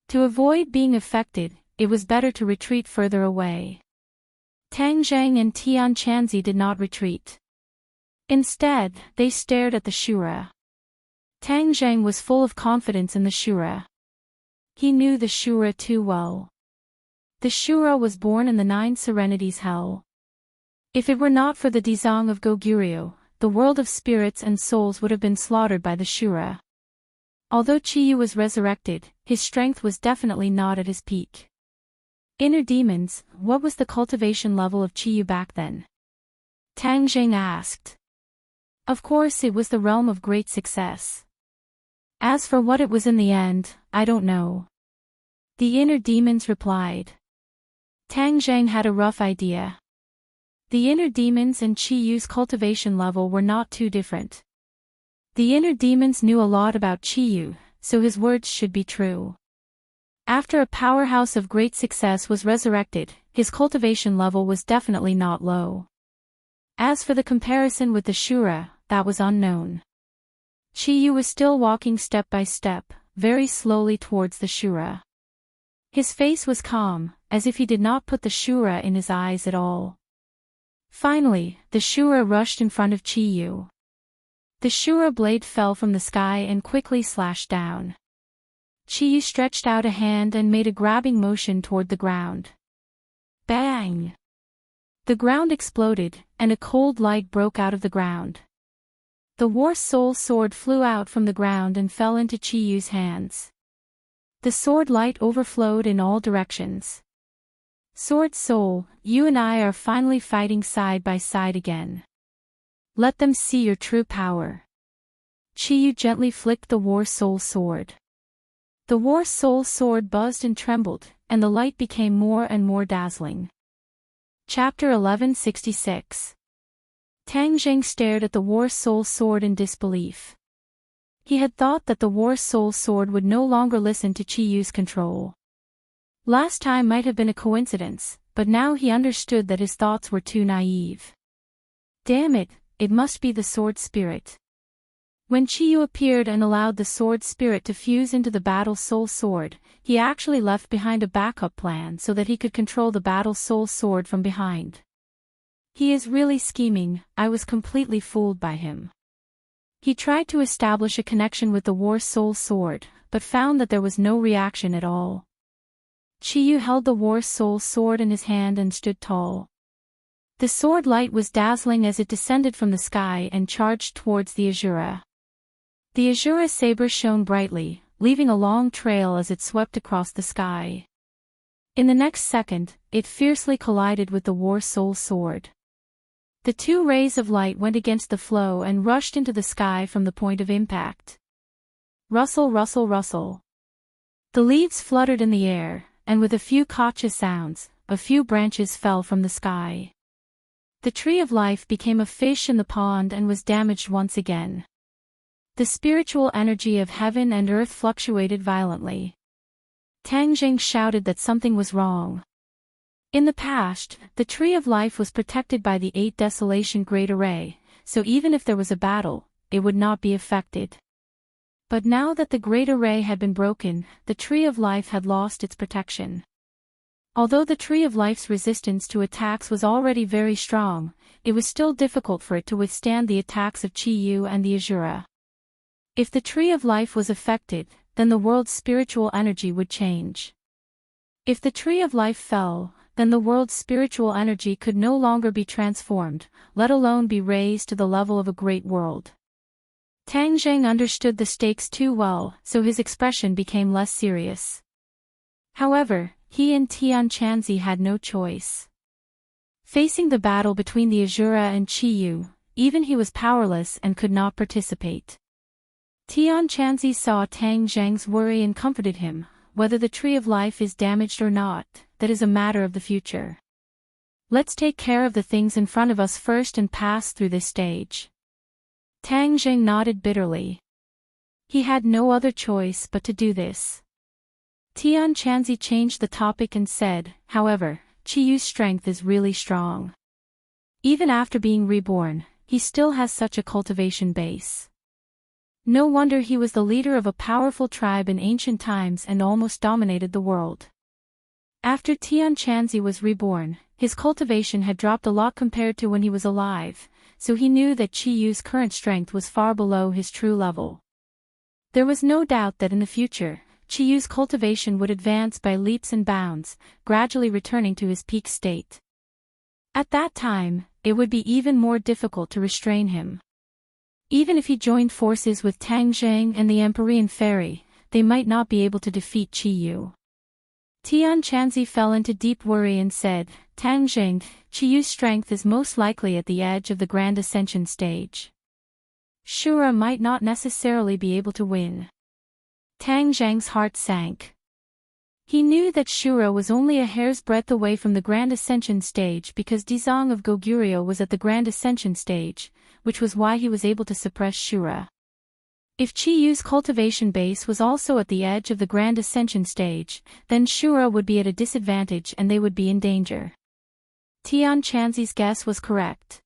To avoid being affected, it was better to retreat further away. Tang Zhang and Tian Chanzi did not retreat. Instead, they stared at the Shura. Tang Zhang was full of confidence in the Shura. He knew the Shura too well. The Shura was born in the 9 Serenities Hell. If it were not for the Dezong of Goguryeo, the world of spirits and souls would have been slaughtered by the Shura. Although Chiyu was resurrected, his strength was definitely not at his peak. Inner demons, what was the cultivation level of Chiyu back then? Tang Zhang asked. Of course it was the realm of great success. As for what it was in the end, I don't know. The inner demons replied. Tang Zhang had a rough idea. The inner demons and Chiyu's cultivation level were not too different. The inner demons knew a lot about Chiyu, so his words should be true. After a powerhouse of great success was resurrected, his cultivation level was definitely not low. As for the comparison with the Shura, that was unknown. Chiyu was still walking step by step, very slowly towards the Shura. His face was calm, as if he did not put the Shura in his eyes at all. Finally, the Shura rushed in front of Chiyu. The Shura blade fell from the sky and quickly slashed down. Chiyu stretched out a hand and made a grabbing motion toward the ground. Bang! The ground exploded, and a cold light broke out of the ground. The War Soul sword flew out from the ground and fell into Chiyu's hands. The sword light overflowed in all directions. Sword Soul, you and I are finally fighting side by side again. Let them see your true power. Chiyu gently flicked the War Soul sword. The War Soul sword buzzed and trembled, and the light became more and more dazzling. Chapter 1166. Tang Zhang stared at the War Soul sword in disbelief. He had thought that the War Soul sword would no longer listen to Chiyu's control. Last time might have been a coincidence, but now he understood that his thoughts were too naive. Damn it, it must be the sword spirit. When Chiyu appeared and allowed the sword spirit to fuse into the battle soul sword, he actually left behind a backup plan so that he could control the battle soul sword from behind. He is really scheming, I was completely fooled by him. He tried to establish a connection with the War Soul sword, but found that there was no reaction at all. Chiyu held the War Soul sword in his hand and stood tall. The sword light was dazzling as it descended from the sky and charged towards the Azura. The Azura saber shone brightly, leaving a long trail as it swept across the sky. In the next second, it fiercely collided with the War Soul sword. The two rays of light went against the flow and rushed into the sky from the point of impact. Rustle, rustle, rustle. The leaves fluttered in the air, and with a few cautious sounds, a few branches fell from the sky. The tree of life became a fish in the pond and was damaged once again. The spiritual energy of heaven and earth fluctuated violently. Tang Zhang shouted that something was wrong. In the past, the tree of life was protected by the 8 Desolation Great Array, so even if there was a battle, it would not be affected. But now that the Great Array had been broken, the Tree of Life had lost its protection. Although the Tree of Life's resistance to attacks was already very strong, it was still difficult for it to withstand the attacks of Chiyu and the Azura. If the Tree of Life was affected, then the world's spiritual energy would change. If the Tree of Life fell, then the world's spiritual energy could no longer be transformed, let alone be raised to the level of a great world. Tang Zhang understood the stakes too well, so his expression became less serious. However, he and Tian Chanzi had no choice. Facing the battle between the Azura and Chiyu, even he was powerless and could not participate. Tian Chanzi saw Tang Zhang's worry and comforted him. Whether the Tree of Life is damaged or not, that is a matter of the future. Let's take care of the things in front of us first and pass through this stage. Tang Zhang nodded bitterly. He had no other choice but to do this. Tian Chanzi changed the topic and said, however, Chi-Yu's strength is really strong. Even after being reborn, he still has such a cultivation base. No wonder he was the leader of a powerful tribe in ancient times and almost dominated the world. After Tian Chanzi was reborn, his cultivation had dropped a lot compared to when he was alive, so he knew that Chi-Yu's current strength was far below his true level. There was no doubt that in the future, Chi-Yu's cultivation would advance by leaps and bounds, gradually returning to his peak state. At that time, it would be even more difficult to restrain him. Even if he joined forces with Tang Zheng and the Empyrean Fairy, they might not be able to defeat Chi-Yu. Tian Chanzi fell into deep worry and said, Tang Zheng, Chi-Yu's strength is most likely at the edge of the Grand Ascension stage. Shura might not necessarily be able to win. Tang Zheng's heart sank. He knew that Shura was only a hair's breadth away from the Grand Ascension stage because Dizong of Goguryeo was at the Grand Ascension stage, which was why he was able to suppress Shura. If Chi-Yu's cultivation base was also at the edge of the Grand Ascension stage, then Shura would be at a disadvantage and they would be in danger. Tian Chanzi's guess was correct.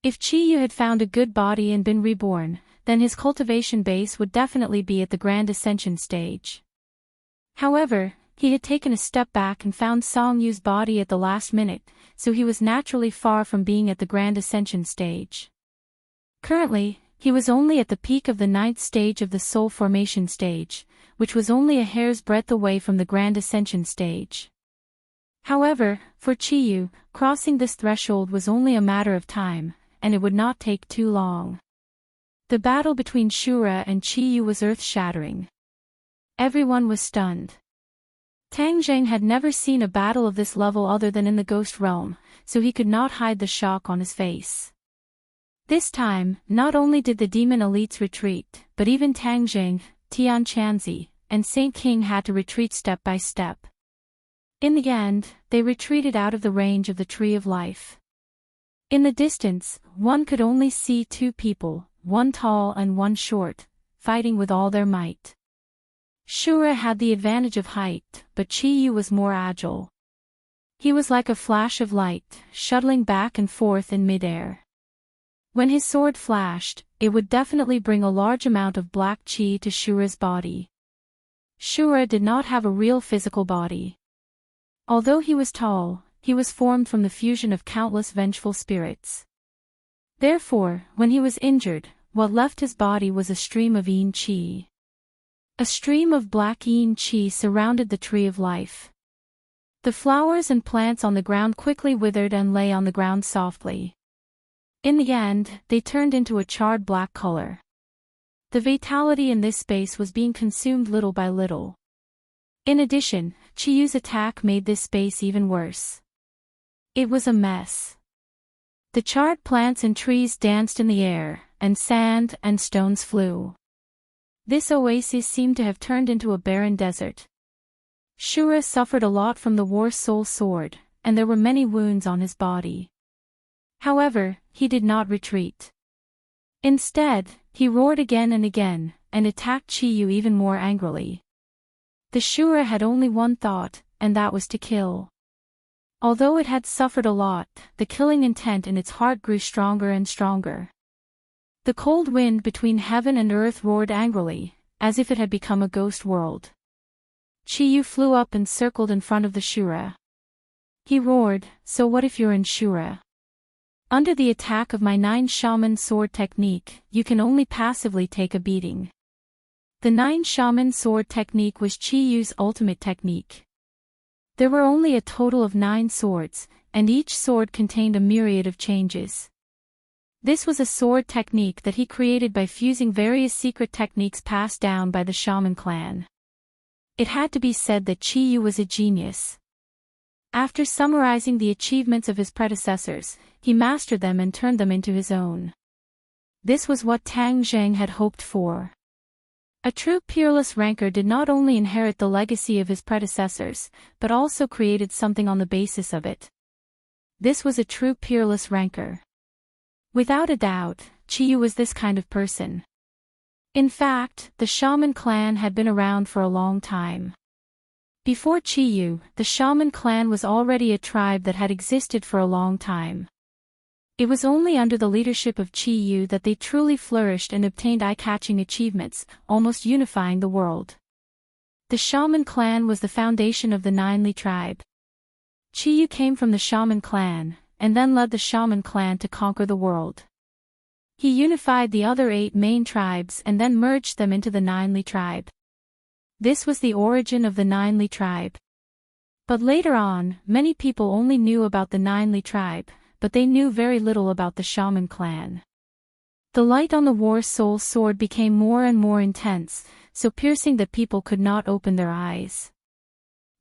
If Chi-Yu had found a good body and been reborn, then his cultivation base would definitely be at the Grand Ascension stage. However, he had taken a step back and found Song Yu's body at the last minute, so he was naturally far from being at the Grand Ascension stage. Currently, he was only at the peak of the 9th stage of the soul formation stage, which was only a hair's breadth away from the Grand Ascension stage. However, for Chi-Yu, crossing this threshold was only a matter of time, and it would not take too long. The battle between Shura and Chi-Yu was earth-shattering. Everyone was stunned. Tang Zheng had never seen a battle of this level other than in the ghost realm, so he could not hide the shock on his face. This time, not only did the demon elites retreat, but even Tang Zheng, Tian Chanzi, and Saint King had to retreat step by step. In the end, they retreated out of the range of the Tree of Life. In the distance, one could only see two people, one tall and one short, fighting with all their might. Shura had the advantage of height, but Chi-Yu was more agile. He was like a flash of light, shuttling back and forth in midair. When his sword flashed, it would definitely bring a large amount of black chi to Shura's body. Shura did not have a real physical body. Although he was tall, he was formed from the fusion of countless vengeful spirits. Therefore, when he was injured, what left his body was a stream of yin chi. A stream of black yin chi surrounded the Tree of Life. The flowers and plants on the ground quickly withered and lay on the ground softly. In the end, they turned into a charred black color. The vitality in this space was being consumed little by little. In addition, Chi-Yu's attack made this space even worse. It was a mess. The charred plants and trees danced in the air, and sand and stones flew. This oasis seemed to have turned into a barren desert. Shura suffered a lot from the War Soul Sword, and there were many wounds on his body. However, he did not retreat. Instead, he roared again and again, and attacked Chi-Yu even more angrily. The Shura had only one thought, and that was to kill. Although it had suffered a lot, the killing intent in its heart grew stronger and stronger. The cold wind between heaven and earth roared angrily, as if it had become a ghost world. Chi-Yu flew up and circled in front of the Shura. He roared, "So what if you're in Shura? Under the attack of my 9 shaman sword technique, you can only passively take a beating." The 9 shaman sword technique was Chi-Yu's ultimate technique. There were only a total of 9 swords, and each sword contained a myriad of changes. This was a sword technique that he created by fusing various secret techniques passed down by the shaman clan. It had to be said that Chi-Yu was a genius. After summarizing the achievements of his predecessors, he mastered them and turned them into his own. This was what Tang Zheng had hoped for. A true peerless ranker did not only inherit the legacy of his predecessors, but also created something on the basis of it. This was a true peerless ranker. Without a doubt, Chi-Yu was this kind of person. In fact, the shaman clan had been around for a long time. Before Qiyu, the shaman clan was already a tribe that had existed for a long time. It was only under the leadership of Qiyu that they truly flourished and obtained eye-catching achievements, almost unifying the world. The shaman clan was the foundation of the Ninely tribe. Qiyu came from the shaman clan, and then led the shaman clan to conquer the world. He unified the other 8 main tribes and then merged them into the Ninely tribe. This was the origin of the Ninely tribe. But later on, many people only knew about the Ninely tribe, but they knew very little about the shaman clan. The light on the war soul sword became more and more intense, so piercing that people could not open their eyes.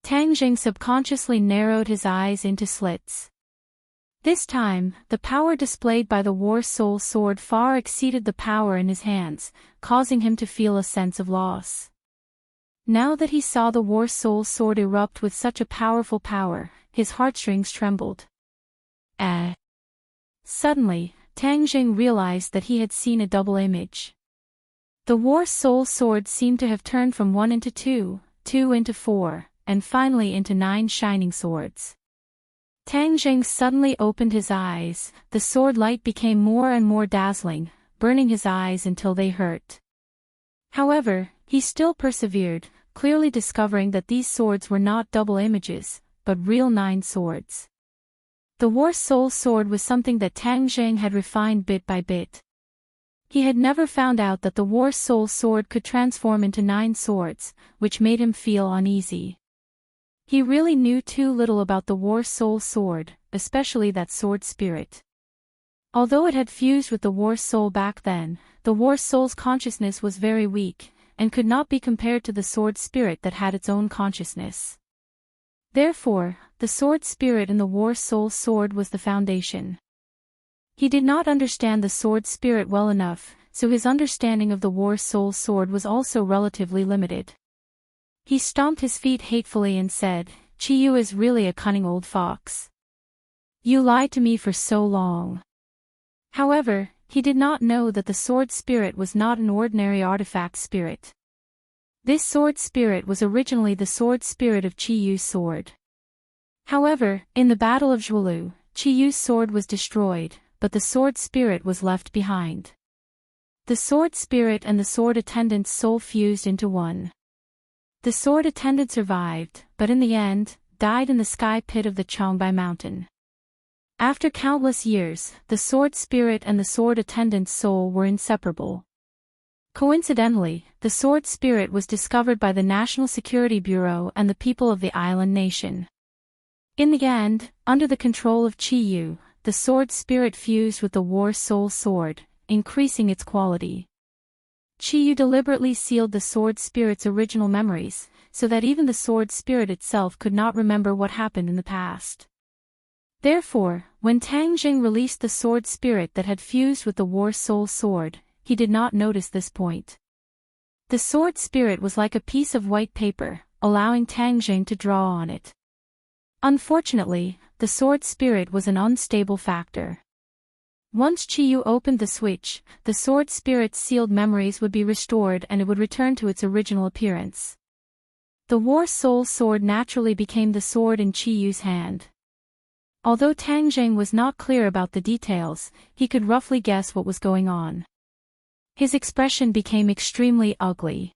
Tang Jing subconsciously narrowed his eyes into slits. This time, the power displayed by the war soul sword far exceeded the power in his hands, causing him to feel a sense of loss. Now that he saw the war soul sword erupt with such a powerful power, his heartstrings trembled. Suddenly, Tang Jing realized that he had seen a double image. The war soul sword seemed to have turned from 1 into 2, 2 into 4, and finally into 9 shining swords. Tang Jing suddenly opened his eyes, the sword light became more and more dazzling, burning his eyes until they hurt. However, he still persevered, clearly discovering that these swords were not double images, but real 9 swords. The war soul sword was something that Tang Jing had refined bit by bit. He had never found out that the war soul sword could transform into 9 swords, which made him feel uneasy. He really knew too little about the war soul sword, especially that sword spirit. Although it had fused with the war soul back then, the war soul's consciousness was very weak, and could not be compared to the sword spirit that had its own consciousness. Therefore, the sword spirit in the war soul sword was the foundation. He did not understand the sword spirit well enough, so his understanding of the war soul sword was also relatively limited. He stomped his feet hatefully and said, "Qiyu is really a cunning old fox. You lied to me for so long." However, he did not know that the sword spirit was not an ordinary artifact spirit. This sword spirit was originally the sword spirit of Qiyu's sword. However, in the Battle of Zhuolu, Qiyu's sword was destroyed, but the sword spirit was left behind. The sword spirit and the sword attendant's soul fused into one. The sword attendant survived, but in the end, died in the sky pit of the Chongbai mountain. After countless years, the sword spirit and the sword attendant's soul were inseparable. Coincidentally, the sword spirit was discovered by the National Security Bureau and the people of the island nation. In the end, under the control of Qiyu, the sword spirit fused with the war soul sword, increasing its quality. Qiyu deliberately sealed the sword spirit's original memories, so that even the sword spirit itself could not remember what happened in the past. Therefore, when Tang Jing released the sword spirit that had fused with the war soul sword, he did not notice this point. The sword spirit was like a piece of white paper, allowing Tang Jing to draw on it. Unfortunately, the sword spirit was an unstable factor. Once Qiyu opened the switch, the sword spirit's sealed memories would be restored and it would return to its original appearance. The war soul sword naturally became the sword in Qiyu's hand. Although Tang Jing was not clear about the details, he could roughly guess what was going on. His expression became extremely ugly.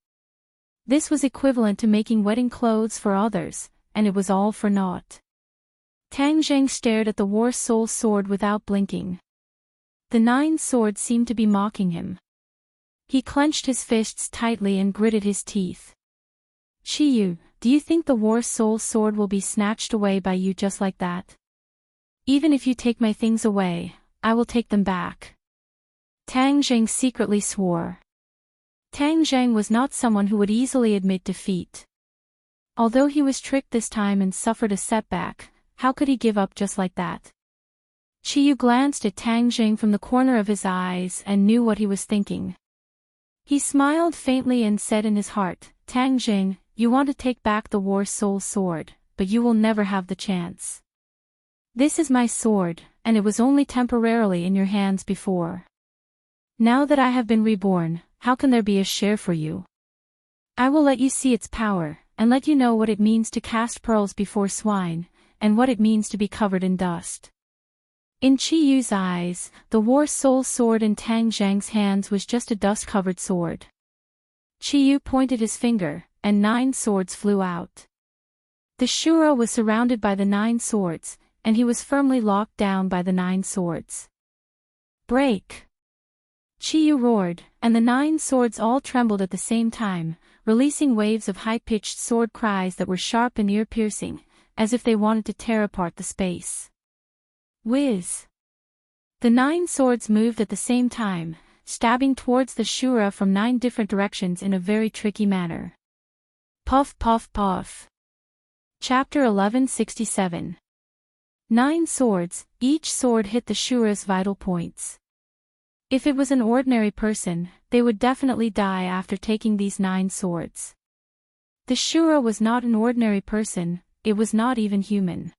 This was equivalent to making wedding clothes for others, and it was all for naught. Tang Jing stared at the war soul sword without blinking. The 9 swords seemed to be mocking him. He clenched his fists tightly and gritted his teeth. "Qiyu, do you think the war soul sword will be snatched away by you just like that? Even if you take my things away, I will take them back." Tang Jing secretly swore. Tang Jing was not someone who would easily admit defeat. Although he was tricked this time and suffered a setback, how could he give up just like that? Qiyu glanced at Tang Jing from the corner of his eyes and knew what he was thinking. He smiled faintly and said in his heart, "Tang Jing, you want to take back the war soul sword, but you will never have the chance. This is my sword, and it was only temporarily in your hands before. Now that I have been reborn, how can there be a share for you? I will let you see its power, and let you know what it means to cast pearls before swine, and what it means to be covered in dust. In Qi Yu's eyes, the war soul sword in Tang Zhang's hands was just a dust-covered sword. Qi Yu pointed his finger, and 9 swords flew out. The Shura was surrounded by the 9 swords, and he was firmly locked down by the 9 swords. Break! Qi Yu roared, and the 9 swords all trembled at the same time, releasing waves of high-pitched sword cries that were sharp and ear-piercing, as if they wanted to tear apart the space. Whiz! The 9 swords moved at the same time, stabbing towards the Shura from 9 different directions in a very tricky manner. Puff puff puff. Chapter 1167. 9 swords, each sword hit the Shura's vital points. If it was an ordinary person, they would definitely die after taking these 9 swords. The Shura was not an ordinary person, it was not even human.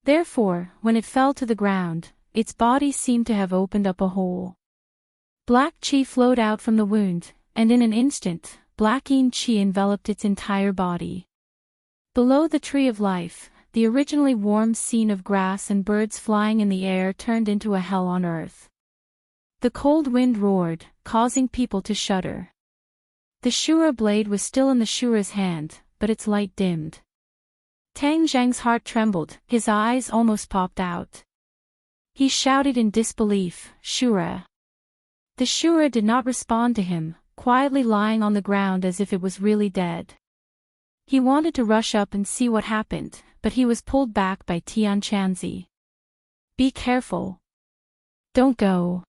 Therefore, when it fell to the ground, its body seemed to have opened up a hole. Black qi flowed out from the wound, and in an instant, black yin qi enveloped its entire body. Below the tree of life, the originally warm scene of grass and birds flying in the air turned into a hell on earth. The cold wind roared, causing people to shudder. The Shura blade was still in the Shura's hand, but its light dimmed. Tang Zhang's heart trembled, his eyes almost popped out. He shouted in disbelief, "Shura!" The Shura did not respond to him, quietly lying on the ground as if it was really dead. He wanted to rush up and see what happened, but he was pulled back by Tian Chanzi. "Be careful. Don't go."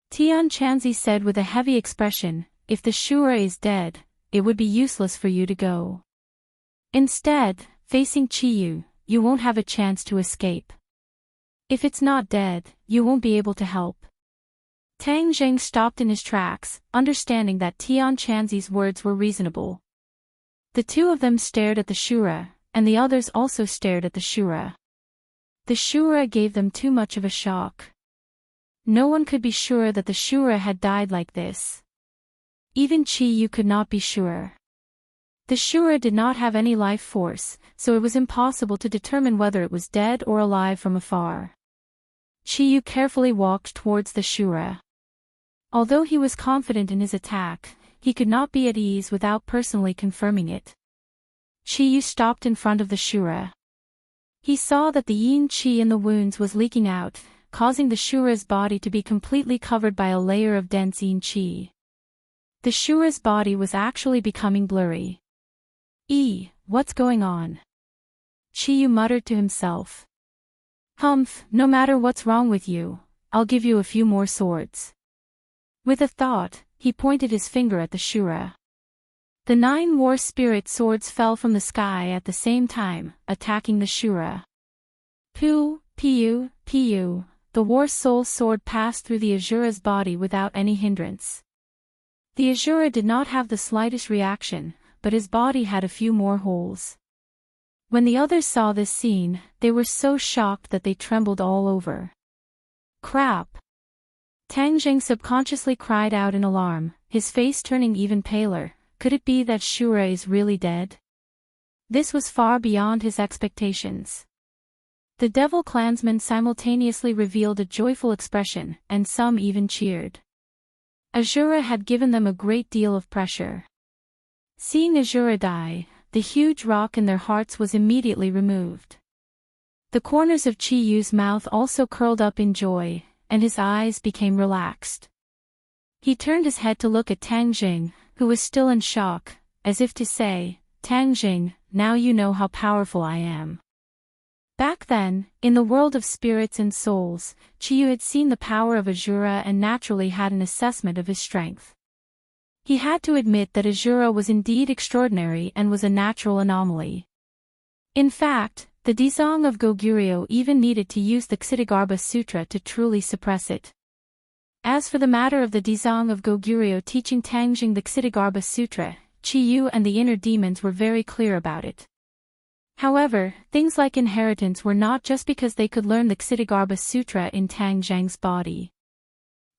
Tian Chanzi said with a heavy expression, "If the Shura is dead, it would be useless for you to go. Instead, facing Qi Yu, you won't have a chance to escape. If it's not dead, you won't be able to help." Tang Zhang stopped in his tracks, understanding that Tian Chanzi's words were reasonable. The two of them stared at the Shura, and the others also stared at the Shura. The Shura gave them too much of a shock. No one could be sure that the Shura had died like this. Even Qi Yu could not be sure. The Shura did not have any life force, so it was impossible to determine whether it was dead or alive from afar. Qi Yu carefully walked towards the Shura. Although he was confident in his attack, he could not be at ease without personally confirming it. Qi Yu stopped in front of the Shura. He saw that the yin qi in the wounds was leaking out, causing the Shura's body to be completely covered by a layer of dense yin qi. The Shura's body was actually becoming blurry. What's going on?" Qi Yu muttered to himself. "Humph, no matter what's wrong with you, I'll give you a few more swords." With a thought, he pointed his finger at the Shura. The 9 war spirit swords fell from the sky at the same time, attacking the Shura. Pu, Piu, Piu, the war soul sword passed through the Azura's body without any hindrance. The Azura did not have the slightest reaction, but his body had a few more holes. When the others saw this scene, they were so shocked that they trembled all over. "Crap!" Tang Zhang subconsciously cried out in alarm, his face turning even paler. Could it be that Shura is really dead? This was far beyond his expectations. The devil clansmen simultaneously revealed a joyful expression, and some even cheered. Azura had given them a great deal of pressure. Seeing Azura die, the huge rock in their hearts was immediately removed. The corners of Qi Yu's mouth also curled up in joy, and his eyes became relaxed. He turned his head to look at Tang Jing, who was still in shock, as if to say, "Tang Jing, now you know how powerful I am." Back then, in the world of spirits and souls, Qi Yu had seen the power of Azura and naturally had an assessment of his strength. He had to admit that Azura was indeed extraordinary and was a natural anomaly. In fact, the Dizang of Goguryeo even needed to use the Ksitigarbha Sutra to truly suppress it. As for the matter of the Dizang of Goguryeo teaching Tang Jing the Ksitigarbha Sutra, Qi Yu and the inner demons were very clear about it. However, things like inheritance were not just because they could learn the Ksitigarbha Sutra in Tang Zhang's body.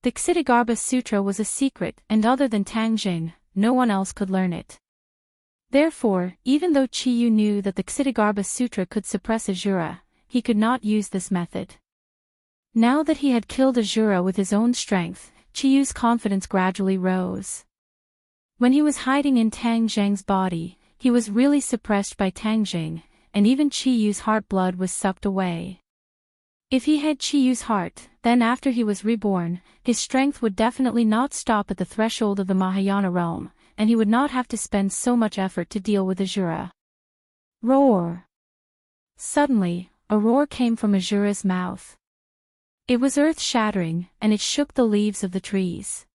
The Ksitigarbha Sutra was a secret, and other than Tang Jing, no one else could learn it. Therefore, even though Chi-Yu knew that the Ksitigarbha Sutra could suppress Asura, he could not use this method. Now that he had killed Asura with his own strength, Chi-Yu's confidence gradually rose. When he was hiding in Tang Zheng's body, he was really suppressed by Tang Zheng, and even Chi-Yu's heart blood was sucked away. If he had Chi-Yu's heart, then after he was reborn, his strength would definitely not stop at the threshold of the Mahayana realm, and he would not have to spend so much effort to deal with Asura. Roar! Suddenly, a roar came from Asura's mouth. It was earth-shattering, and it shook the leaves of the trees.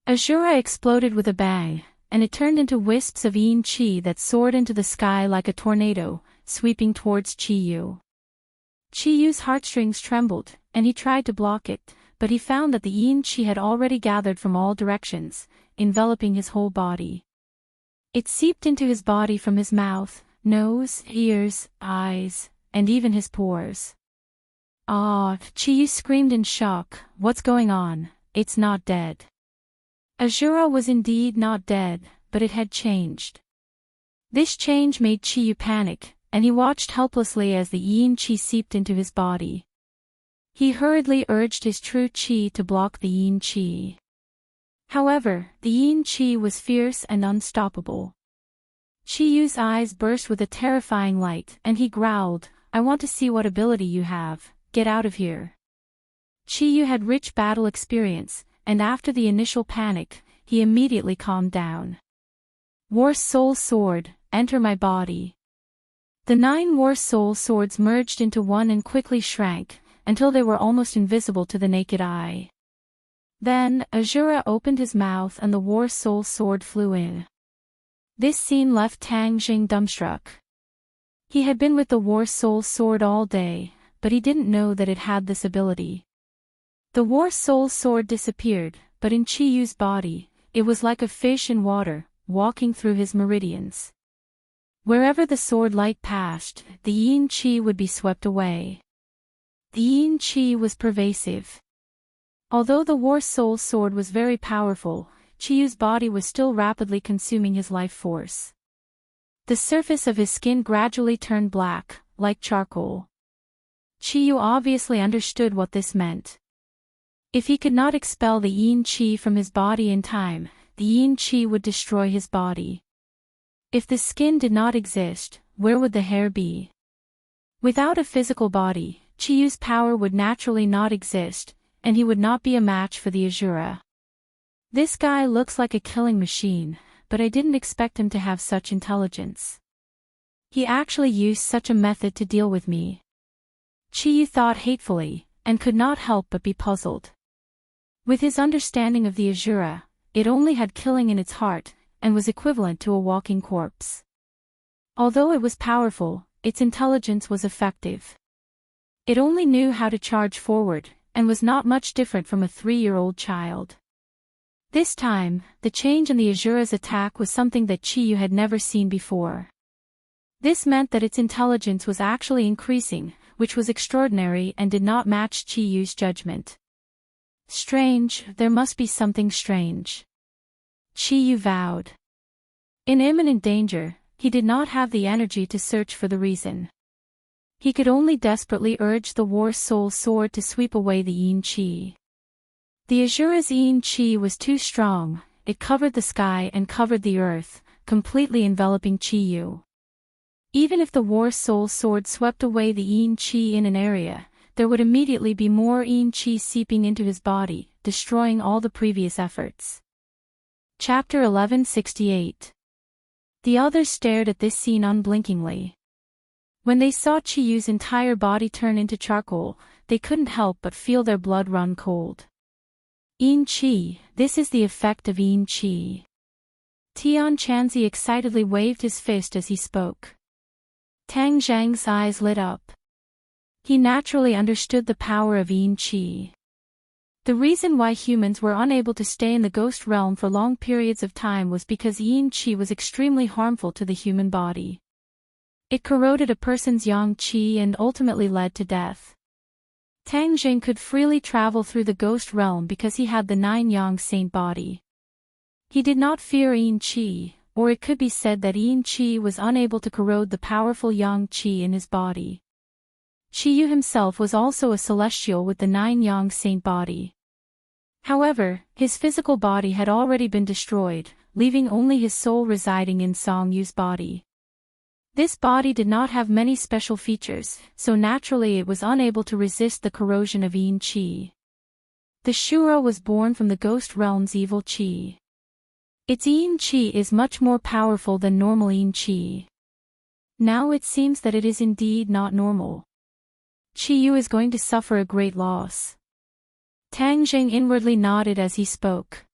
Asura exploded with a bang, and it turned into wisps of Yin Chi that soared into the sky like a tornado, sweeping towards Chi-Yu. Chi-Yu's heartstrings trembled, and he tried to block it, but he found that the Yin Chi had already gathered from all directions, enveloping his whole body. It seeped into his body from his mouth, nose, ears, eyes, and even his pores. Ah! Chi-Yu screamed in shock, "What's going on? It's not dead." Asura was indeed not dead, but it had changed. This change made Chi-Yu panic, and he watched helplessly as the Yin Chi seeped into his body. He hurriedly urged his true Chi to block the Yin Chi. However, the Yin Chi was fierce and unstoppable. Chi-Yu's eyes burst with a terrifying light, and he growled, "I want to see what ability you have, get out of here." Chi-Yu had rich battle experience, and after the initial panic, he immediately calmed down. War Soul Sword, enter my body. The 9 War Soul Swords merged into one and quickly shrank, until they were almost invisible to the naked eye. Then, Asura opened his mouth and the War Soul Sword flew in. This scene left Tang Zheng dumbstruck. He had been with the War Soul Sword all day, but he didn't know that it had this ability. The War Soul Sword disappeared, but in Chi-Yu's body, it was like a fish in water, walking through his meridians. Wherever the sword light passed, the Yin Chi would be swept away. The Yin Chi was pervasive. Although the War Soul Sword was very powerful, Chi-Yu's body was still rapidly consuming his life force. The surface of his skin gradually turned black, like charcoal. Chi-Yu obviously understood what this meant. If he could not expel the Yin Chi from his body in time, the Yin Chi would destroy his body. If the skin did not exist, where would the hair be? Without a physical body, Chi-Yu's power would naturally not exist, and he would not be a match for the Asura. This guy looks like a killing machine, but I didn't expect him to have such intelligence. He actually used such a method to deal with me. Chi-Yu thought hatefully, and could not help but be puzzled. With his understanding of the Asura, it only had killing in its heart, and was equivalent to a walking corpse. Although it was powerful, its intelligence was effective. It only knew how to charge forward, and was not much different from a 3-year-old child. This time, the change in the Asura's attack was something that Chi-Yu had never seen before. This meant that its intelligence was actually increasing, which was extraordinary and did not match Chi-Yu's judgment. Strange, there must be something strange. Chi-Yu vowed. In imminent danger, he did not have the energy to search for the reason. He could only desperately urge the War Soul Sword to sweep away the Yin Chi. The Asura's Yin Chi was too strong, it covered the sky and covered the earth, completely enveloping Chi-Yu. Even if the War Soul Sword swept away the Yin Chi in an area, there would immediately be more Yin Chi seeping into his body, destroying all the previous efforts. Chapter 1168. The others stared at this scene unblinkingly. When they saw Chi-Yu's entire body turn into charcoal, they couldn't help but feel their blood run cold. Yin Chi, this is the effect of Yin Chi. Tian Chanzi excitedly waved his fist as he spoke. Tang Zhang's eyes lit up. He naturally understood the power of Yin Chi. The reason why humans were unable to stay in the ghost realm for long periods of time was because Yin Chi was extremely harmful to the human body. It corroded a person's yang Qi and ultimately led to death. Tang Jing could freely travel through the ghost realm because he had the 9 yang saint body. He did not fear Yin Chi, or it could be said that yin qi was unable to corrode the powerful yang qi in his body. Qiyu himself was also a celestial with the 9 yang saint body. However, his physical body had already been destroyed, leaving only his soul residing in Song Yu's body. This body did not have many special features, so naturally it was unable to resist the corrosion of yin qi. The Shuro was born from the ghost realm's evil qi. Its yin qi is much more powerful than normal yin qi. Now it seems that it is indeed not normal. Qiyu is going to suffer a great loss. Tang Zheng inwardly nodded as he spoke.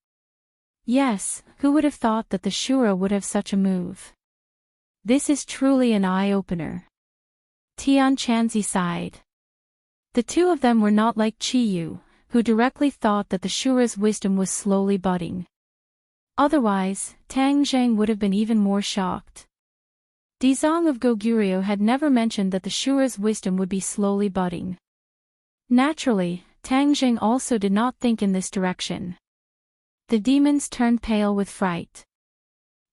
Yes, who would have thought that the Shura would have such a move? This is truly an eye-opener. Tian Chanzi sighed. The two of them were not like Qiyu, who directly thought that the Shura's wisdom was slowly budding. Otherwise, Tang Zheng would have been even more shocked. Dizong of Goguryeo had never mentioned that the Shura's wisdom would be slowly budding. Naturally, Tang Zheng also did not think in this direction. The demons turned pale with fright.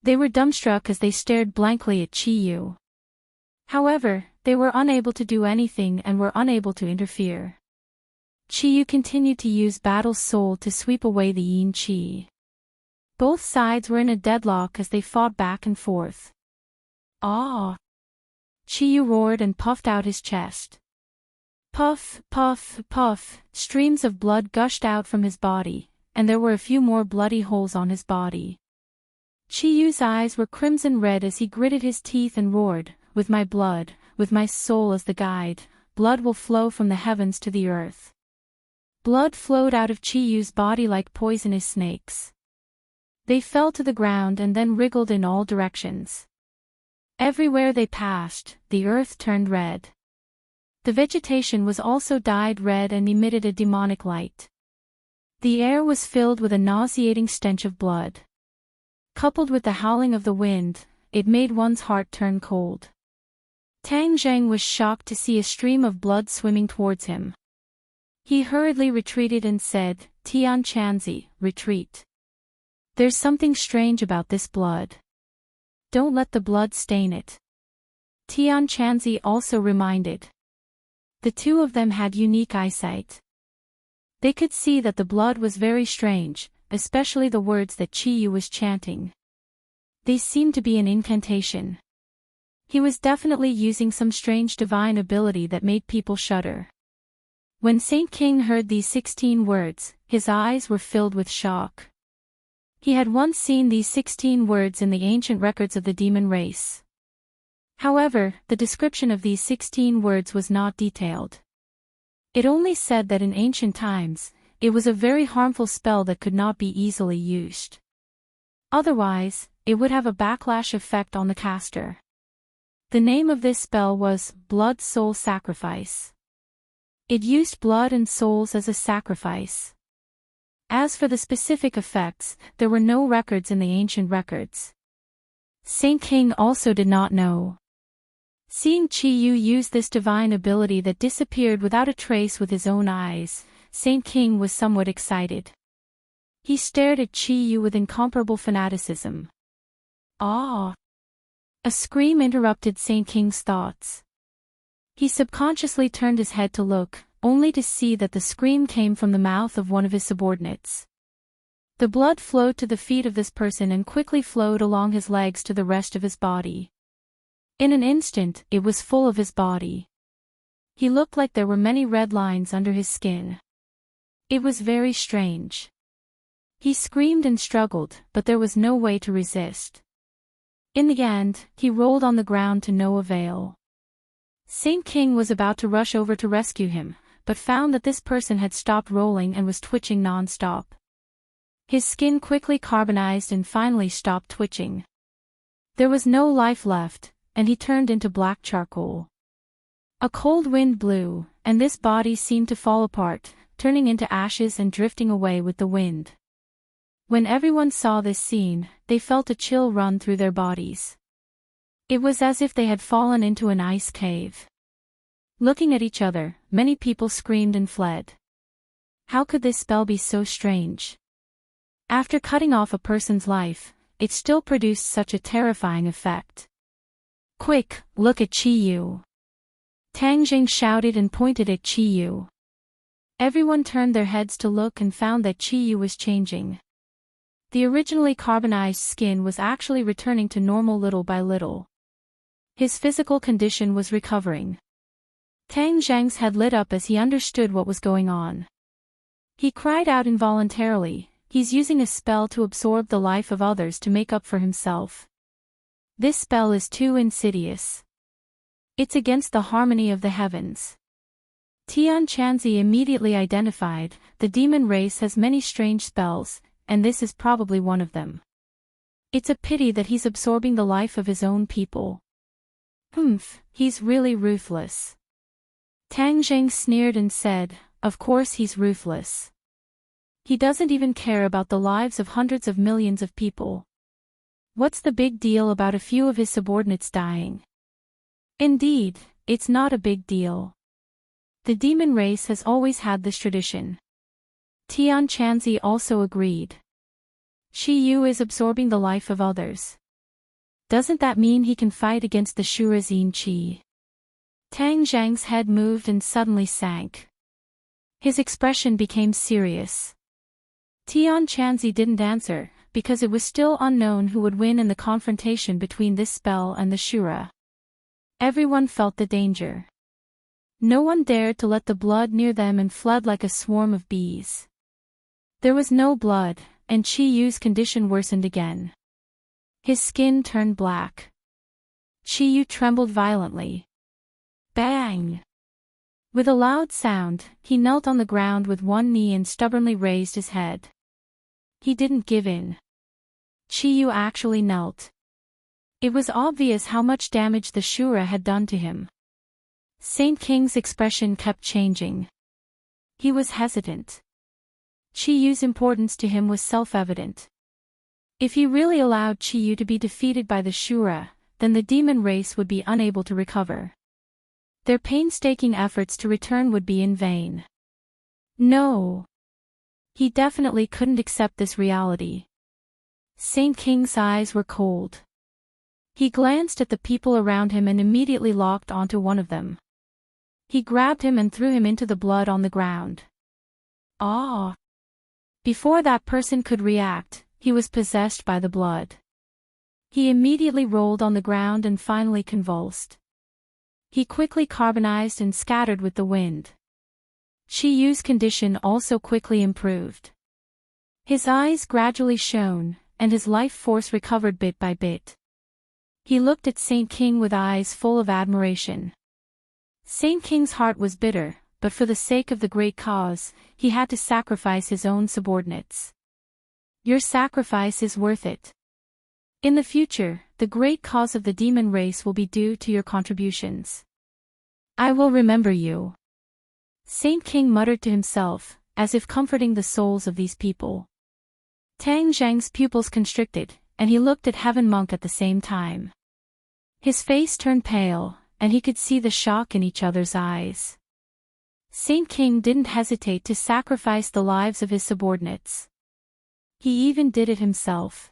They were dumbstruck as they stared blankly at Qiyu. However, they were unable to do anything and were unable to interfere. Qiyu continued to use Battle Soul to sweep away the yin qi. Both sides were in a deadlock as they fought back and forth. Ah! Qiyu roared and puffed out his chest. Puff, puff, puff, streams of blood gushed out from his body, and there were a few more bloody holes on his body. Qiyu's eyes were crimson red as he gritted his teeth and roared, "With my blood, with my soul as the guide, blood will flow from the heavens to the earth." Blood flowed out of Qiyu's body like poisonous snakes. They fell to the ground and then wriggled in all directions. Everywhere they passed, the earth turned red. The vegetation was also dyed red and emitted a demonic light. The air was filled with a nauseating stench of blood. Coupled with the howling of the wind, it made one's heart turn cold. Tang Zheng was shocked to see a stream of blood swimming towards him. He hurriedly retreated and said, "Tian Chanzi, retreat. There's something strange about this blood. Don't let the blood stain it." Tian Chanzi also reminded. The two of them had unique eyesight. They could see that the blood was very strange, especially the words that Qiyu was chanting. They seemed to be an incantation. He was definitely using some strange divine ability that made people shudder. When Saint King heard these 16 words, his eyes were filled with shock. He had once seen these 16 words in the ancient records of the demon race. However, the description of these 16 words was not detailed. It only said that in ancient times, it was a very harmful spell that could not be easily used. Otherwise, it would have a backlash effect on the caster. The name of this spell was Blood Soul Sacrifice. It used blood and souls as a sacrifice. As for the specific effects, there were no records in the ancient records. Saint King also did not know. Seeing Qiyu use this divine ability that disappeared without a trace with his own eyes, Saint King was somewhat excited. He stared at Qiyu with incomparable fanaticism. Ah! A scream interrupted Saint King's thoughts. He subconsciously turned his head to look, only to see that the scream came from the mouth of one of his subordinates. The blood flowed to the feet of this person and quickly flowed along his legs to the rest of his body. In an instant, it was full of his body. He looked like there were many red lines under his skin. It was very strange. He screamed and struggled, but there was no way to resist. In the end, he rolled on the ground to no avail. Saint King was about to rush over to rescue him, but found that this person had stopped rolling and was twitching non-stop. His skin quickly carbonized and finally stopped twitching. There was no life left, and he turned into black charcoal. A cold wind blew, and this body seemed to fall apart, turning into ashes and drifting away with the wind. When everyone saw this scene, they felt a chill run through their bodies. It was as if they had fallen into an ice cave. Looking at each other, many people screamed and fled. How could this spell be so strange? After cutting off a person's life, it still produced such a terrifying effect. "Quick, look at Chi-Yu!" Tang Jing shouted and pointed at Chi-Yu. Everyone turned their heads to look and found that Chi-Yu was changing. The originally carbonized skin was actually returning to normal little by little. His physical condition was recovering. Tang Zhang's head lit up as he understood what was going on. He cried out involuntarily, "He's using a spell to absorb the life of others to make up for himself. This spell is too insidious. It's against the harmony of the heavens." Tian Chanzi immediately identified, the demon race has many strange spells, and this is probably one of them. It's a pity that he's absorbing the life of his own people. He's really ruthless. Tang Zheng sneered and said, "Of course he's ruthless. He doesn't even care about the lives of hundreds of millions of people. What's the big deal about a few of his subordinates dying?" Indeed, it's not a big deal. The demon race has always had this tradition. Tian Chanzi also agreed. Chi-Yu is absorbing the life of others. Doesn't that mean he can fight against the Shurazin Qi? Tang Zhang's head moved and suddenly sank. His expression became serious. Tian Chanzi didn't answer, because it was still unknown who would win in the confrontation between this spell and the Shura. Everyone felt the danger. No one dared to let the blood near them and fled like a swarm of bees. There was no blood, and Chi-Yu's condition worsened again. His skin turned black. Chi-Yu trembled violently. Bang! With a loud sound, he knelt on the ground with one knee and stubbornly raised his head. He didn't give in. Chi-Yu actually knelt. It was obvious how much damage the Shura had done to him. Saint King's expression kept changing. He was hesitant. Chi-Yu's importance to him was self-evident. If he really allowed Chi-Yu to be defeated by the Shura, then the demon race would be unable to recover. Their painstaking efforts to return would be in vain. No. He definitely couldn't accept this reality. Saint King's eyes were cold. He glanced at the people around him and immediately locked onto one of them. He grabbed him and threw him into the blood on the ground. Ah! Before that person could react, he was possessed by the blood. He immediately rolled on the ground and finally convulsed. He quickly carbonized and scattered with the wind. Chi-Yu's condition also quickly improved. His eyes gradually shone, and his life force recovered bit by bit. He looked at Saint King with eyes full of admiration. Saint King's heart was bitter, but for the sake of the great cause, he had to sacrifice his own subordinates. Your sacrifice is worth it. In the future, the great cause of the demon race will be due to your contributions. I will remember you. Saint King muttered to himself, as if comforting the souls of these people. Tang Zhang's pupils constricted, and he looked at Heaven Monk at the same time. His face turned pale, and he could see the shock in each other's eyes. Saint King didn't hesitate to sacrifice the lives of his subordinates. He even did it himself.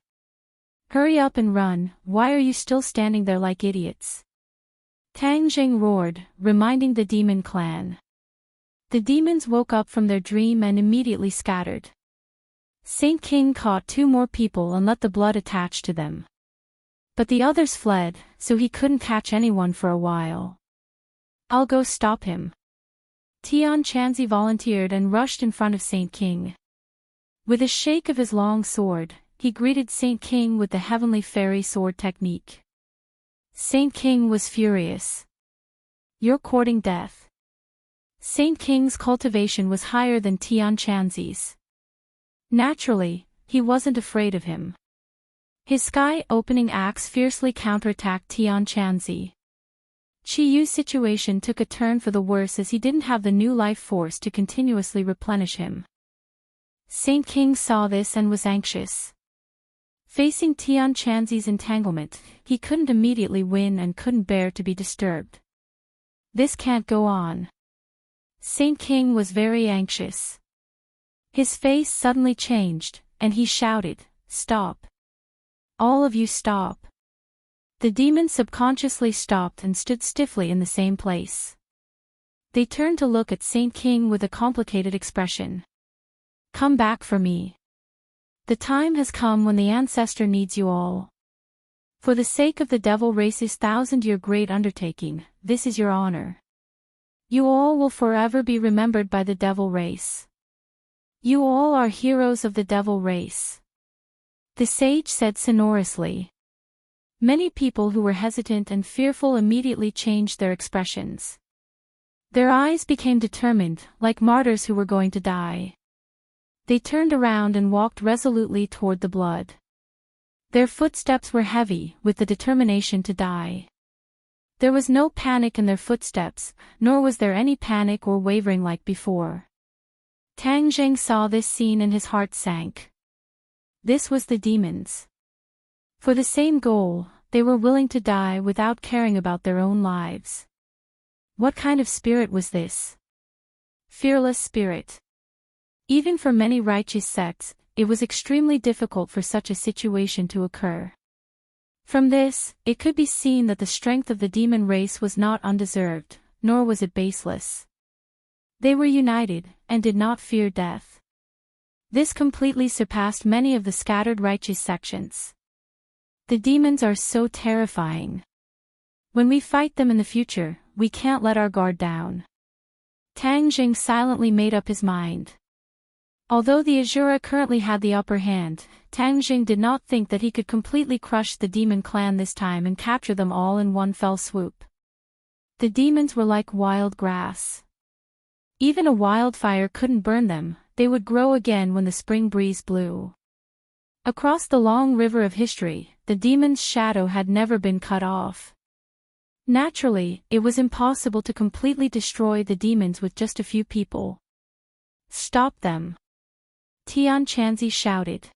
Hurry up and run, why are you still standing there like idiots? Tang Jing roared, reminding the demon clan. The demons woke up from their dream and immediately scattered. Saint King caught 2 more people and let the blood attach to them. But the others fled, so he couldn't catch anyone for a while. I'll go stop him. Tian Chanzi volunteered and rushed in front of Saint King. With a shake of his long sword, he greeted Saint King with the heavenly fairy sword technique. Saint King was furious. You're courting death. Saint King's cultivation was higher than Tian Chanzi's. Naturally, he wasn't afraid of him. His sky-opening axe fiercely counterattacked Tian Chanzi. Chi-Yu's situation took a turn for the worse as he didn't have the new life force to continuously replenish him. Saint King saw this and was anxious. Facing Tian Chanzi's entanglement, he couldn't immediately win and couldn't bear to be disturbed. This can't go on. Saint King was very anxious. His face suddenly changed, and he shouted, "Stop! All of you stop. The demons subconsciously stopped and stood stiffly in the same place. They turned to look at Saint King with a complicated expression. Come back for me. The time has come when the ancestor needs you all. For the sake of the devil race's 1,000-year great undertaking, this is your honor. You all will forever be remembered by the devil race. You all are heroes of the devil race. The sage said sonorously. Many people who were hesitant and fearful immediately changed their expressions. Their eyes became determined, like martyrs who were going to die. They turned around and walked resolutely toward the blood. Their footsteps were heavy, with the determination to die. There was no panic in their footsteps, nor was there any panic or wavering like before. Tang Zheng saw this scene and his heart sank. This was the demons. For the same goal, they were willing to die without caring about their own lives. What kind of spirit was this? Fearless spirit. Even for many righteous sects, it was extremely difficult for such a situation to occur. From this, it could be seen that the strength of the demon race was not undeserved, nor was it baseless. They were united, and did not fear death. This completely surpassed many of the scattered righteous sections. The demons are so terrifying. When we fight them in the future, we can't let our guard down. Tang Jing silently made up his mind. Although the Azura currently had the upper hand, Tang Jing did not think that he could completely crush the demon clan this time and capture them all in one fell swoop. The demons were like wild grass. Even a wildfire couldn't burn them, they would grow again when the spring breeze blew. Across the long river of history, the demon's shadow had never been cut off. Naturally, it was impossible to completely destroy the demons with just a few people. Stop them! Tian Chanzi shouted.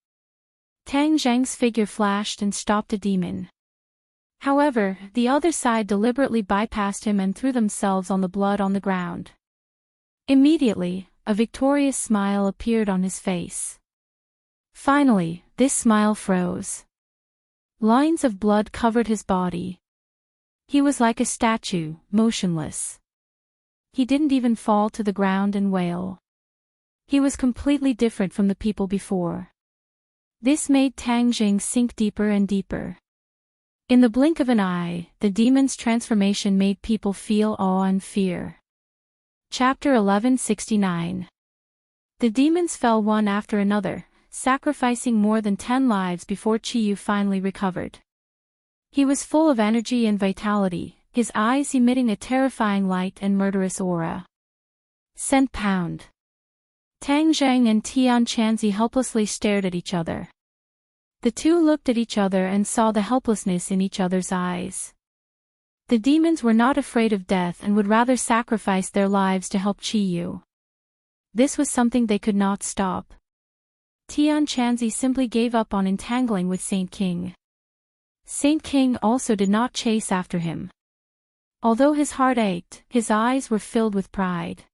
Tang Zheng's figure flashed and stopped a demon. However, the other side deliberately bypassed him and threw themselves on the blood on the ground. Immediately, a victorious smile appeared on his face. Finally, this smile froze. Lines of blood covered his body. He was like a statue, motionless. He didn't even fall to the ground and wail. He was completely different from the people before. This made Tang Jing sink deeper and deeper. In the blink of an eye, the demon's transformation made people feel awe and fear. Chapter 1169. The demons fell one after another, sacrificing more than 10 lives before Qiyu finally recovered. He was full of energy and vitality, his eyes emitting a terrifying light and murderous aura. Scent pound. Tang Zheng and Tian Chanzi helplessly stared at each other. The two looked at each other and saw the helplessness in each other's eyes. The demons were not afraid of death and would rather sacrifice their lives to help Qiyu. This was something they could not stop. Tian Chanzi simply gave up on entangling with Saint King. Saint King also did not chase after him. Although his heart ached, his eyes were filled with pride.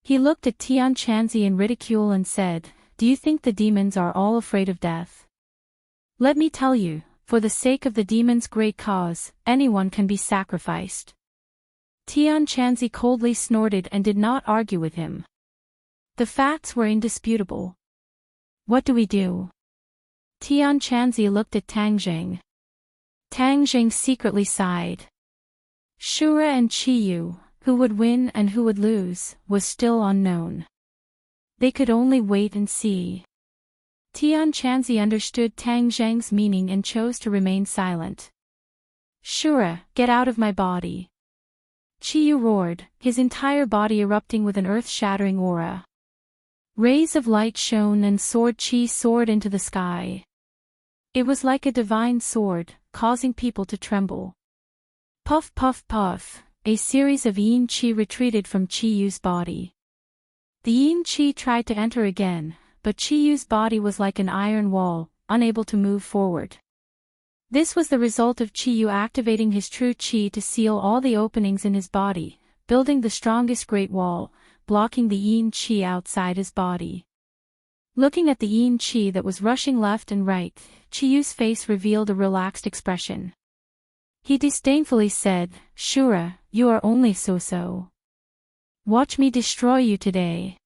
He looked at Tian Chanzi in ridicule and said, "Do you think the demons are all afraid of death? Let me tell you, for the sake of the demon's great cause, anyone can be sacrificed." Tian Chanzi coldly snorted and did not argue with him. The facts were indisputable. What do we do? Tian Chanzi looked at Tang Jing. Tang Jing secretly sighed. Shura and Qiyu, who would win and who would lose, was still unknown. They could only wait and see. Tian Chanzi understood Tang Zheng's meaning and chose to remain silent. Shura, get out of my body. Qiyu roared, his entire body erupting with an earth-shattering aura. Rays of light shone and sword Qi soared into the sky. It was like a divine sword, causing people to tremble. Puff puff puff, a series of yin Qi retreated from Qiyu's body. The yin Qi tried to enter again, but Qiyu's body was like an iron wall, unable to move forward. This was the result of Qiyu activating his true Qi to seal all the openings in his body, building the strongest great wall, blocking the yin Qi outside his body. Looking at the yin qi that was rushing left and right, Chiyu's face revealed a relaxed expression. He disdainfully said, "Shura, you are only so-so. Watch me destroy you today."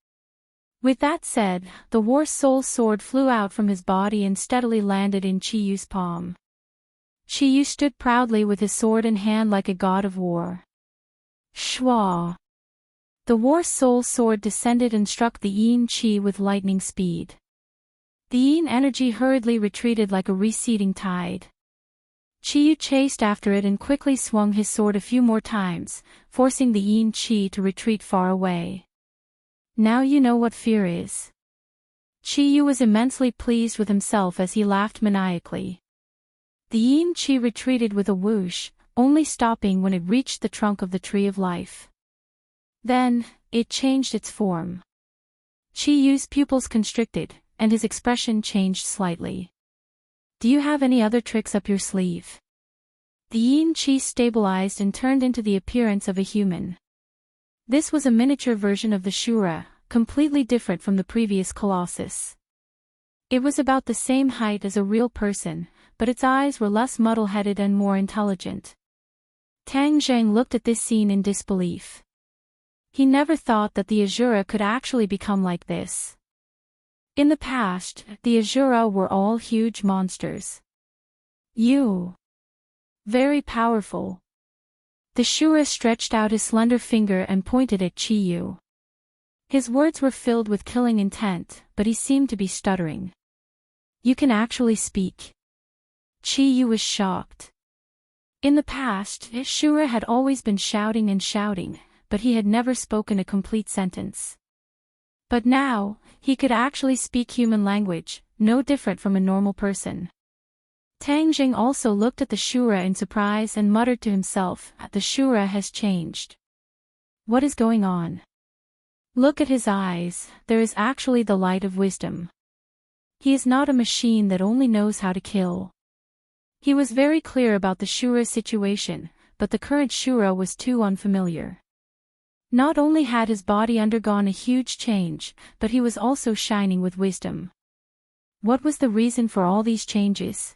With that said, the war soul sword flew out from his body and steadily landed in Chiyu's palm. Chiyu stood proudly with his sword in hand like a god of war. Shwa! The war soul sword descended and struck the yin qi with lightning speed. The yin energy hurriedly retreated like a receding tide. Chiyu chased after it and quickly swung his sword a few more times, forcing the yin qi to retreat far away. Now you know what fear is. Chiyu was immensely pleased with himself as he laughed maniacally. The yin qi retreated with a whoosh, only stopping when it reached the trunk of the tree of life. Then, it changed its form. Chiyu's pupils constricted, and his expression changed slightly. Do you have any other tricks up your sleeve? The yin qi stabilized and turned into the appearance of a human. This was a miniature version of the Shura, completely different from the previous Colossus. It was about the same height as a real person, but its eyes were less muddle-headed and more intelligent. Tang Zheng looked at this scene in disbelief. He never thought that the Asura could actually become like this. In the past, the Asura were all huge monsters. Very powerful. The Shura stretched out his slender finger and pointed at Chiyu. His words were filled with killing intent, but he seemed to be stuttering. You can actually speak. Chiyu was shocked. In the past, Shura had always been shouting and shouting, but he had never spoken a complete sentence. But now, he could actually speak human language, no different from a normal person. Tang Jing also looked at the Shura in surprise and muttered to himself, "The Shura has changed. What is going on? Look at his eyes, there is actually the light of wisdom. He is not a machine that only knows how to kill." He was very clear about the Shura's situation, but the current Shura was too unfamiliar. Not only had his body undergone a huge change, but he was also shining with wisdom. What was the reason for all these changes?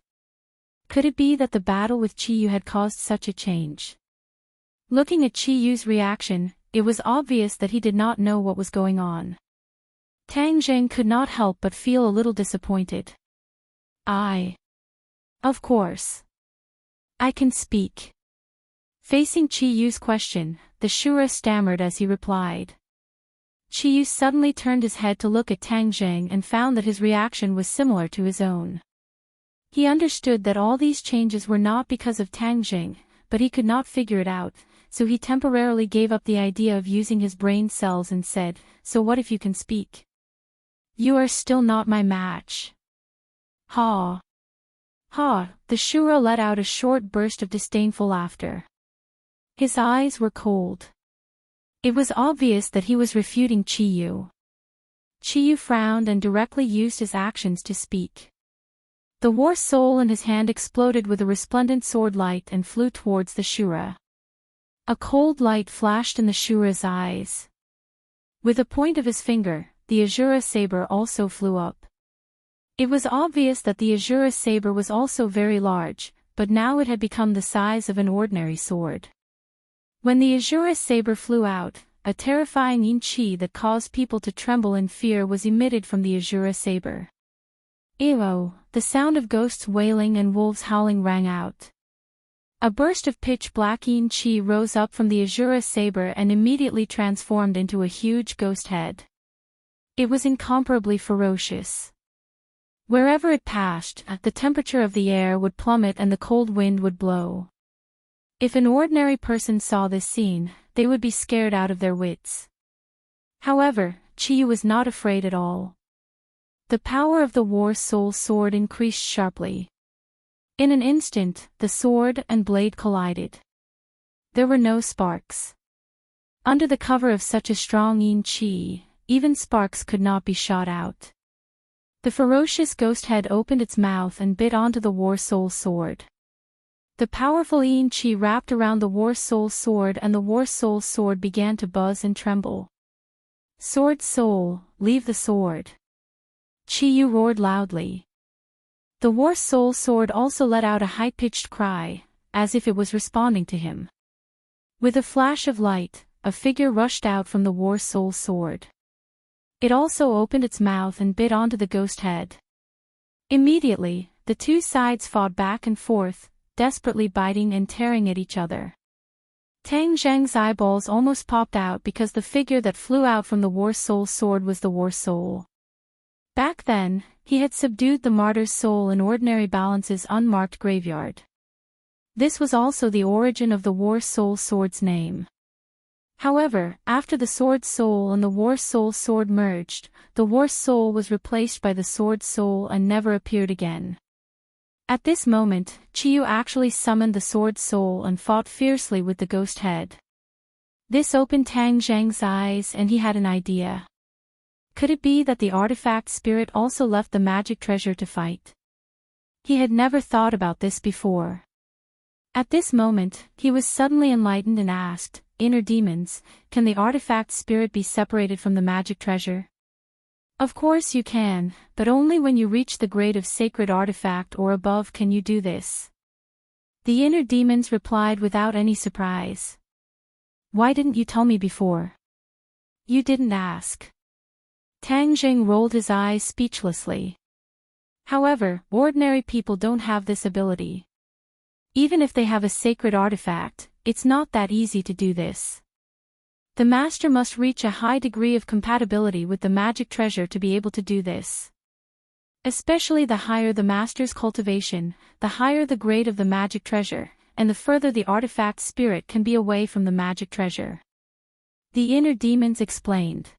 Could it be that the battle with Chiyu had caused such a change? Looking at Chiyu's reaction, it was obvious that he did not know what was going on. Tang Zheng could not help but feel a little disappointed. Of course. I can speak. Facing Chiyu's question, the Shura stammered as he replied. Chiyu suddenly turned his head to look at Tang Zheng and found that his reaction was similar to his own. He understood that all these changes were not because of Tang Zheng, but he could not figure it out, so he temporarily gave up the idea of using his brain cells and said, "So what if you can speak? You are still not my match." Ha! Ha! The Shura let out a short burst of disdainful laughter. His eyes were cold. It was obvious that he was refuting Chiyu. Chiyu frowned and directly used his actions to speak. The war soul in his hand exploded with a resplendent sword light and flew towards the Shura. A cold light flashed in the Shura's eyes. With the point of his finger, the Asura saber also flew up. It was obvious that the Asura saber was also very large, but now it had become the size of an ordinary sword. When the Asura saber flew out, a terrifying yin qi that caused people to tremble in fear was emitted from the Asura saber. Ew! The sound of ghosts wailing and wolves howling rang out. A burst of pitch-black yin qi rose up from the Asura saber and immediately transformed into a huge ghost head. It was incomparably ferocious. Wherever it passed, the temperature of the air would plummet and the cold wind would blow. If an ordinary person saw this scene, they would be scared out of their wits. However, Chiyu was not afraid at all. The power of the war soul sword increased sharply. In an instant, the sword and blade collided. There were no sparks. Under the cover of such a strong yin qi, even sparks could not be shot out. The ferocious ghost head opened its mouth and bit onto the war soul sword. The powerful yin qi wrapped around the war soul sword and the war soul sword began to buzz and tremble. Sword soul, leave the sword. Qiyu roared loudly. The war soul sword also let out a high-pitched cry, as if it was responding to him. With a flash of light, a figure rushed out from the war soul sword. It also opened its mouth and bit onto the ghost head. Immediately, the two sides fought back and forth, desperately biting and tearing at each other. Tang Zheng's eyeballs almost popped out because the figure that flew out from the war soul sword was the war soul. Back then, he had subdued the martyr's soul in ordinary balance's unmarked graveyard. This was also the origin of the war soul sword's name. However, after the sword soul and the war soul sword merged, the war soul was replaced by the sword soul and never appeared again. At this moment, Qiyu actually summoned the sword soul and fought fiercely with the ghost head. This opened Tang Zheng's eyes and he had an idea. Could it be that the artifact spirit also left the magic treasure to fight? He had never thought about this before. At this moment, he was suddenly enlightened and asked, "Inner demons, can the artifact spirit be separated from the magic treasure?" Of course you can, but only when you reach the grade of sacred artifact or above can you do this. The inner demons replied without any surprise. "Why didn't you tell me before? You didn't ask." Tang Zheng rolled his eyes speechlessly. However, ordinary people don't have this ability. Even if they have a sacred artifact, it's not that easy to do this. The master must reach a high degree of compatibility with the magic treasure to be able to do this. Especially the higher the master's cultivation, the higher the grade of the magic treasure, and the further the artifact spirit can be away from the magic treasure. The inner demons explained.